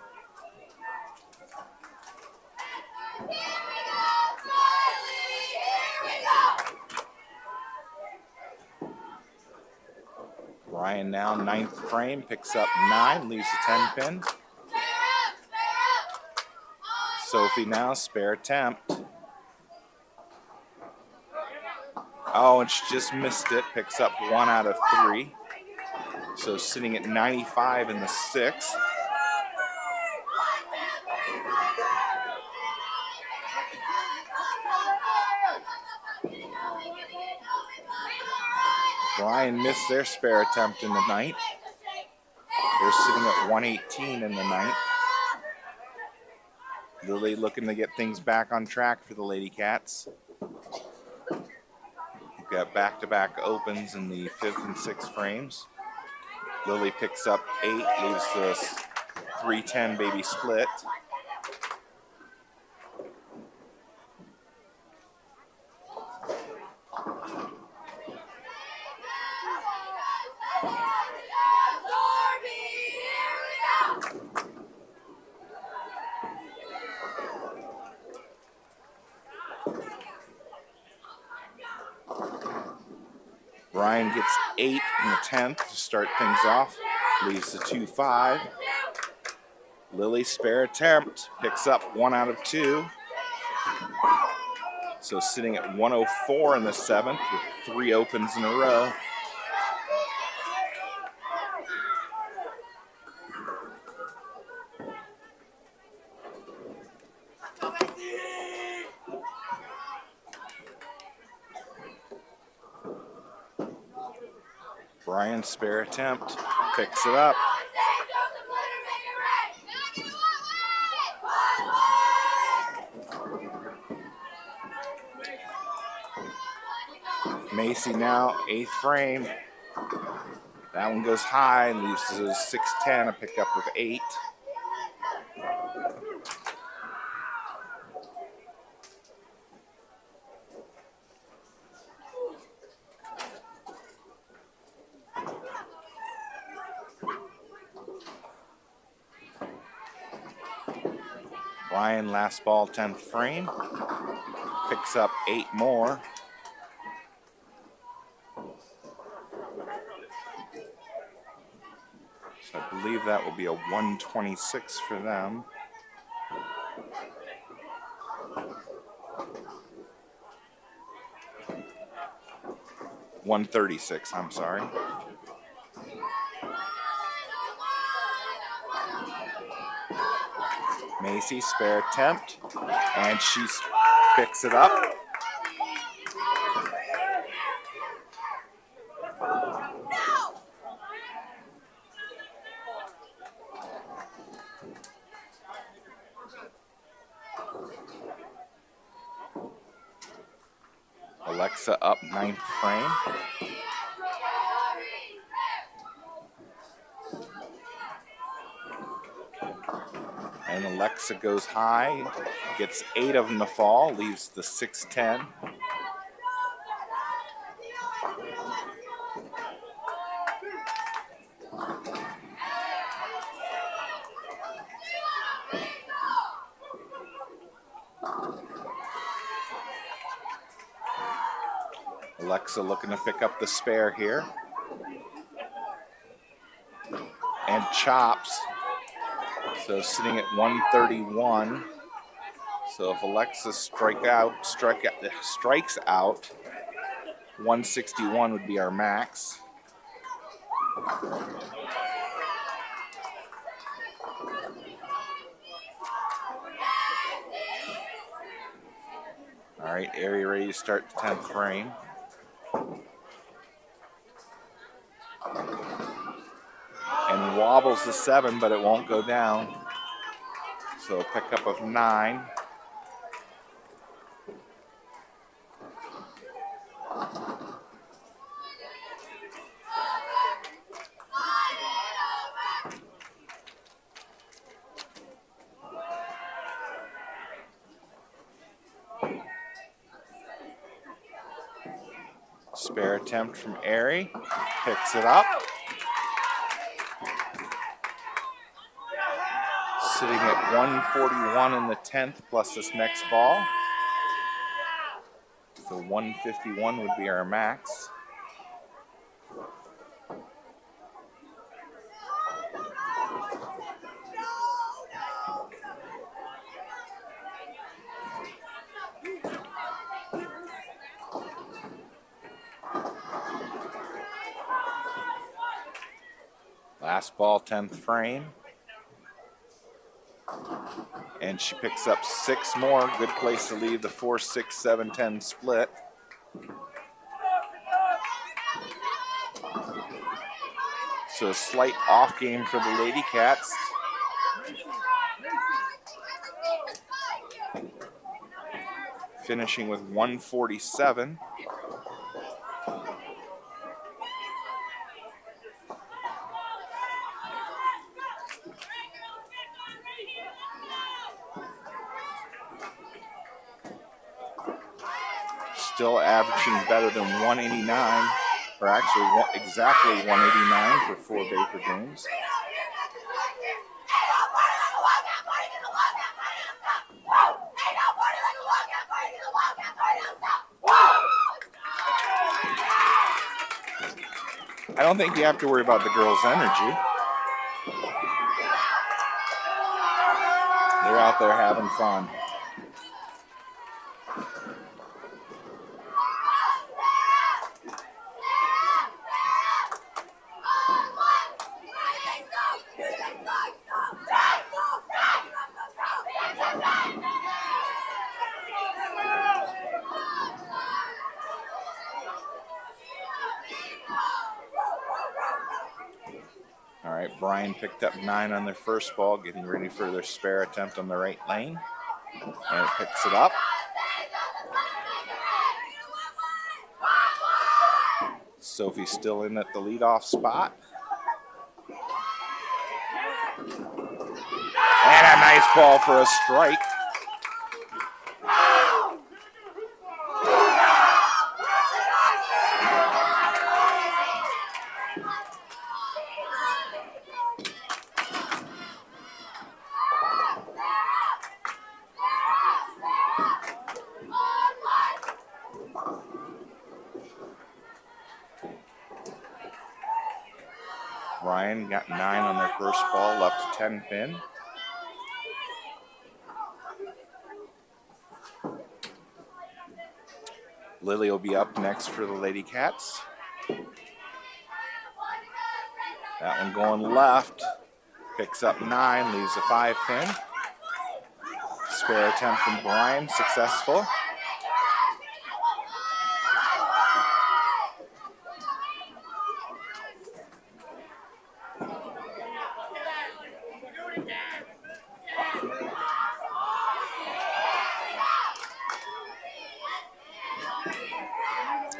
Ryan now 9th frame, picks up 9, leaves a 10 pin. Sophie now spare attempt. Oh, and she just missed it, picks up 1 out of 3. So sitting at 95 in the 6th. Brian missed their spare attempt in the 9th. They're sitting at 118 in the 9th. Lily looking to get things back on track for the Lady Cats. We've got back-to-back opens in the 5th and 6th frames. Lily picks up 8, leaves the 3-10 baby split. Brian gets 8 in the 10th to start things off. Leaves the 2-5. Lily spare attempt. Picks up 1 out of 2. So sitting at 104 in the 7th with 3 opens in a row. Brian spare attempt, picks it up. Macy now 8th frame. That one goes high, leaves to 6-10, a pickup of 8. Ryan, last ball, 10th frame. Picks up 8 more. So I believe that will be a 126 for them. $136, I'm sorry. Macy, spare attempt, and she picks it up. Alexa up 9th frame. And Alexa goes high, gets 8 of them to fall, leaves the 6-10. Alexa looking to pick up the spare here. And chops. So sitting at 131. So if Alexa strikes out, 161 would be our max. All right, area ready to start the 10th frame. And wobbles the 7, but it won't go down. So a pickup of 9. Spare attempt from Airy. Picks it up. Sitting at 141 in the 10th plus this next ball. So 151 would be our max. Last ball, 10th frame. And she picks up 6 more. Good place to leave the 4, 6, 7, 10 split. So a slight off game for the Lady Cats. Finishing with 147. Still averaging better than 189, or actually exactly 189 for 4 Baker games. I don't think you have to worry about the girls' energy. They're out there having fun. All right, Brian picked up 9 on their first ball, getting ready for their spare attempt on the right lane. And it picks it up. Sophie's still in at the leadoff spot. And a nice ball for a strike. Ryan got 9 on their first ball, left 10 pin. Lily will be up next for the Lady Cats. That one going left. Picks up 9, leaves a 5 pin. Spare attempt from Brian, successful.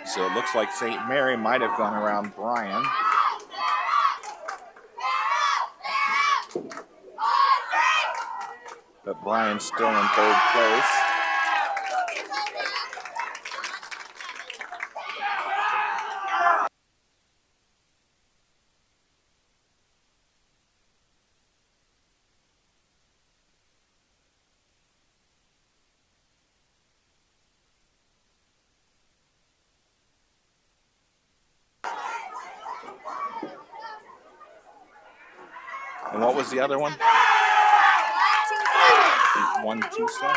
So it looks like St. Mary might have gone around Brian. But Brian's still in third place. And what was the other one? 127.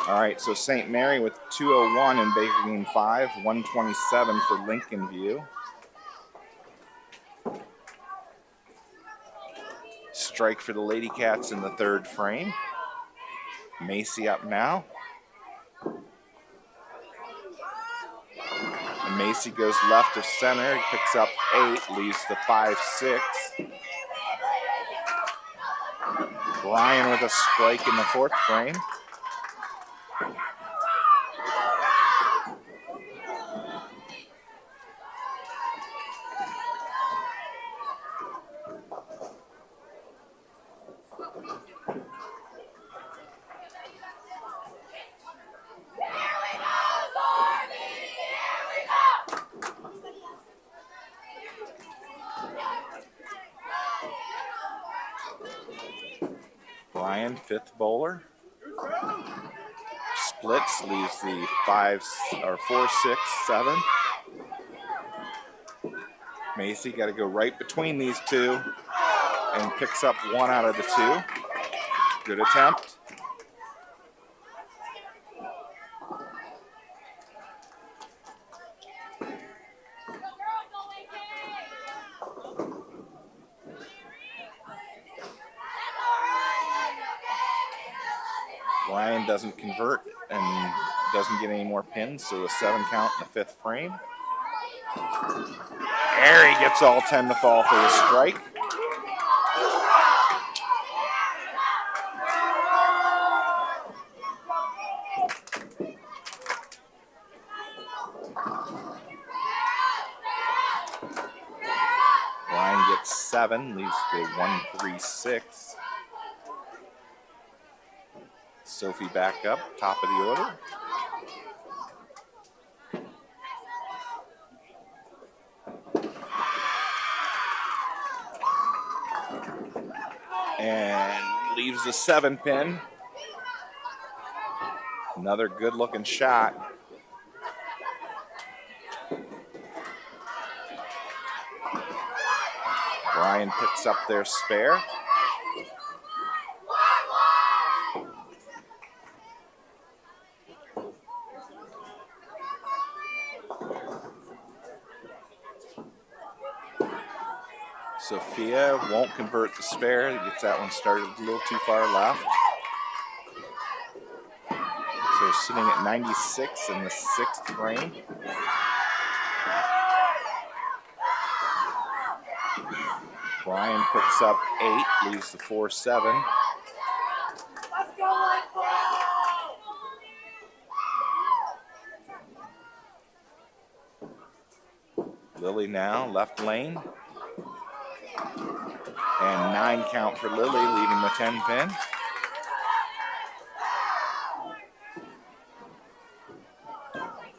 All right, so St. Mary with 201 and Baker Green 5, 127 for Lincoln View. Strike for the Lady Cats in the third frame. Macy up now. And Macy goes left of center, picks up 8, leaves the 5-6. Brian with a strike in the fourth frame. Brian, fifth bowler. Splits, leaves the 4-6-7. Macy got to go right between these two and picks up 1 out of the 2. Good attempt. Brian doesn't convert and doesn't get any more pins, so a 7 count in the fifth frame. Harry gets all 10 to fall for the strike. Brian gets 7, leaves the 1-3-6. Sophie back up, top of the order. And leaves the 7 pin. Another good looking shot. Brian picks up their spare. Sophia won't convert the spare. Gets that one started a little too far left. So sitting at 96 in the 6th frame. Brian picks up 8, leaves the 4-7. Lily now, left lane. And 9 count for Lily, leaving the 10 pin.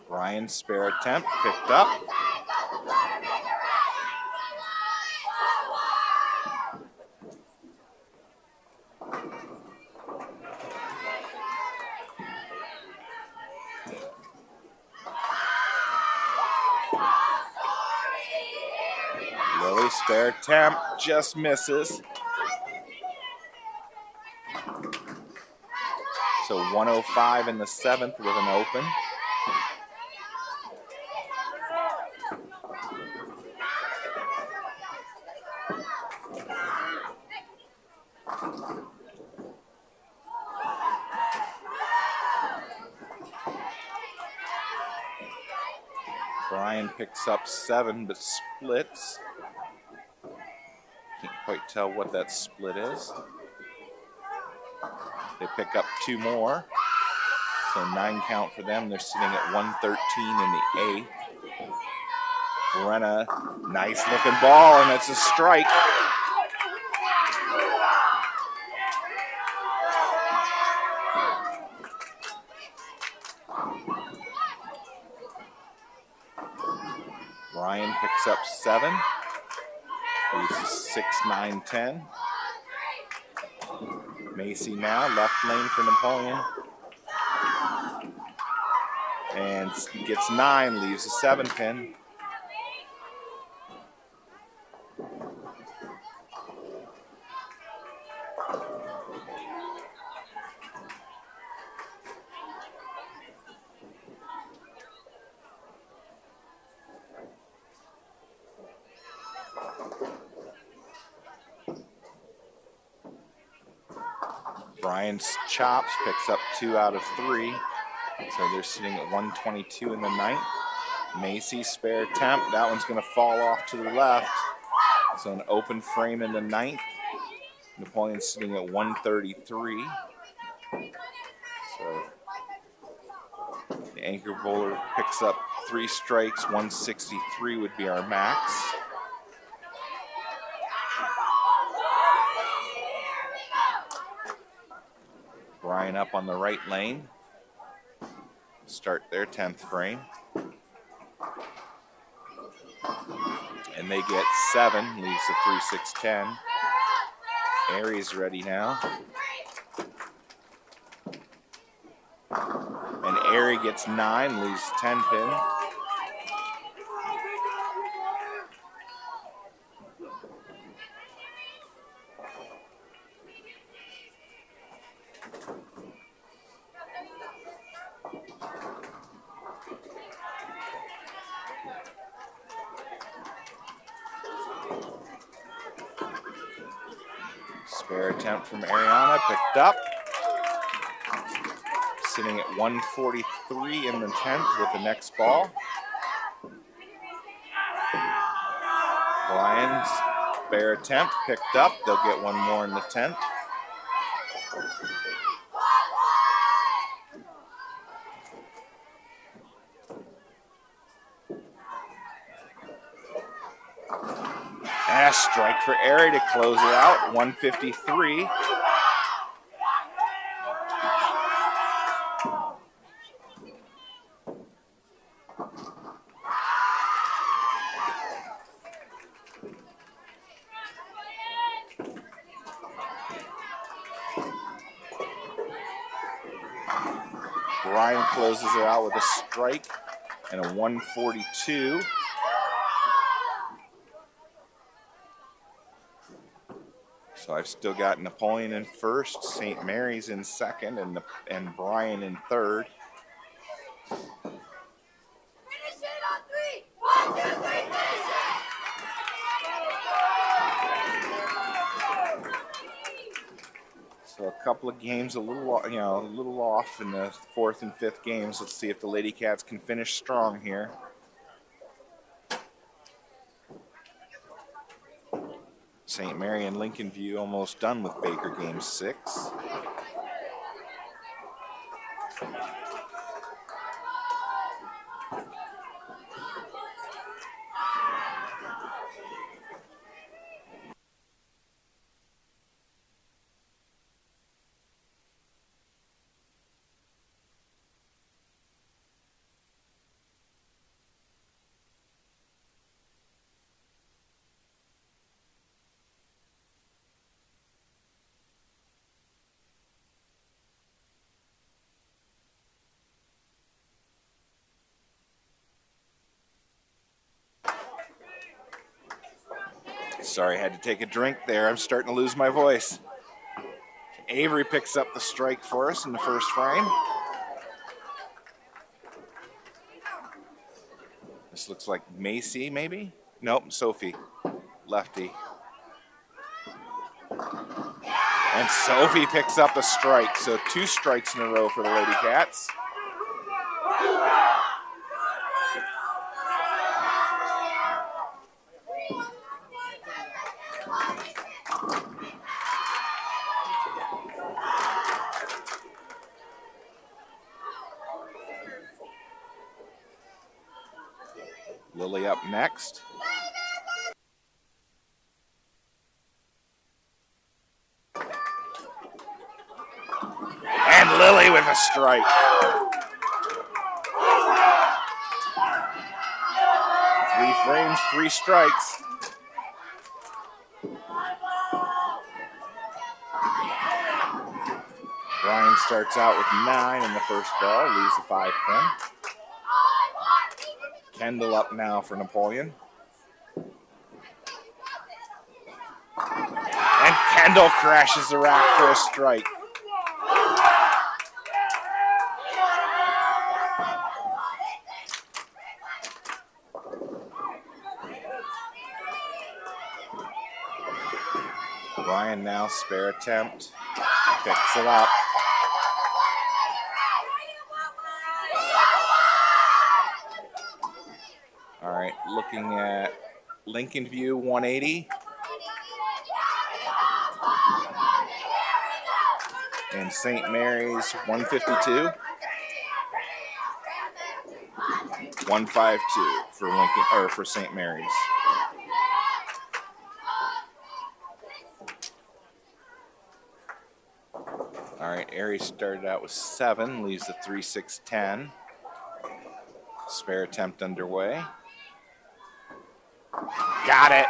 Brian's spare attempt picked up. spare attempt, just misses. So 1:05 in the 7th with an open. Brian picks up 7 but splits. Can't quite tell what that split is. They pick up 2 more. So 9 count for them. They're sitting at 113 in the 8th. Brenna, nice looking ball, and it's a strike. Ryan picks up 7. Leaves 6, 9, 10. Macy now, left lane for Napoleon. And gets 9, leaves a 7 pin. Brian's chops picks up 2 out of 3. So they're sitting at 122 in the 9th. Macy spare attempt. That one's going to fall off to the left. So an open frame in the 9th. Napoleon's sitting at 133. So the anchor bowler picks up 3 strikes. 163 would be our max. Brian up on the right lane. Start their 10th frame. And they get 7, leaves a 3, 6, 10. Aries ready now. And Airy gets 9, leaves 10 pin. Spare attempt from Ariana, picked up. Sitting at 143 in the 10th with the next ball. Brian's spare attempt, picked up. They'll get 1 more in the 10th. Strike for Airy to close it out, 153. Brian closes it out with a strike and a 142. So I've still got Napoleon in first, St. Mary's in second, and Brian in third. Finish it on 3. 1, 2, 3, finish it. So a couple of games, a little off in the 4th and 5th games. Let's see if the Lady Cats can finish strong here. St. Mary and Lincoln View almost done with Baker game 6. Sorry, I had to take a drink there. I'm starting to lose my voice. Avery picks up the strike for us in the first frame. This looks like Macy, maybe? Nope, Sophie. Lefty. And Sophie picks up a strike. So 2 strikes in a row for the Lady Cats. Lily up next. And Lily with a strike. 3 frames, 3 strikes. Brian starts out with 9 in the first ball, leaves a 5 pin. Kendall up now for Napoleon. And Kendall crashes the rack for a strike. Brian now spare attempt. Picks it up. All right, looking at Lincoln View 180. And St. Mary's 152. 152 for Lincoln or for St. Mary's. All right, Aries started out with 7, leaves the 3-6-10. Spare attempt underway. Got it.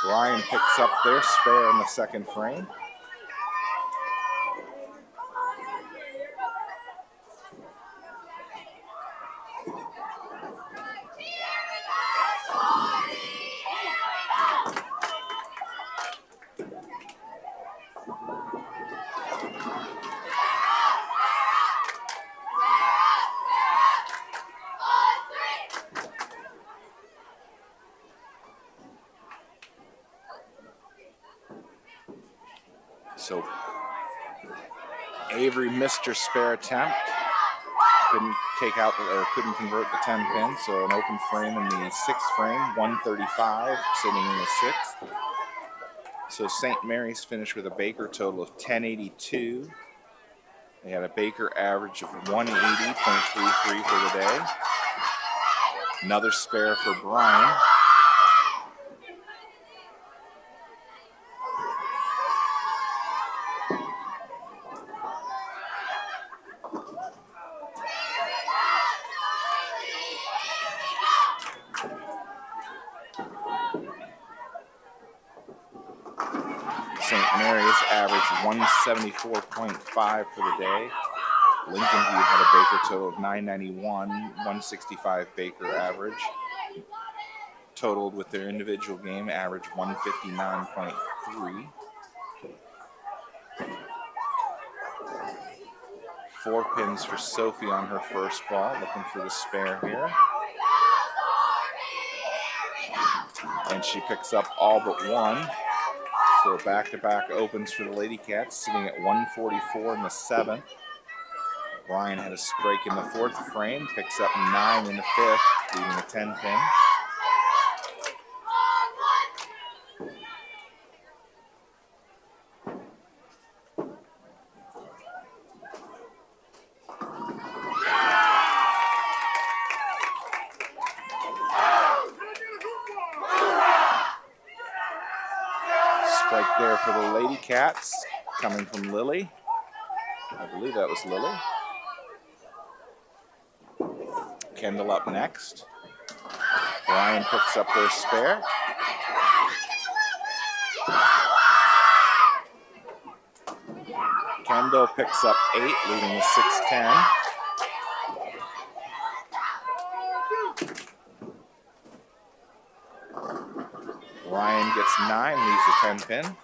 Ryan picks up their spare in the second frame. So Avery missed her spare attempt. Couldn't take out or couldn't convert the 10 pin. So an open frame in the 6th frame, 135, sitting in the 6th. So St. Mary's finished with a Baker total of 1082. They had a Baker average of 180.33 for the day. Another spare for Brian. St. Mary's averaged 174.5 for the day. Lincoln View had a Baker total of 991, 165 Baker average. Totaled with their individual game, average 159.3. 4 pins for Sophie on her first ball, looking for the spare here. And she picks up all but 1. So back-to-back opens for the Lady Cats, sitting at 144 in the 7th. Brian had a strike in the 4th frame, picks up 9 in the 5th, leaving a 10 pin. Strike there for the Lady Cats, coming from Lily. I believe that was Lily. Kendall up next. Brian picks up their spare. Kendo picks up 8, leaving the 6-10. Ryan gets 9, leaves the 10 pin.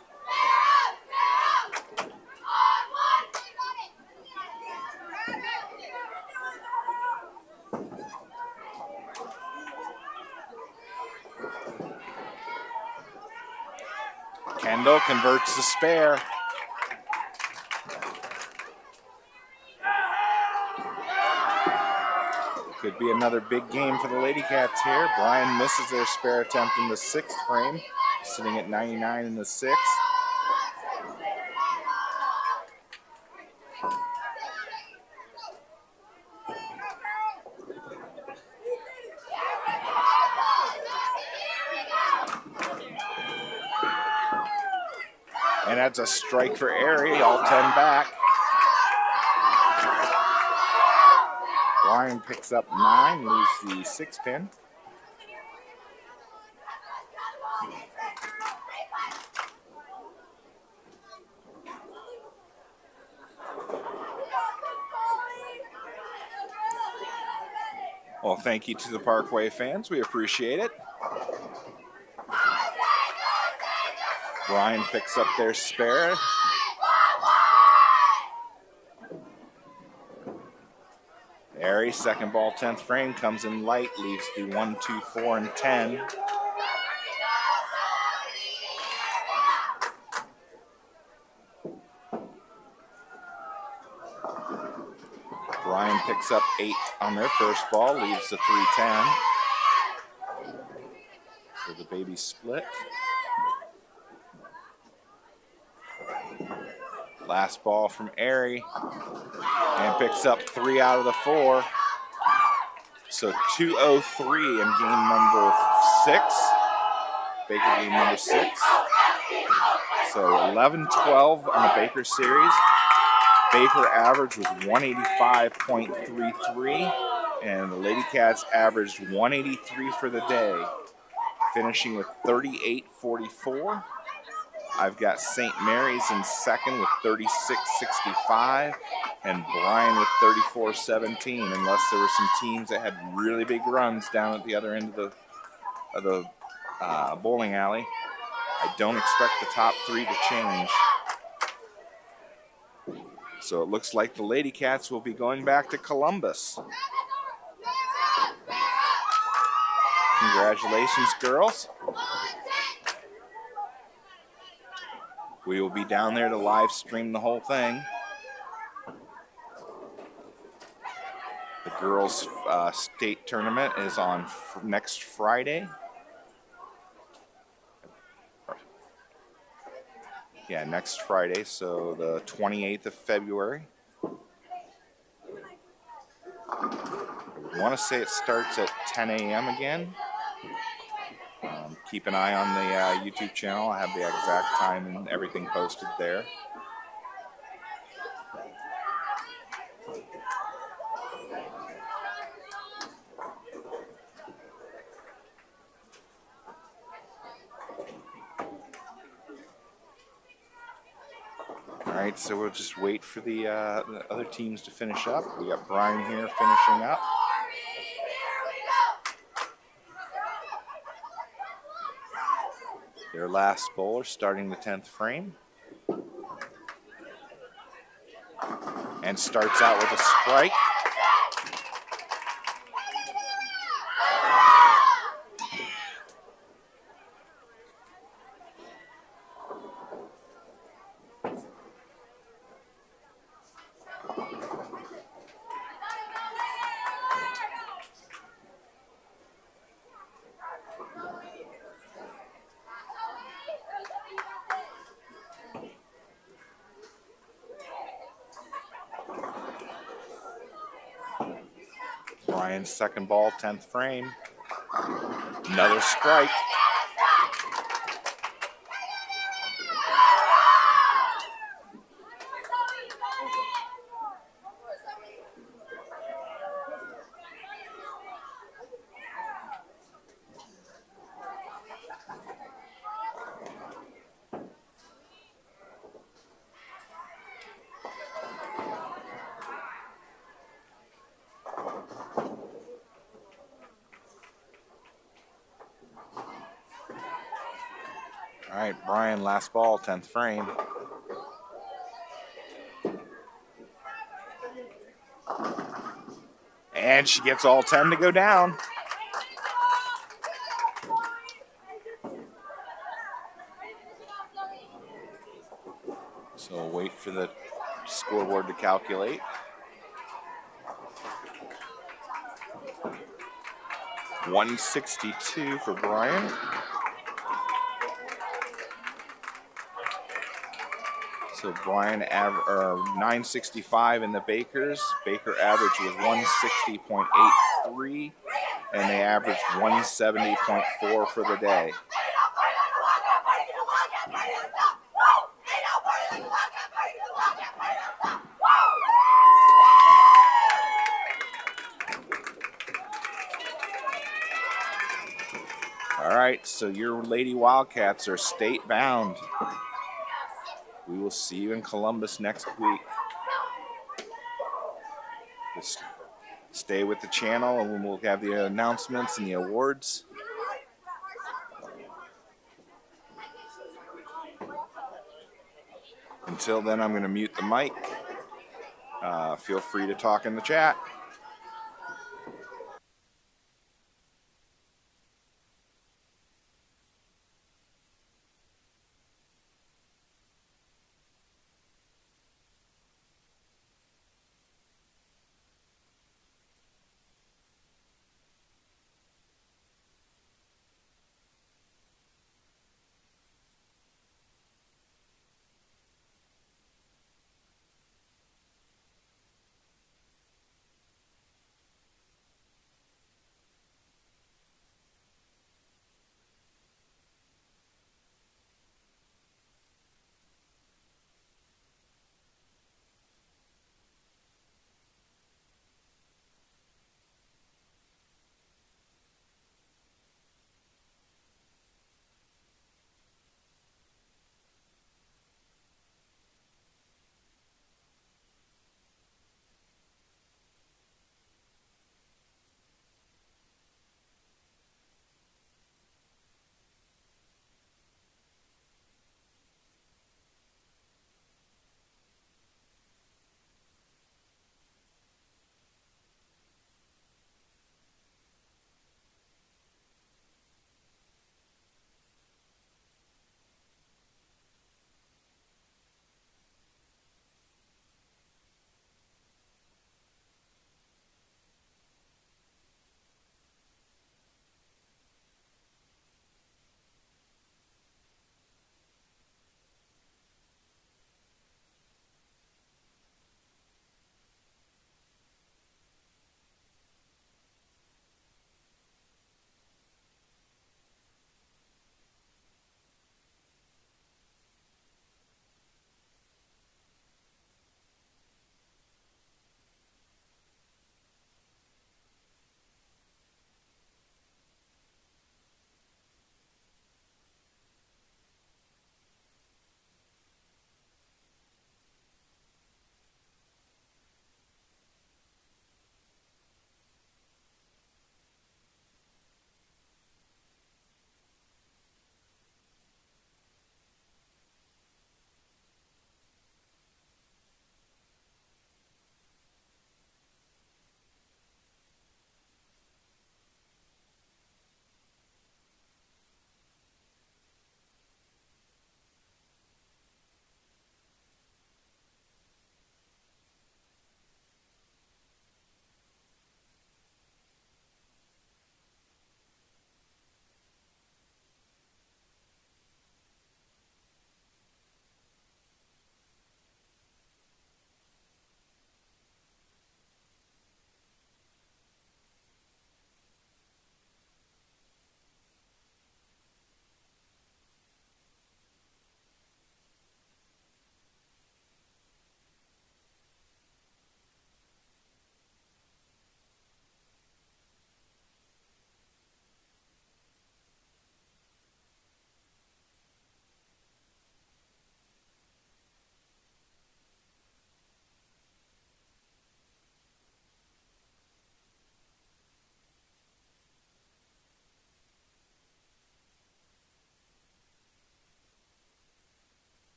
Kendo converts the spare. Could be another big game for the Lady Cats here. Brian misses their spare attempt in the 6th frame, sitting at 99 in the 6th. And that's a strike for Airy, all 10 back. Brian picks up 9, leaves the 6 pin. Well, thank you to the Parkway fans. We appreciate it. Brian picks up their spare. Airy, second ball, 10th frame, comes in light, leaves the 1, 2, 4, and 10. Brian picks up 8 on their first ball, leaves the 3-10. So the baby split. Last ball from Airy, and picks up 3 out of the 4. So 2-0-3 in game number 6. Baker game number 6. So 11-12 on the Baker series. Baker average was 185.33, and the Lady Cats averaged 183 for the day, finishing with 38.44. I've got St. Mary's in second with 36.65, and Bryan with 34.17. Unless there were some teams that had really big runs down at the other end of the bowling alley, I don't expect the top 3 to change. So it looks like the Lady Cats will be going back to Columbus. Congratulations, girls. We will be down there to live stream the whole thing. The girls' state tournament is on next Friday. Yeah, next Friday, so the 28th of February. I want to say it starts at 10 a.m. again. Keep an eye on the YouTube channel. I have the exact time and everything posted there. All right, so we'll just wait for the other teams to finish up. We got Brian here finishing up. Their last bowler starting the 10th frame. And starts out with a strike. Brian's second ball, 10th frame. Another strike. All right, Brian, last ball, 10th frame. And she gets all 10 to go down. So we'll wait for the scoreboard to calculate. $162 for Brian. So Brian 965 in the Bakers. Baker average was 160.83, and they averaged 170.4 for the day. All right, so your Lady Wildcats are state bound. We will see you in Columbus next week. Just stay with the channel and we'll have the announcements and the awards. Until then, I'm going to mute the mic. Feel free to talk in the chat.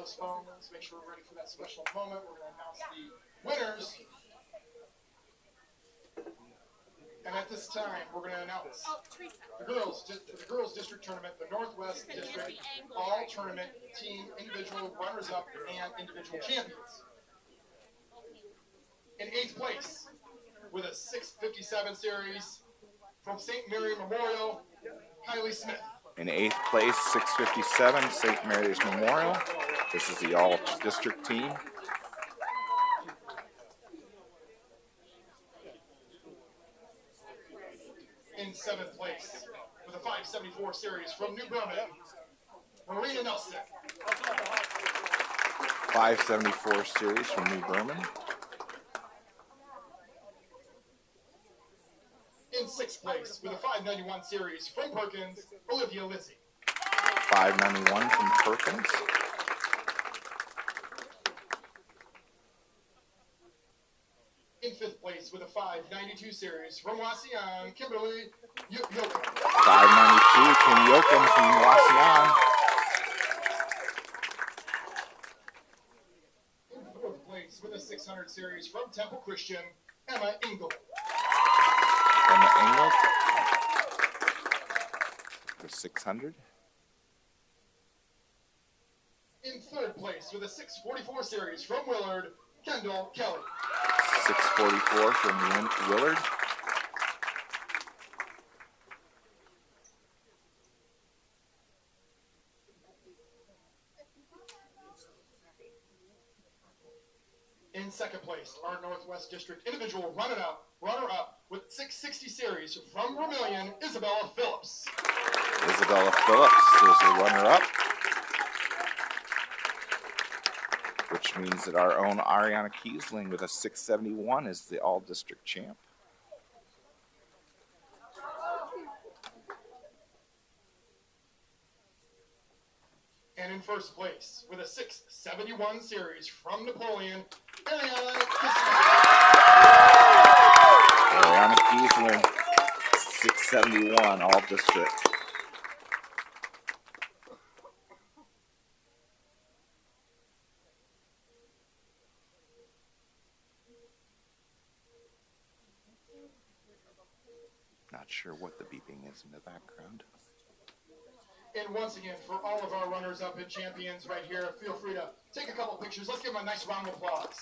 those phones. Make sure we're ready for that special moment. We're going to announce the winners. And at this time, we're going to announce the girls district tournament, the Northwest District all tournament team individual runners-up and individual champions. In 8th place, with a 6:57 series from St. Mary Memorial, Kylie Smith. In 8th place, 6:57, St. Mary's Memorial. This is the all-district team. In 7th place, with a 5:74 series from New Bremen, Marina Nelson. 5:74 series from New Bremen. In 6th place, with a 5:91 series from Perkins, Olivia Lizzie. 5:91 from Perkins. In 5th place, with a 5:92 series from Wasion, Kimberly Yoakum. 5:92, Kim Yoakum from Wasion. In 4th place, with a 600 series from Temple Christian, Emma Engel. Emma Engel for 600. In 3rd place, with a 6:44 series from Willard, Kendall Kelly. 6:44 from Willard. In 2nd place, our Northwest District individual runner-up with 660 series from Vermilion, Isabella Phillips. Isabella Phillips is the runner-up, which means that our own Ariana Kiesling with a 6:71 is the all-district champ. And in 1st place, with a 6:71 series from Napoleon, Ariana Kiesling. Ariana Kiesling, 6:71 all-district. Not sure what the beeping is in the background. And once again, for all of our runners-up and champions right here, feel free to take a couple pictures. Let's give them a nice round of applause.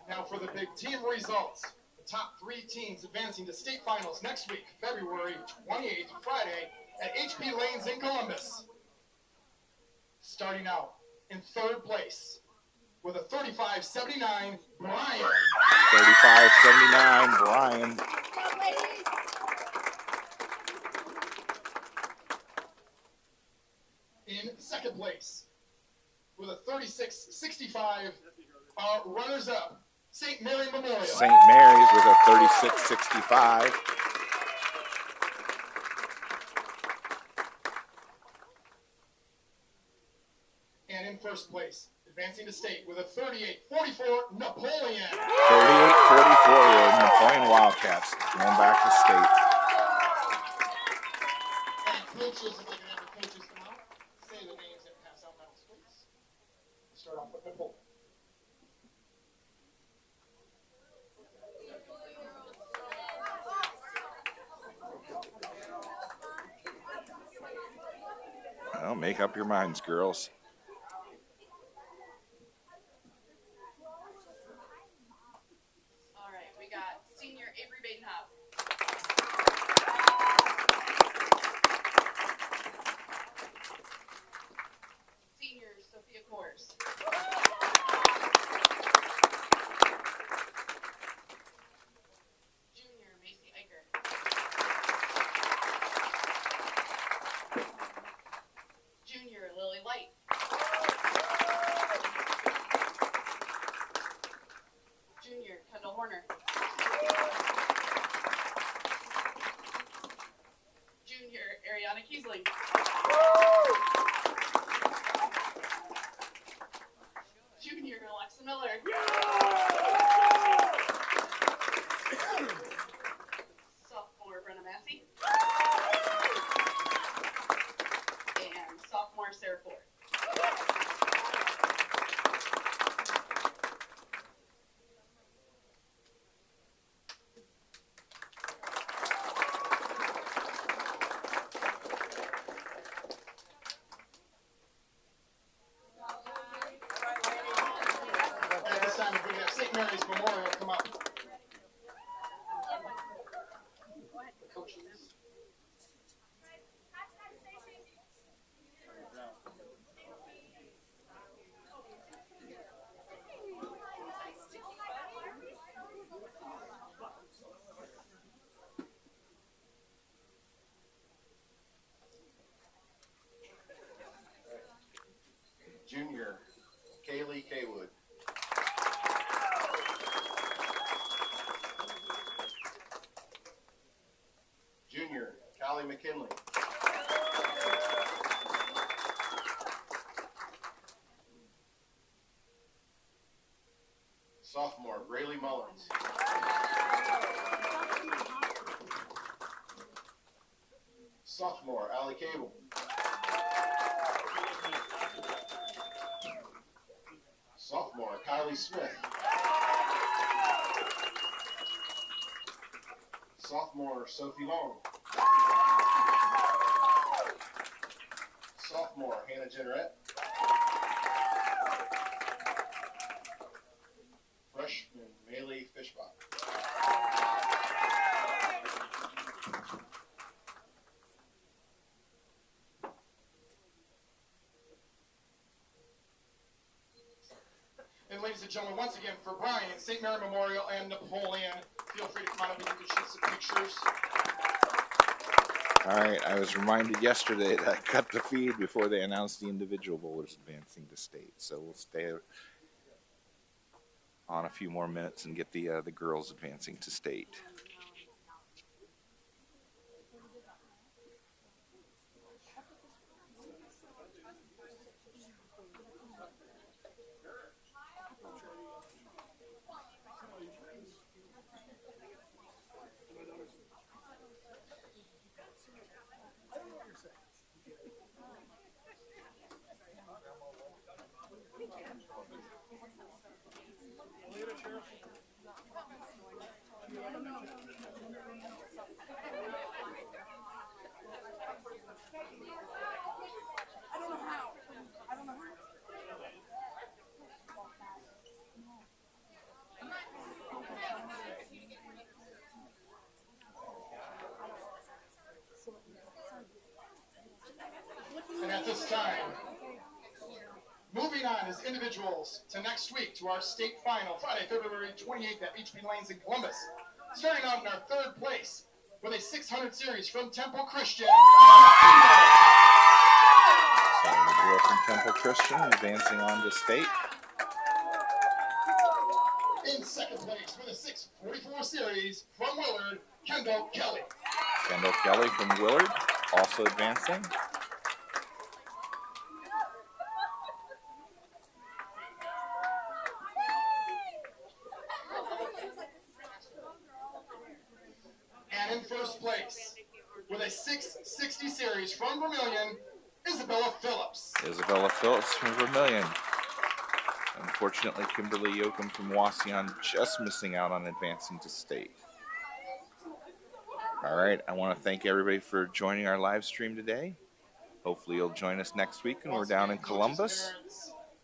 Now for the big team results. The top 3 teams advancing to state finals next week, February 28th, Friday, at HP Lanes in Columbus. Starting out in 3rd place with a 35:79, Brian. 35:79, Brian. In 2nd place with a 36:65, our runners-up, St. Mary Memorial. St. Mary's with a 36:65. And in 1st place, advancing to state with a 38:44, Napoleon. 38:44, Napoleon Wildcats going back to state. And coaches, if I can have the coaches come out, say the names and pass out medals, please. Start off with Napoleon. Well, make up your minds, girls. All right, we got senior Avery Badenhop. Senior Sophia Kors. Kiesling. Junior Alexa Miller. Sophomore Brenna Massey. And sophomore Sarah Ford. At this time, if we have St. Mary's Memorial come up. The coaches. Junior Kaylee Kaywood. Junior Callie McKinley. Sophomore Braylee Mullins. Sophomore Allie Cable. Sophomore Kylie Smith. Sophomore Sophie Long. Sophomore Hannah Jenneret. Freshman Maylee Fishbach. And ladies and gentlemen, once again, for Brian, St. Mary Memorial, and Napoleon, feel free to come on up and you can shoot some pictures. All right, I was reminded yesterday that I cut the feed before they announced the individual bowlers advancing to state. So we'll stay on a few more minutes and get the girls advancing to state. And at this time, moving on as individuals to next week to our state final, Friday, February 28th at HP Lanes in Columbus. Starting out in our third place with a 600 series from Temple Christian. So the girl from Temple Christian advancing on to state. In second place with a 644 series from Willard, Kendall Kelly. Kendall Kelly from Willard also advancing. And in first place with a 660 series from Vermilion, Isabella Phillips. Isabella Phillips from Vermilion. Unfortunately, Kimberly Yoakum from Wasion just missing out on advancing to state. All right, I want to thank everybody for joining our live stream today. Hopefully you'll join us next week when we're down in Columbus.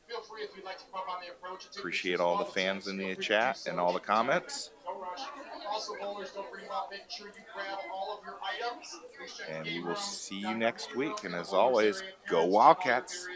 Feel free if you'd like to come up on the approach. Appreciate all the fans in the chat and all the comments. No rush. Also, bowlers, don't forget about making sure you grab all of your items. And we will see you next week. And as always, go Wildcats!